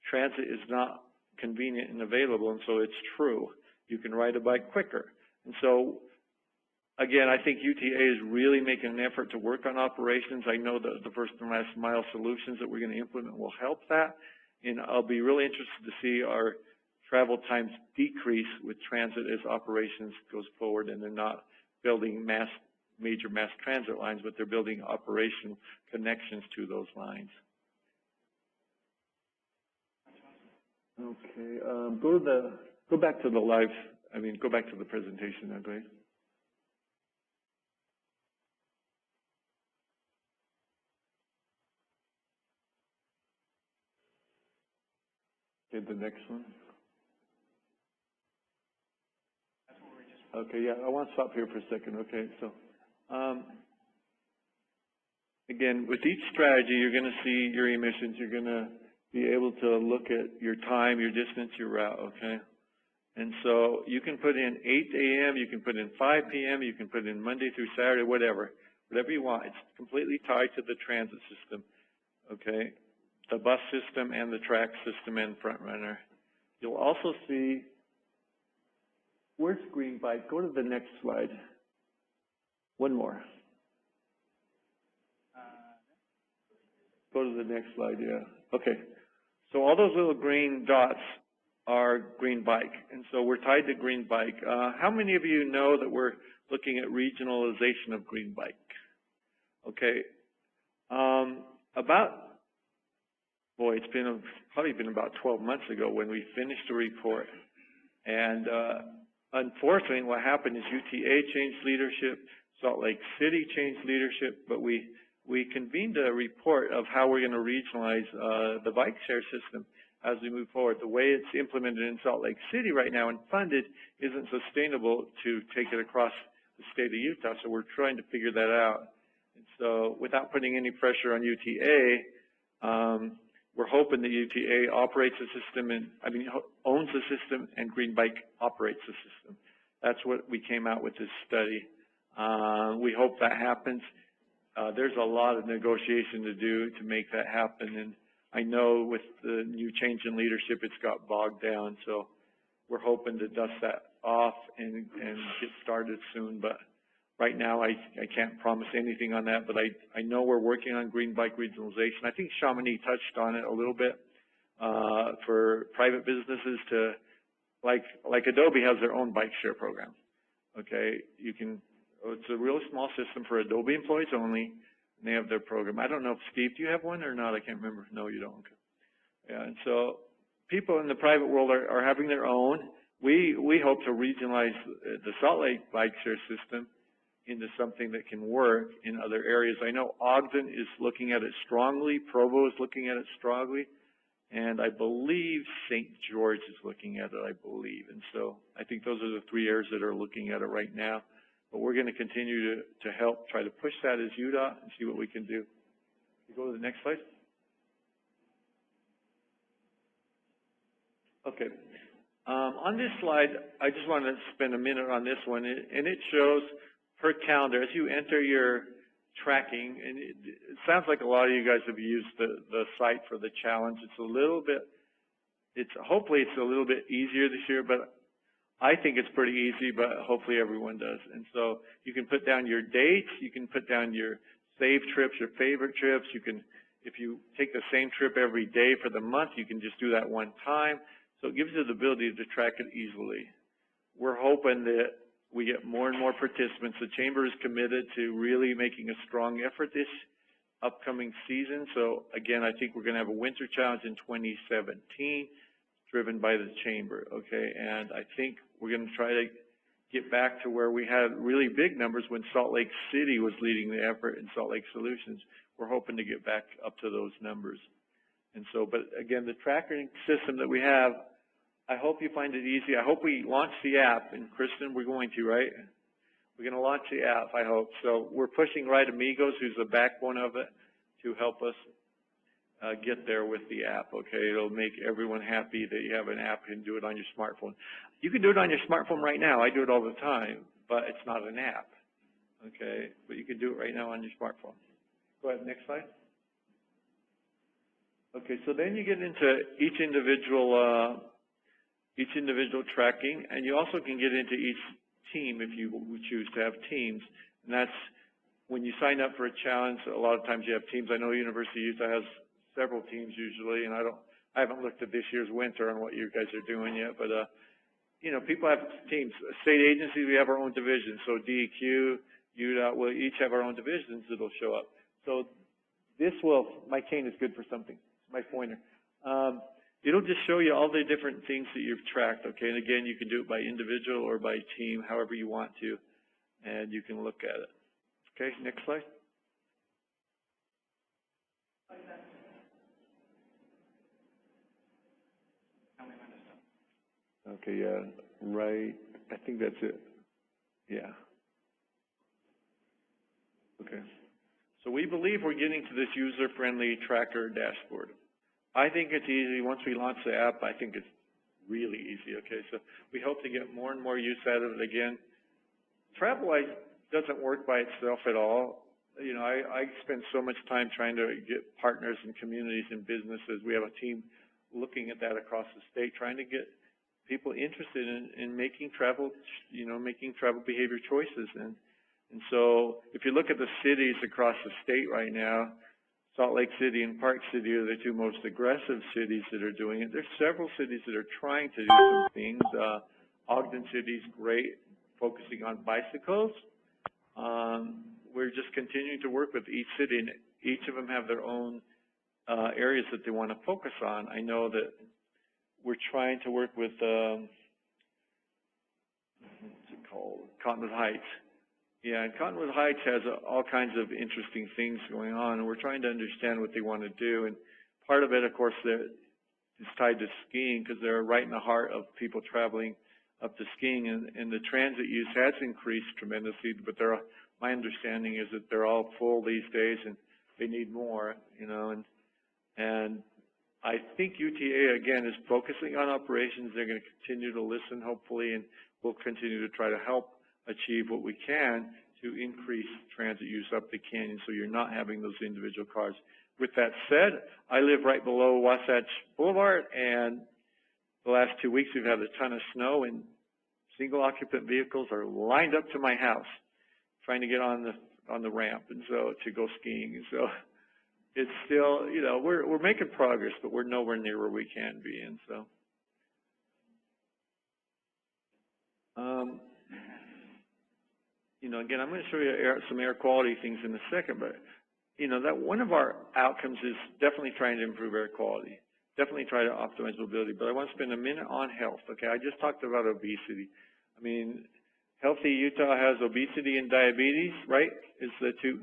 transit is not convenient and available, and so it's true. You can ride a bike quicker. And so, again, I think UTA is really making an effort to work on operations. I know that the first and last mile solutions that we're going to implement will help that, and I'll be really interested to see our travel times decrease with transit as operations goes forward, and they're not building major mass transit lines, but they're building operational connections to those lines. Okay, go back to the presentation now, please. Okay, the next one. Okay, yeah, I want to stop here for a second. Okay, so again, with each strategy, you're going to see your emissions. You're going to be able to look at your time, your distance, your route, okay? And so you can put in 8 a.m., you can put in 5 p.m., you can put in Monday through Saturday, whatever you want. It's completely tied to the transit system, okay? The bus system and the track system and front runner. You'll also see, where's green bike? Go to the next slide. One more. Go to the next slide, yeah. Okay. So all those little green dots are green bike, and so we're tied to green bike. How many of you know that we're looking at regionalization of green bike? Okay. It's probably been about 12 months ago when we finished the report. And unfortunately, what happened is UTA changed leadership, Salt Lake City changed leadership, but we convened a report of how we're going to regionalize the bike share system as we move forward. The way it's implemented in Salt Lake City right now and funded isn't sustainable to take it across the state of Utah, so we're trying to figure that out. And so without putting any pressure on UTA, we're hoping that UTA operates the system owns the system, and Green Bike operates the system. That's what we came out with this study. We hope that happens. There's a lot of negotiation to do to make that happen, and I know with the new change in leadership, it's got bogged down. So we're hoping to dust that off and get started soon. But right now, I can't promise anything on that. But I know we're working on green bike regionalization. I think Chamonix touched on it a little bit for private businesses to, like Adobe has their own bike share program. Okay, it's a really small system for Adobe employees only, and they have their program. I don't know if, Steve, do you have one or not? I can't remember. No, you don't. Yeah, and so people in the private world are having their own. We hope to regionalize the Salt Lake bike share system into something that can work in other areas. I know Ogden is looking at it strongly. Provo is looking at it strongly. And I believe St. George is looking at it, I believe. And so I think those are the three areas that are looking at it right now. But we're going to continue to help try to push that as UDOT and see what we can do. You go to the next slide. Okay. On this slide, I just want to spend a minute on this one. And it shows per calendar, as you enter your tracking, and it sounds like a lot of you guys have used the site for the challenge. Hopefully it's a little bit easier this year, but I think it's pretty easy, but hopefully everyone does. And so you can put down your dates, you can put down your saved trips, your favorite trips. You can, if you take the same trip every day for the month, you can just do that one time. So it gives you the ability to track it easily. We're hoping that we get more and more participants. The Chamber is committed to really making a strong effort this upcoming season. So again, I think we're going to have a winter challenge in 2017 driven by the Chamber, okay? And I think we're going to try to get back to where we had really big numbers when Salt Lake City was leading the effort in Salt Lake Solutions. We're hoping to get back up to those numbers. And so, but again, the tracking system that we have, I hope you find it easy. I hope we launch the app, and Kristen, we're going to, right? We're going to launch the app, I hope. So we're pushing Right Amigos, who's the backbone of it, to help us get there with the app, okay? It'll make everyone happy that you have an app and do it on your smartphone. You can do it on your smartphone right now. I do it all the time, but it's not an app, okay? But you can do it right now on your smartphone. Go ahead, next slide. Okay, so then you get into each individual tracking, and you also can get into each team if you choose to have teams. And that's when you sign up for a challenge. A lot of times you have teams. I know University of Utah has several teams usually, and I haven't looked at this year's winter on what you guys are doing yet, but you know, people have teams. State agencies, we have our own divisions. So DEQ, UDOT, we'll each have our own divisions that'll show up. So this will, my cane is good for something, my pointer. It'll just show you all the different things that you've tracked, okay? And again, you can do it by individual or by team, however you want to, and you can look at it. Okay, next slide. Okay, yeah, right. I think that's it. Yeah. Okay. So we believe we're getting to this user-friendly tracker dashboard. I think it's easy. Once we launch the app, I think it's really easy, okay? So we hope to get more and more use out of it again. TravelWise doesn't work by itself at all. You know, I spend so much time trying to get partners and communities and businesses. We have a team looking at that across the state, trying to get people interested in making travel, you know, making travel behavior choices. And so if you look at the cities across the state right now, Salt Lake City and Park City are the two most aggressive cities that are doing it. There's several cities that are trying to do some things. Ogden City's great, focusing on bicycles. We're just continuing to work with each city, and each of them have their own areas that they want to focus on. I know that we're trying to work with, what's it called, Cottonwood Heights. Yeah, and Cottonwood Heights has all kinds of interesting things going on, and we're trying to understand what they want to do. And part of it, of course, is tied to skiing, because they're right in the heart of people traveling up to skiing, and the transit use has increased tremendously, but my understanding is that they're all full these days, and they need more, you know, and I think UTA, again, is focusing on operations. They're going to continue to listen, hopefully, and we'll continue to try to help achieve what we can to increase transit use up the canyon so you're not having those individual cars. With that said, I live right below Wasatch Boulevard, and the last 2 weeks we've had a ton of snow, and single occupant vehicles are lined up to my house trying to get on the ramp and so to go skiing. And so it's still, you know, we're making progress, but we're nowhere near where we can be. And so you know, again, I'm going to show you some air quality things in a second, but you know, that one of our outcomes is definitely trying to improve air quality. Definitely try to optimize mobility, but I want to spend a minute on health, okay? I just talked about obesity. I mean, Healthy Utah has obesity and diabetes, right? Is the two,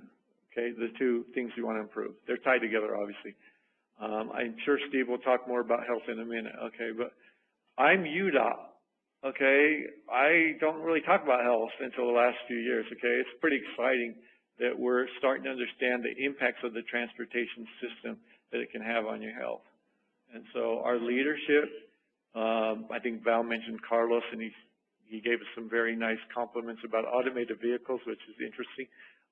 okay, the two things you want to improve. They're tied together, obviously. I'm sure Steve will talk more about health in a minute, okay? But I'm UDOT, okay? I don't really talk about health until the last few years, okay? It's pretty exciting that we're starting to understand the impacts of the transportation system that it can have on your health. And so our leadership, I think Val mentioned Carlos, and he gave us some very nice compliments about automated vehicles, which is interesting.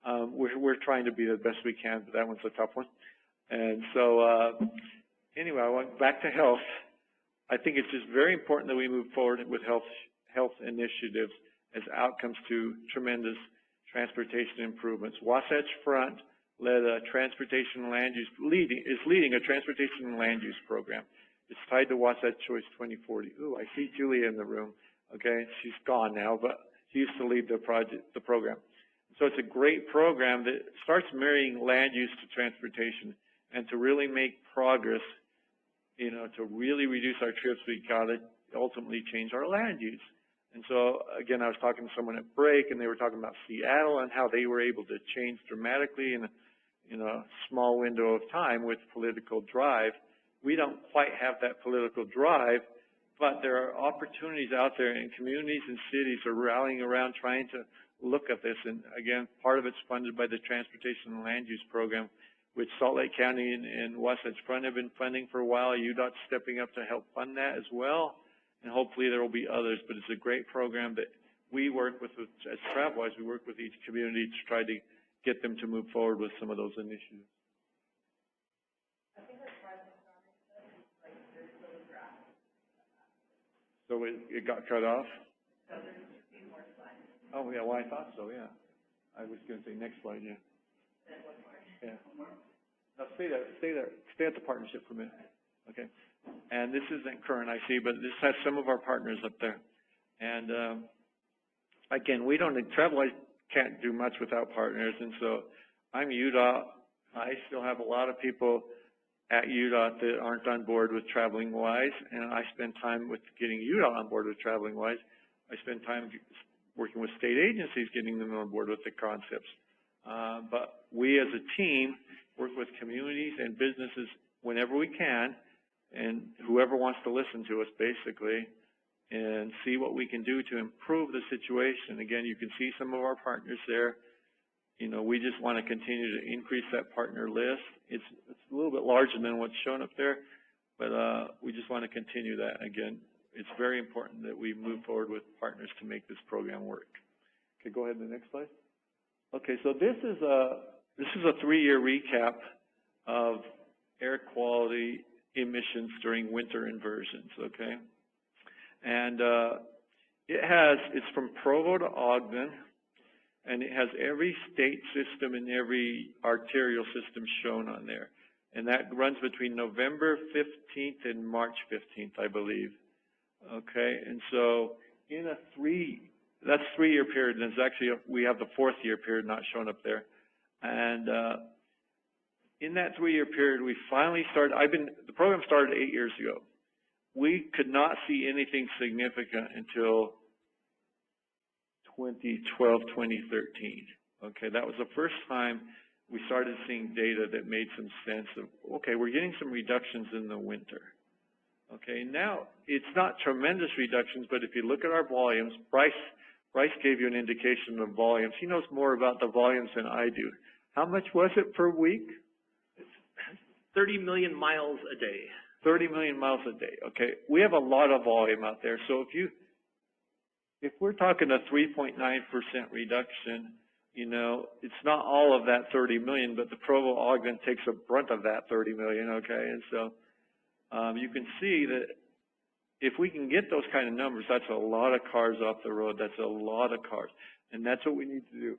We're trying to be the best we can, but that one's a tough one. And so anyway, I went back to health. I think it's just very important that we move forward with health initiatives as outcomes to tremendous transportation improvements. Wasatch Front led a transportation land use, is leading a transportation and land use program. It's tied to Wasatch Choice 2040. Ooh, I see Julia in the room. Okay, she's gone now, but she used to lead the program. So it's a great program that starts marrying land use to transportation, and to really make progress, you know, to really reduce our trips, we got to ultimately change our land use. And so, again, I was talking to someone at break, and they were talking about Seattle and how they were able to change dramatically in a small window of time with political drive. We don't quite have that political drive, but there are opportunities out there, and communities and cities are rallying around trying to look at this. And again, part of it's funded by the Transportation and Land Use Program, which Salt Lake County and Wasatch Front have been funding for a while. UDOT's stepping up to help fund that as well, and hopefully there will be others. But it's a great program that we work with as TravelWise. We work with each community to try to get them to move forward with some of those initiatives. So it got cut off? Oh, yeah, well, I thought so, yeah. I was going to say next slide, yeah. Yeah. Now, stay there. Stay at the partnership for a minute. Okay. And this isn't current, I see, but this has some of our partners up there. And again, TravelWise can't do much without partners, and so I'm UDOT. I still have a lot of people at UDOT that aren't on board with Traveling Wise, and I spend time with getting UDOT on board with Traveling Wise. I spend time working with state agencies, getting them on board with the concepts. But we as a team work with communities and businesses whenever we can, and whoever wants to listen to us, basically, and see what we can do to improve the situation. Again, you can see some of our partners there. You know, we just want to continue to increase that partner list. It's a little bit larger than what's shown up there, but we just want to continue that. Again, it's very important that we move forward with partners to make this program work. Okay, go ahead to the next slide. Okay, so this is a 3-year recap of air quality emissions during winter inversions, okay? And it's from Provo to Ogden, and it has every state system and every arterial system shown on there. And that runs between November 15th and March 15th, I believe. Okay, and so in that's 3-year period, and it's actually, we have the 4th year period not shown up there. And in that 3-year period, we finally started, the program started 8 years ago. We could not see anything significant until 2012, 2013. Okay, that was the first time we started seeing data that made some sense of, okay, we're getting some reductions in the winter. Okay, now it's not tremendous reductions, but if you look at our volumes, Bryce gave you an indication of volumes. He knows more about the volumes than I do. How much was it per week? 30 million miles a day. 30 million miles a day. Okay, we have a lot of volume out there. So if we're talking a 3.9% reduction, you know, it's not all of that 30 million, but the Provo Ogden takes a brunt of that 30 million. Okay, and so you can see that if we can get those kind of numbers, that's a lot of cars off the road. That's a lot of cars, and that's what we need to do.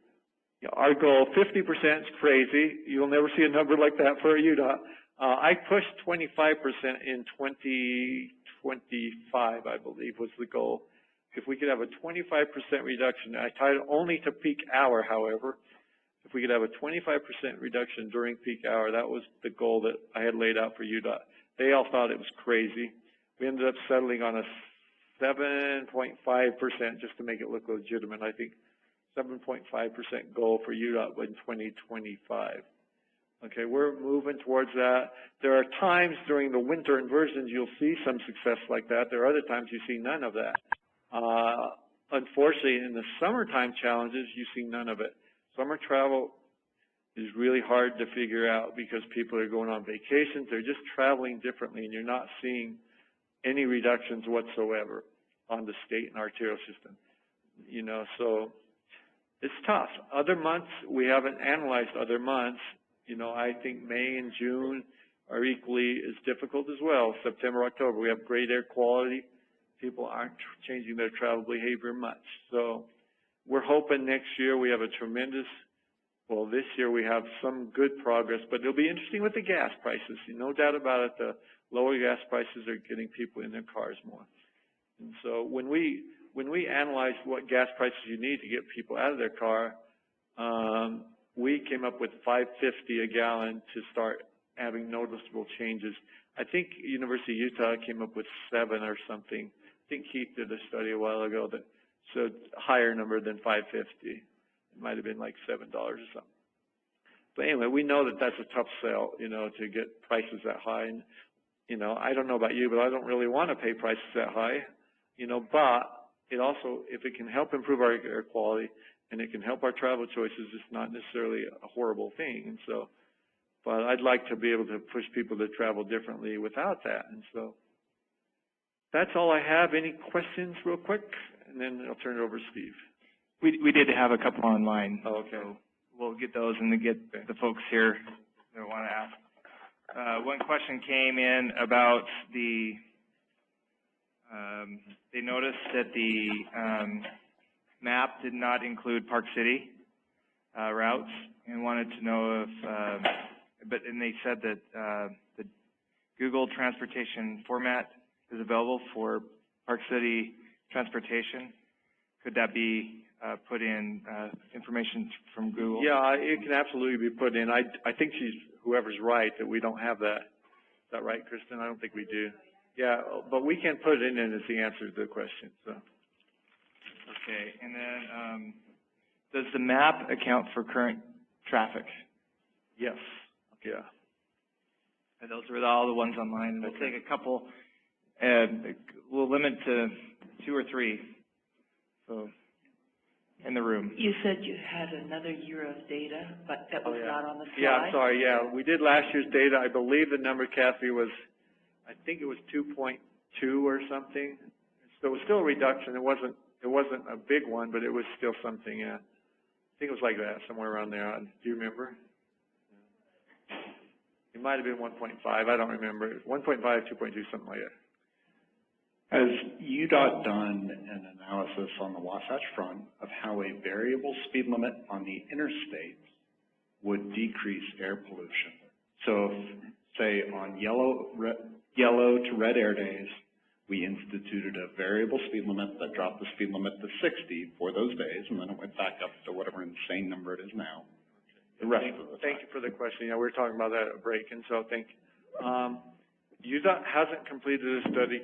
Yeah, our goal, 50% is crazy. You'll never see a number like that for a UDOT. I pushed 25% in 2025, I believe, was the goal. If we could have a 25% reduction, I tied it only to peak hour, however. If we could have a 25% reduction during peak hour, that was the goal that I had laid out for UDOT. They all thought it was crazy. We ended up settling on a 7.5% just to make it look legitimate. I think 7.5% goal for UDOT in 2025. Okay, we're moving towards that. There are times during the winter inversions you'll see some success like that. There are other times you see none of that. Unfortunately, in the summertime challenges, you see none of it. Summer travel is really hard to figure out because people are going on vacations. They're just traveling differently, and you're not seeing any reductions whatsoever on the state and arterial system. You know, so it's tough. Other months, we haven't analyzed other months. You know, I think May and June are equally as difficult as well. September, October, we have great air quality. People aren't changing their travel behavior much. So we're hoping next year we have a tremendous, well, this year we have some good progress, but it'll be interesting with the gas prices. No doubt about it, the lower gas prices are getting people in their cars more. And so when we analyzed what gas prices you need to get people out of their car, we came up with $5.50 a gallon to start having noticeable changes. I think University of Utah came up with 7 or something. I think Keith did a study a while ago that showed a higher number than $5.50. It might have been like $7 or something. But anyway, we know that that's a tough sell, you know, to get prices that high. And, you know, I don't know about you, but I don't really want to pay prices that high, you know, but it also, if it can help improve our air quality and it can help our travel choices, it's not necessarily a horrible thing. And so, but I'd like to be able to push people to travel differently without that. And so that's all I have. Any questions real quick? And then I'll turn it over to Steve. We did have a couple online. Oh, okay. So we'll get those and then get the folks here that want to ask. One question came in about the, they noticed that the map did not include Park City routes and wanted to know if, and they said that the Google transportation format is available for Park City transportation. Could that be put in information from Google? Yeah, it can absolutely be put in. I think whoever's right that we don't have that. Is that right, Kristen? I don't think we do. Yeah, but we can put it in as the answer to the question. So. Okay, and then does the map account for current traffic? Yes. Yeah. And those are all the ones online. And we'll take a couple, and we'll limit to 2 or 3. So, in the room. You said you had another year of data, but that was not on the slide? Yeah, I'm sorry. Yeah, we did last year's data. I believe the number, Kathy, was, I think it was 2.2 or something. So it was still a reduction. It wasn't a big one, but it was still something. Yeah, I think it was like that, somewhere around there. Do you remember? It might have been 1.5. I don't remember. 1.5, 2.2, something like that. Has UDOT done an analysis on the Wasatch Front of how a variable speed limit on the interstate would decrease air pollution? So, if, say, on yellow to red air days, we instituted a variable speed limit that dropped the speed limit to 60 for those days, and then it went back up to whatever insane number it is now. The rest of the time. Thank you for the question. Yeah, we were talking about that at break, and so thank you. UDOT hasn't completed a study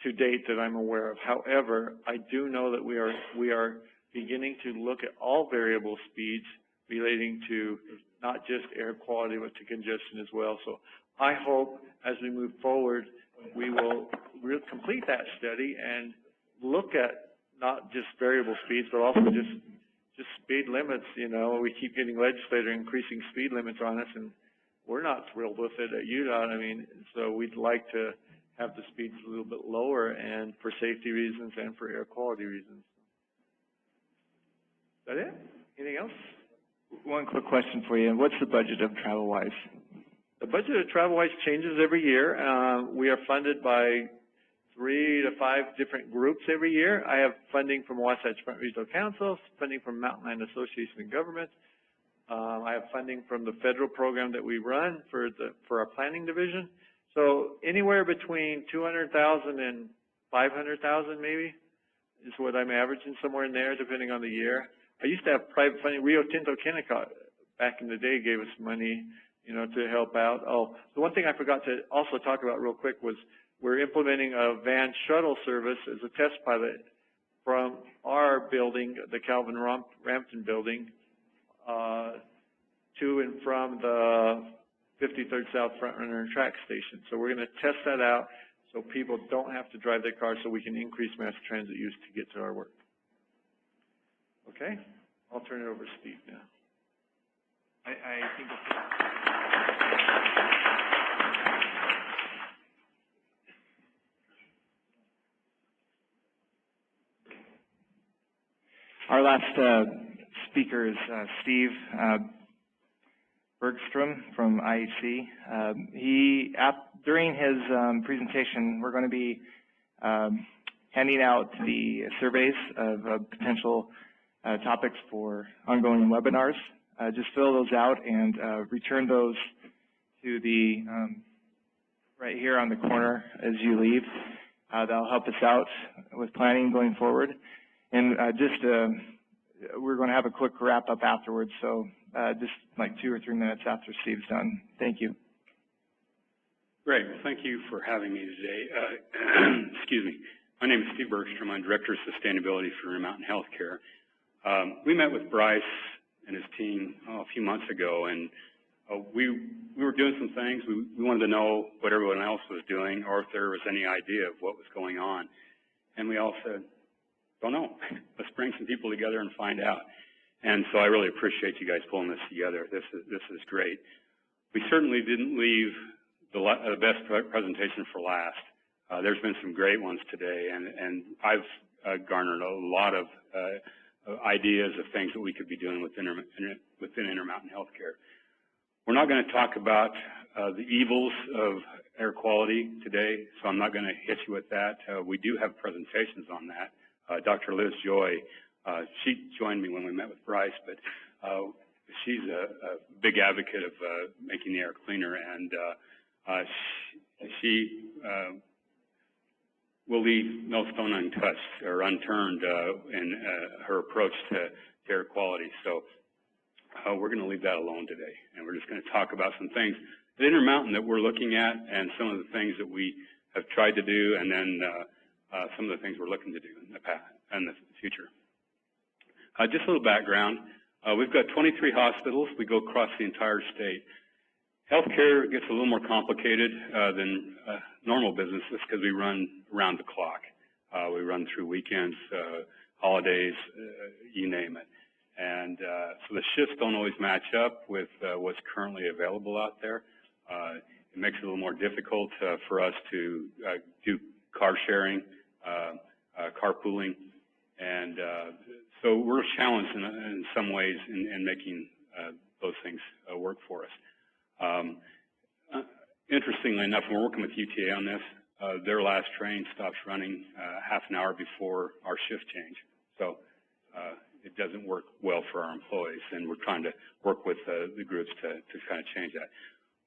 to date that I'm aware of. However, I do know that we are beginning to look at all variable speeds relating to not just air quality, but to congestion as well. So I hope as we move forward, we will complete that study and look at not just variable speeds, but also just speed limits. You know, we keep getting legislators increasing speed limits on us, and we're not thrilled with it at UDOT. I mean, so we'd like to have the speeds a little bit lower, and for safety reasons and for air quality reasons. Is that it? Anything else? One quick question for you. What's the budget of TravelWise? The budget of TravelWise changes every year. We are funded by 3 to 5 different groups every year. I have funding from Wasatch Front Regional Council, funding from Mountain Land Association of Governments. I have funding from the federal program that we run for our planning division. So anywhere between 200,000 and 500,000 maybe is what I'm averaging, somewhere in there, depending on the year. I used to have private funding. Rio Tinto Kennecott back in the day gave us money, you know, to help out. Oh, the one thing I forgot to also talk about real quick was we're implementing a van shuttle service as a test pilot from our building, the Calvin Rampton building, to and from the 53rd South Frontrunner Track Station. So we're going to test that out so people don't have to drive their cars, so we can increase mass transit use to get to our work. Okay? I'll turn it over to Steve now. I think our last speaker is Steve Bergstrom from IEC. During his presentation, we're going to be handing out the surveys of potential topics for ongoing webinars. Just fill those out and return those to the right here on the corner as you leave. That'll help us out with planning going forward. And we're going to have a quick wrap up afterwards, so just like 2 or 3 minutes after Steve's done. Thank you. Great. Well, thank you for having me today. Excuse me. My name is Steve Bergstrom. I'm Director of Sustainability for Intermountain Healthcare. We met with Bryce and his team a few months ago, and we were doing some things. We wanted to know what everyone else was doing, or if there was any idea of what was going on. And we all said, don't know. Let's bring some people together and find out. And so I really appreciate you guys pulling this together. This is great. We certainly didn't leave the best presentation for last. There's been some great ones today, and I've garnered a lot of ideas of things that we could be doing within Intermountain Healthcare. We're not going to talk about the evils of air quality today, so I'm not going to hit you with that. We do have presentations on that. Dr. Liz Joy, she joined me when we met with Bryce, but she's a big advocate of making the air cleaner, and she will leave no stone untouched or unturned in her approach to air quality. So we're going to leave that alone today, and we're just going to talk about some things at Intermountain that we're looking at, and some of the things that we have tried to do, and then some of the things we're looking to do in the past and the future. Just a little background. We've got 23 hospitals. We go across the entire state. Healthcare gets a little more complicated than normal businesses because we run around the clock. We run through weekends, holidays, you name it. And so the shifts don't always match up with what's currently available out there. It makes it a little more difficult for us to do car sharing, carpooling, and so we're challenged in some ways in making those things work for us. Interestingly enough, we're working with UTA on this. Their last train stops running half an hour before our shift change. So it doesn't work well for our employees, and we're trying to work with the groups to kind of change that.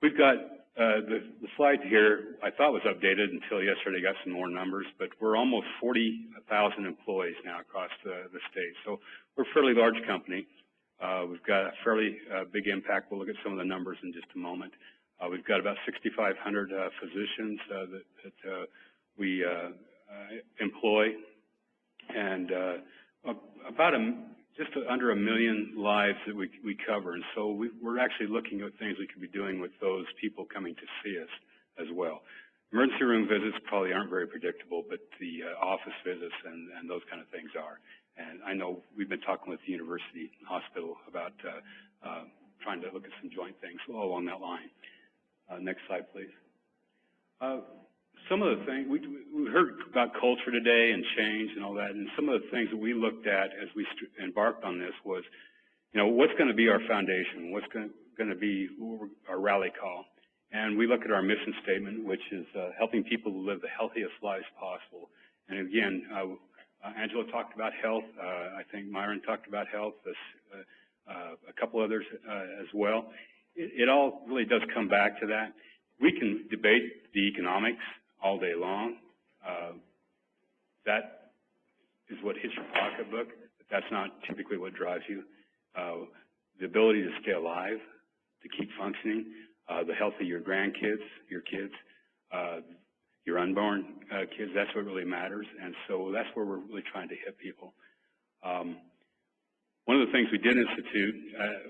We've got the slide here, I thought was updated until yesterday, got some more numbers, but we're almost 40,000 employees now across the state. So we're a fairly large company. We've got a fairly big impact. We'll look at some of the numbers in just a moment. We've got about 6,500 physicians that we employ, and about just under 1 million lives that we cover. And so we're actually looking at things we could be doing with those people coming to see us as well. Emergency room visits probably aren't very predictable, but the office visits and those kind of things are. And I know we've been talking with the university hospital about trying to look at some joint things along that line. Next slide, please. Some of the things, we heard about culture today and change and all that, and some of the things that we looked at as we embarked on this was, what's going to be our foundation? What's going to be our rally call? And we look at our mission statement, which is helping people to live the healthiest lives possible. And again, Angela talked about health. I think Myron talked about health, a couple others as well. It all really does come back to that. We can debate the economics all day long. That is what hits your pocketbook, but that's not typically what drives you. The ability to stay alive, to keep functioning, the health of your grandkids, your kids, your unborn kids, that's what really matters. And so that's where we're really trying to hit people. One of the things we did institute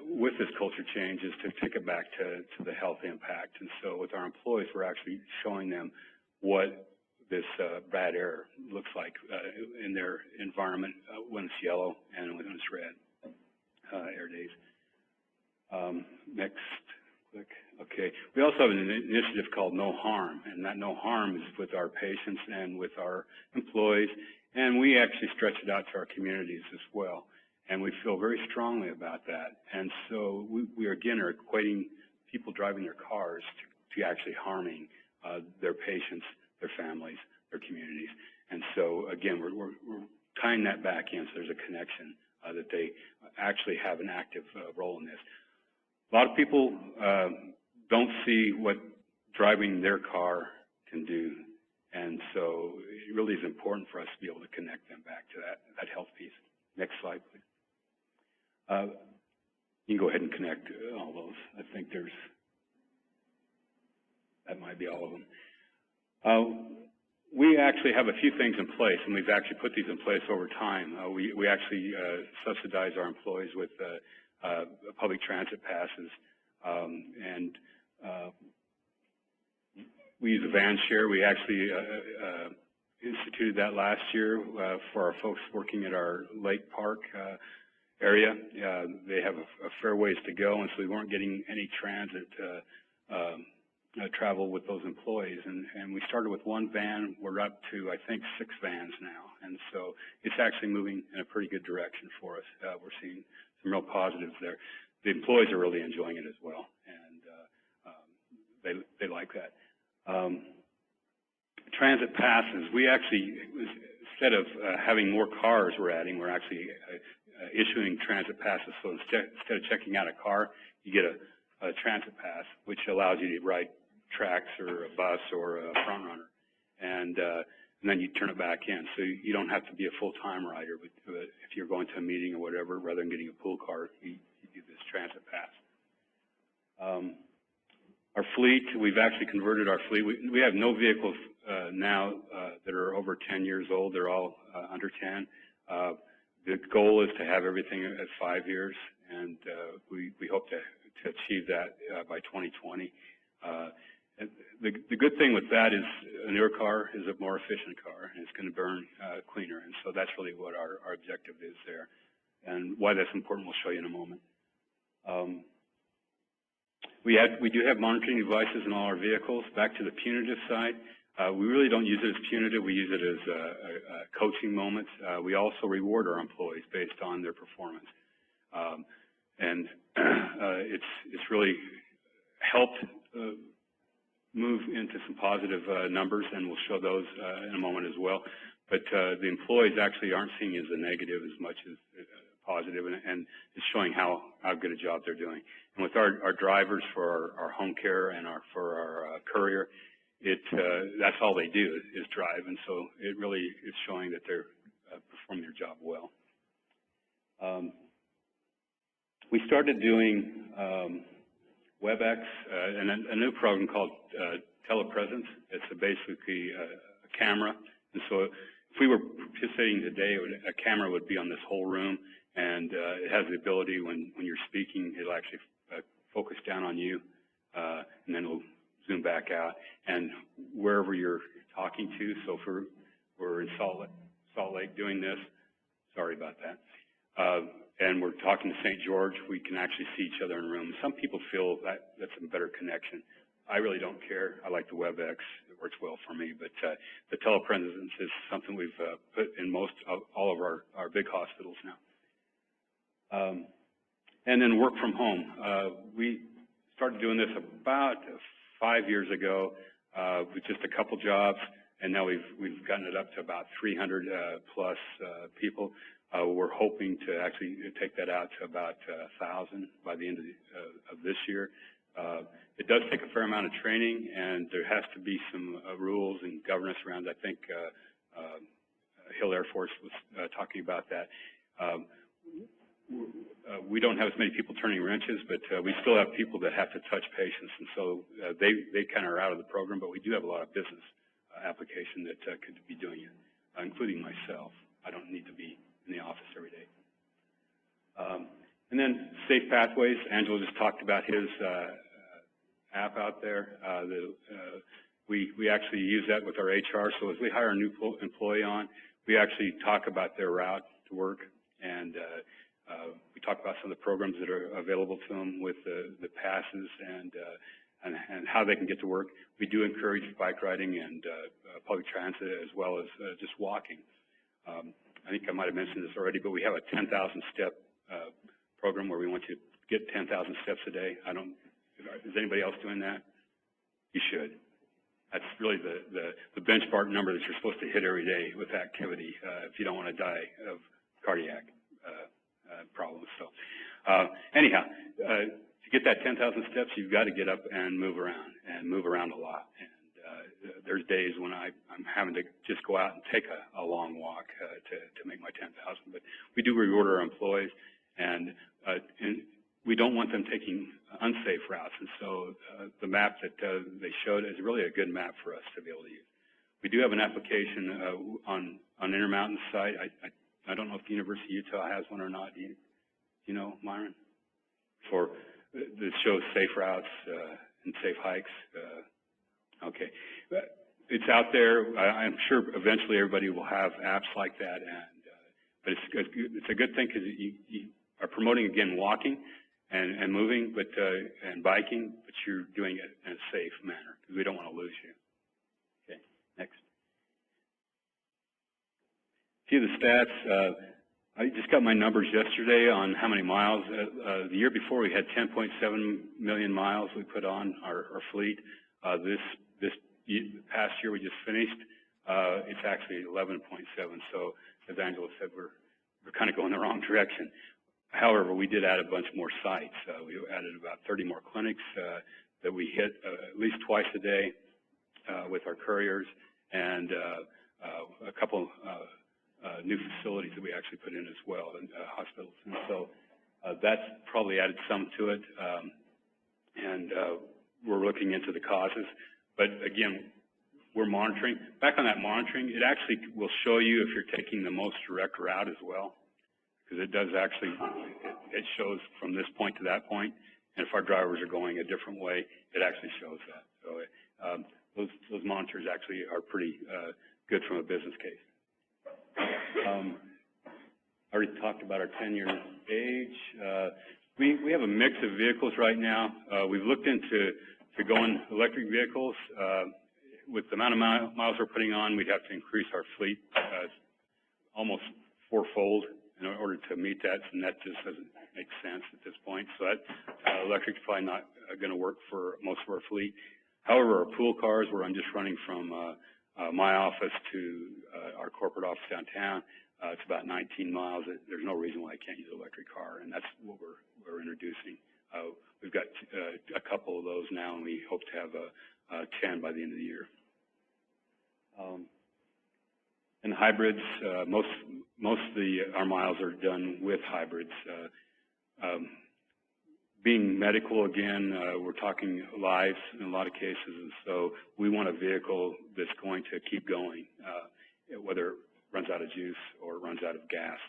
with this culture change is to take it back to the health impact. And so with our employees, we're actually showing them what this bad air looks like in their environment when it's yellow and when it's red air days. Next, click. Okay. We also have an initiative called No Harm, and that No Harm is with our patients and with our employees, and we actually stretch it out to our communities as well. And we feel very strongly about that. And so we again are equating people driving their cars to actually harming their patients, their families, their communities. And so again, we're tying that back in so there's a connection that they actually have an active role in this. A lot of people don't see what driving their car can do. And so it really is important for us to be able to connect them back to that health piece. Next slide, please. You can go ahead and connect all those. I think that might be all of them. We actually have a few things in place, and we've actually put these in place over time. We actually subsidize our employees with public transit passes, and we use a van share. We actually instituted that last year for our folks working at our Lake Park area. They have a fair ways to go, and so we weren't getting any transit travel with those employees. And we started with one van. We're up to, I think, 6 vans now. And so it's actually moving in a pretty good direction for us. We're seeing some real positives there. The employees are really enjoying it as well, and they like that. Transit passes. We actually, instead of having more cars we're actually issuing transit passes. So instead of checking out a car, you get a transit pass, which allows you to ride tracks or a bus or a front runner. And then you turn it back in. So you don't have to be a full-time rider, but if you're going to a meeting or whatever, rather than getting a pool car, you do this transit pass. Our fleet, we've actually converted our fleet. We have no vehicles now that are over 10 years old. They're all under 10. The goal is to have everything at 5 years, and we hope to achieve that by 2020. The good thing with that is a newer car is a more efficient car, and it's going to burn cleaner, and so that's really what our objective is there. And why that's important we'll show you in a moment. We do have monitoring devices in all our vehicles. Back to the punitive side, we really don't use it as punitive. We use it as a coaching moment. We also reward our employees based on their performance. And it's really helped move into some positive numbers, and we'll show those in a moment as well. But the employees actually aren't seeing it as a negative as much as positive, and it's showing how good a job they're doing. And with our drivers for our home care and for our courier, that's all they do is drive, and so it really is showing that they're performing their job well. We started doing WebEx and a new program called Telepresence. It's basically a camera, and so if we were participating today, a camera would be on this whole room, and it has the ability when you're speaking, it'll actually focus down on you, and then it'll zoom back out, and wherever you're talking to. So if we're in Salt Lake doing this, sorry about that, and we're talking to St. George, we can actually see each other in a room. Some people feel that's a better connection. I really don't care. I like the WebEx. It works well for me. But the telepresence is something we've put in all of our big hospitals now. And then work from home. We started doing this about 5 years ago with just a couple jobs, and now we've gotten it up to about 300 plus people. We're hoping to actually take that out to about 1,000 by the end of this year. It does take a fair amount of training, and there has to be some rules and governance around. I think Hill Air Force was talking about that. We don't have as many people turning wrenches, but we still have people that have to touch patients, and so they kind of are out of the program, but we do have a lot of business application that could be doing it, including myself. I don't need to be in the office every day. And then Safe Pathways. Angelo just talked about his app out there. We actually use that with our HR, so as we hire a new employee on, we actually talk about their route to work, and we talk about some of the programs that are available to them with the passes and how they can get to work. We do encourage bike riding and public transit as well as just walking. I think I might have mentioned this already, but we have a 10,000 step program where we want you to get 10,000 steps a day. Is anybody else doing that? You should. That's really the benchmark number that you're supposed to hit every day with activity if you don't want to die of cardiac problems. So anyhow, to get that 10,000 steps, you've got to get up and move around a lot. And there's days when I'm having to just go out and take a long walk to make my 10,000. But we do reward our employees, and we don't want them taking unsafe routes. And so the map that they showed is really a good map for us to be able to use. We do have an application on Intermountain site. I don't know if the University of Utah has one or not. Do you know, Myron? That shows safe routes and safe hikes. Okay. It's out there. I'm sure eventually everybody will have apps like that. But it's a good thing because you are promoting, again, walking. and moving, but and biking, but you're doing it in a safe manner because we don't want to lose you. Okay, next. A few of the stats. I just got my numbers yesterday on how many miles. The year before we had 10.7 million miles we put on our fleet. This past year we just finished, it's actually 11.7. So as Angela said, we're kind of going the wrong direction. However, we did add a bunch more sites. We added about 30 more clinics that we hit at least twice a day with our couriers, and a couple new facilities that we actually put in as well, in hospitals. And so that's probably added some to it. And we're looking into the causes. But again, we're monitoring. Back on that monitoring, it actually will show you if you're taking the most direct route as well, because it does actually, it shows from this point to that point. And if our drivers are going a different way, it actually shows that. So those monitors actually are pretty good from a business case. I already talked about our 10-year age. We have a mix of vehicles right now. We've looked into going electric vehicles. With the amount of miles we're putting on, we'd have to increase our fleet almost fourfold in order to meet that, and that just doesn't make sense at this point. So that electric's probably not going to work for most of our fleet. However, our pool cars, where I'm just running from my office to our corporate office downtown, it's about 19 miles. There's no reason why I can't use an electric car, and that's what we're introducing. We've got a couple of those now, and we hope to have 10 by the end of the year. And hybrids, most of our miles are done with hybrids. Being medical, again, we're talking lives in a lot of cases, and so we want a vehicle that's going to keep going, whether it runs out of juice or runs out of gas.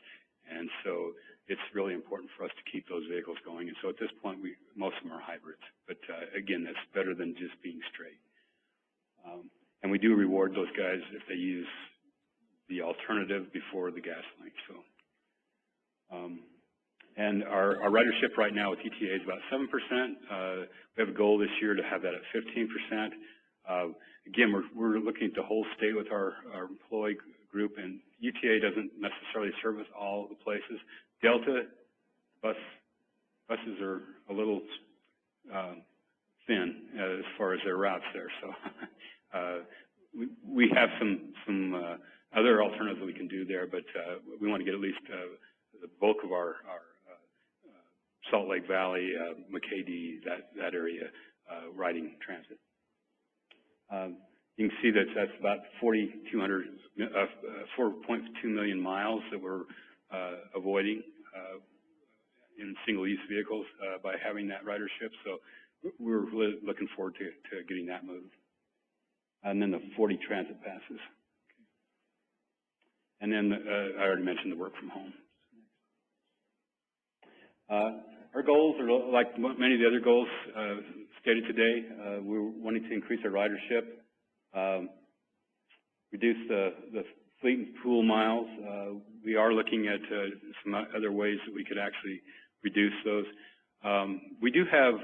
And so it's really important for us to keep those vehicles going. And so at this point, most of them are hybrids. But again, that's better than just being straight. And we do reward those guys if they use the alternative before the gasoline. So, and our ridership right now with ETA is about 7%. We have a goal this year to have that at 15%. Again, we're looking at the whole state with our employee group, and UTA doesn't necessarily service all the places. Delta buses are a little thin as far as their routes there. So we have some other alternatives that we can do there, but we want to get at least the bulk of our Salt Lake Valley, McKay-Dee, that area riding transit. You can see that that's about 4.2 million miles that we're avoiding in single-use vehicles by having that ridership. So we're really looking forward to getting that moved. And then the 40 transit passes. And then I already mentioned the work from home. Our goals are like many of the other goals stated today. We're wanting to increase our ridership, reduce the fleet and pool miles. We are looking at some other ways that we could actually reduce those. We do have,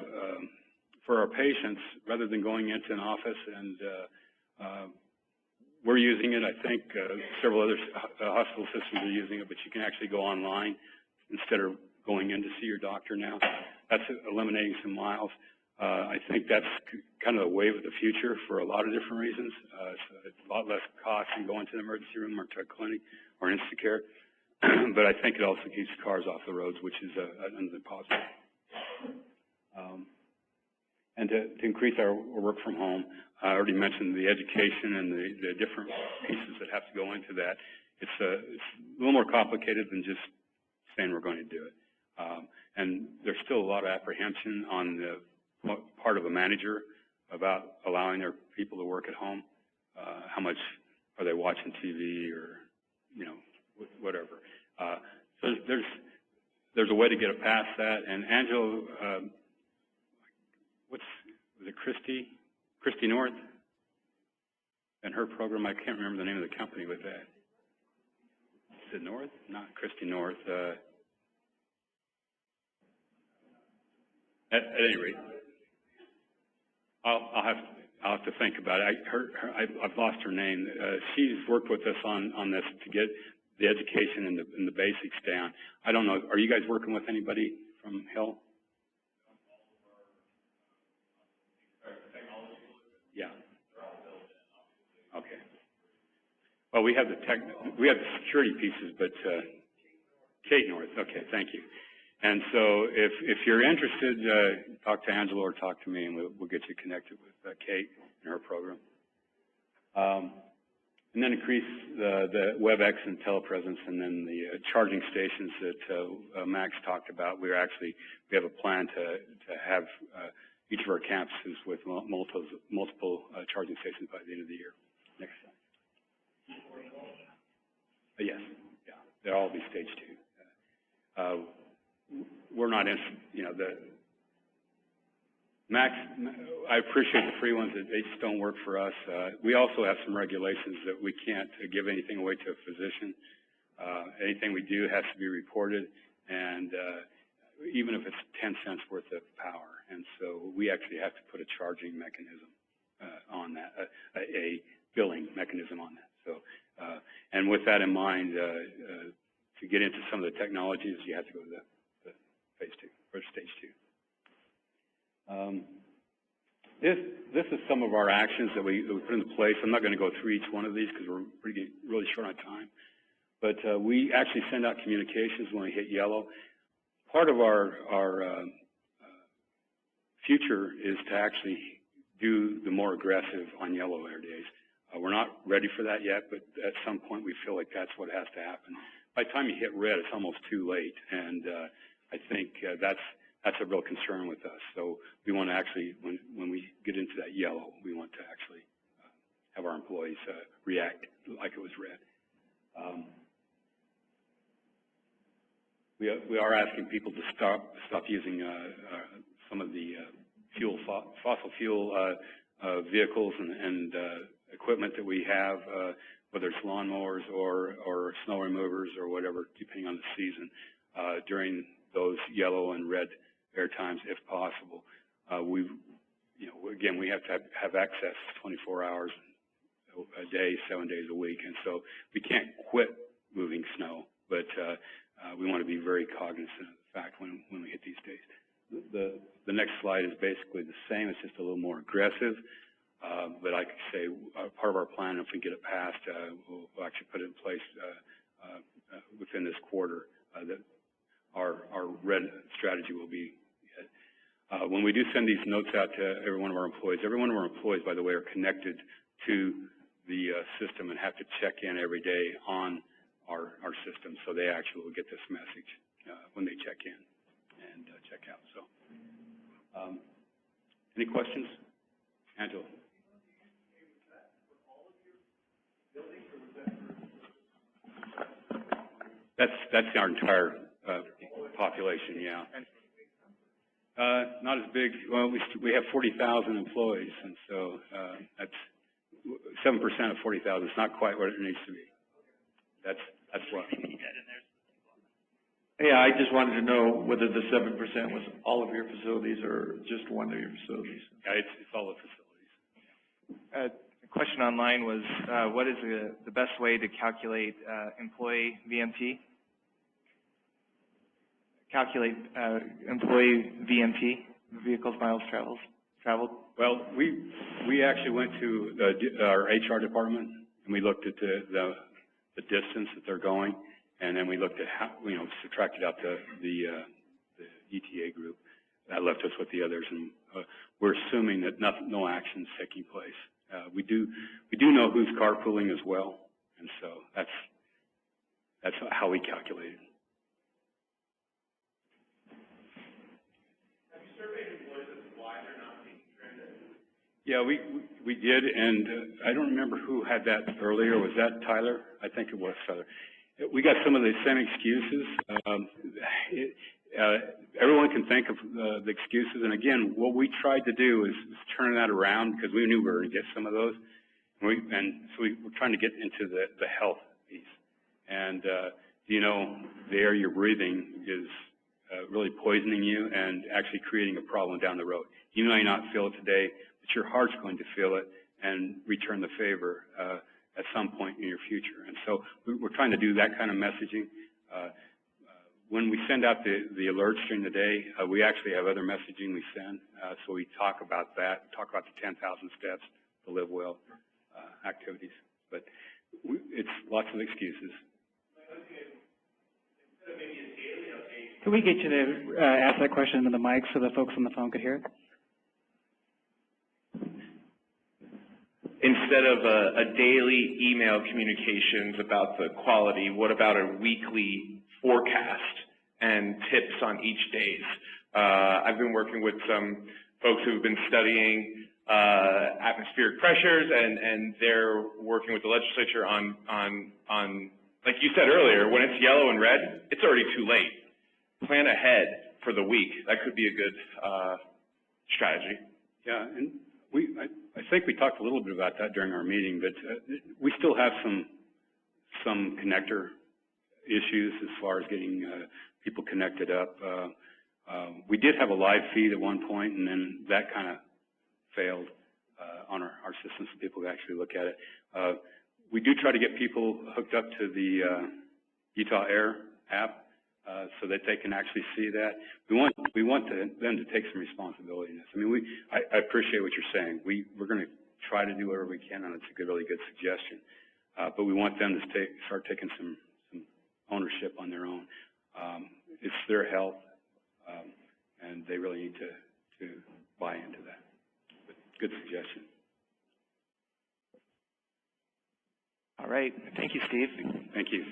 for our patients, rather than going into an office and we're using it, I think several other hospital systems are using it, but you can actually go online instead of going in to see your doctor now. That's eliminating some miles. I think that's kind of a wave of the future for a lot of different reasons. It's a lot less cost than going to the emergency room or to a clinic or Instacare. But I think it also keeps cars off the roads, which is another positive. And to increase our work from home, I already mentioned the education and the different pieces that have to go into that. It's a little more complicated than just saying we're going to do it. And there's still a lot of apprehension on the part of a manager about allowing their people to work at home. How much are they watching TV or, whatever. So there's a way to get past that. And Angela, was it Christy North? And her program, I can't remember the name of the company with that. Is it North? Not Christy North. At any rate, I'll have to think about it. I've lost her name. She's worked with us on this to get the education and the basics down. I don't know. Are you guys working with anybody from Hill? Yeah. Okay. Well, we have the security pieces, but Kate North. Okay, thank you. And so if you're interested, talk to Angela or talk to me, and we'll get you connected with Kate and her program. And then increase the WebEx and telepresence, and then the charging stations that Max talked about. We have a plan to have each of our campuses with multiple charging stations by the end of the year. Next slide. Yes, yeah, they'll all be stage 2. We're not in, Max, I appreciate the free ones, they just don't work for us. We also have some regulations that we can't give anything away to a physician. Anything we do has to be reported, and even if it's 10 cents worth of power. And so we actually have to put a charging mechanism on that, a billing mechanism on that. So, and with that in mind, to get into some of the technologies, you have to go to the phase 2 or stage 2. This is some of our actions that we put into place. I'm not going to go through each one of these because we're really short on time. But we actually send out communications when we hit yellow. Part of our future is to actually do the more aggressive on yellow air days. We're not ready for that yet, but at some point we feel like that's what has to happen. By the time you hit red, it's almost too late, and I think that's a real concern with us. So we want to actually, when we get into that yellow, we want to actually have our employees react like it was red. We are asking people to stop using some of the fossil fuel vehicles and equipment that we have, whether it's lawnmowers or snow removers or whatever, depending on the season, during those yellow and red air times, if possible. Again, we have to have access 24 hours a day, 7 days a week, and so we can't quit moving snow, but we want to be very cognizant of the fact when we hit these days. The next slide is basically the same. It's just a little more aggressive. But I could say part of our plan, if we get it passed, we'll actually put it in place within this quarter, that our red strategy will be hit. When we do send these notes out to every one of our employees, by the way, are connected to the system and have to check in every day on our system, so they actually will get this message when they check in and check out. So, any questions? Angela. That's our entire population, yeah. Not as big. Well, we have 40,000 employees, and so that's 7% of 40,000. It's not quite what it needs to be. That's what. Yeah, I just wanted to know whether the 7% was all of your facilities or just one of your facilities. Yeah, it's all the facilities. The question online was, what is the best way to calculate employee VMT? Calculate employee VMT, vehicles miles traveled. Well, we actually went to our HR department and we looked at the distance that they're going, and then we looked at how, subtracted out the ETA group. That left us with the others, and we're assuming that no action is taking place. We do know who's carpooling as well, and so that's how we calculate it. Have you surveyed employees as to why they're not being trimmed? Yeah, we did, and I don't remember who had that earlier. Was that Tyler? I think it was Tyler. We got some of the same excuses. Everyone can think of the excuses, and again, what we tried to do is turn that around because we knew we were going to get some of those, and so we're trying to get into the health piece. And the air you're breathing is really poisoning you and actually creating a problem down the road. You may not feel it today, but your heart's going to feel it and return the favor at some point in your future. And so we're trying to do that kind of messaging. When we send out the alerts during the day, we actually have other messaging we send. So we talk about that, talk about the 10,000 steps to live well activities. But it's lots of excuses. Could we get you to ask that question into the mic so the folks on the phone could hear it? Instead of a daily email communications about the quality, what about a weekly forecast and tips on each days? I've been working with some folks who've been studying atmospheric pressures, and they're working with the legislature on like you said earlier, when it's yellow and red, it's already too late. Plan ahead for the week. That could be a good strategy. Yeah, and I think we talked a little bit about that during our meeting, but we still have some connector issues as far as getting people connected up. We did have a live feed at one point, and then that kind of failed on our system so people could actually look at it. We do try to get people hooked up to the Utah Air app so that they can actually see that. We want them to take some responsibility in this. I mean, I appreciate what you're saying. We're going to try to do whatever we can, and it's a really good suggestion. But we want them to start taking some ownership on their own. It's their health, and they really need to buy into that. But good suggestion. All right. Thank you, Steve. Thank you.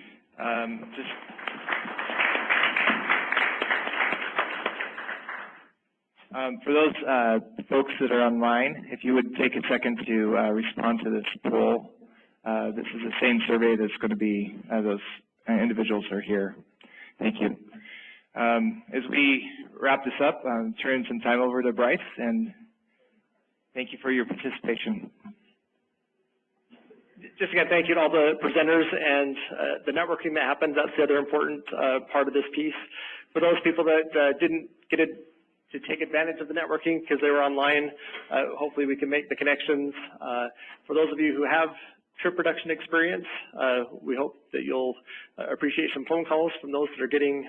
For those folks that are online, if you would take a second to respond to this poll. This is the same survey that's going to be, those individuals are here. Thank you. As we wrap this up, turn some time over to Bryce, and thank you for your participation. Just again, thank you to all the presenters and the networking that happened. That's the other important part of this piece. For those people that didn't get to take advantage of the networking because they were online, hopefully we can make the connections. For those of you who have trip reduction experience, we hope that you'll appreciate some phone calls from those that are getting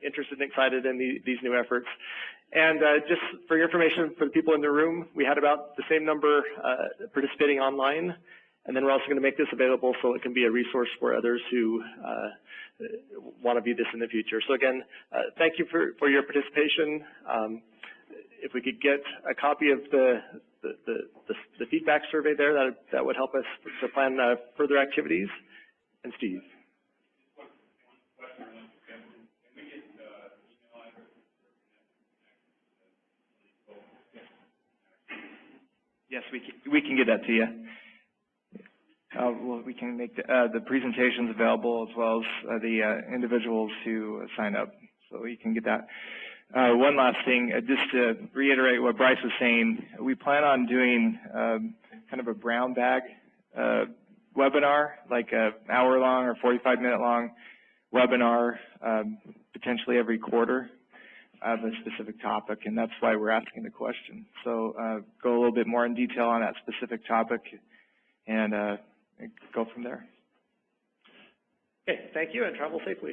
interested and excited in these new efforts. And just for your information, for the people in the room, we had about the same number participating online. And then we're also going to make this available so it can be a resource for others who want to view this in the future. So again, thank you for your participation. If we could get a copy of the feedback survey there, that would help us to plan further activities. And Steve. Yes, we can get that to you. Well, we can make the presentations available as well as the individuals who sign up, so we can get that. One last thing, just to reiterate what Bryce was saying, we plan on doing kind of a brown bag webinar, like an hour-long or 45-minute-long webinar, potentially every quarter of a specific topic, and that's why we're asking the question. So go a little bit more in detail on that specific topic and go from there. Okay, thank you, and travel safely.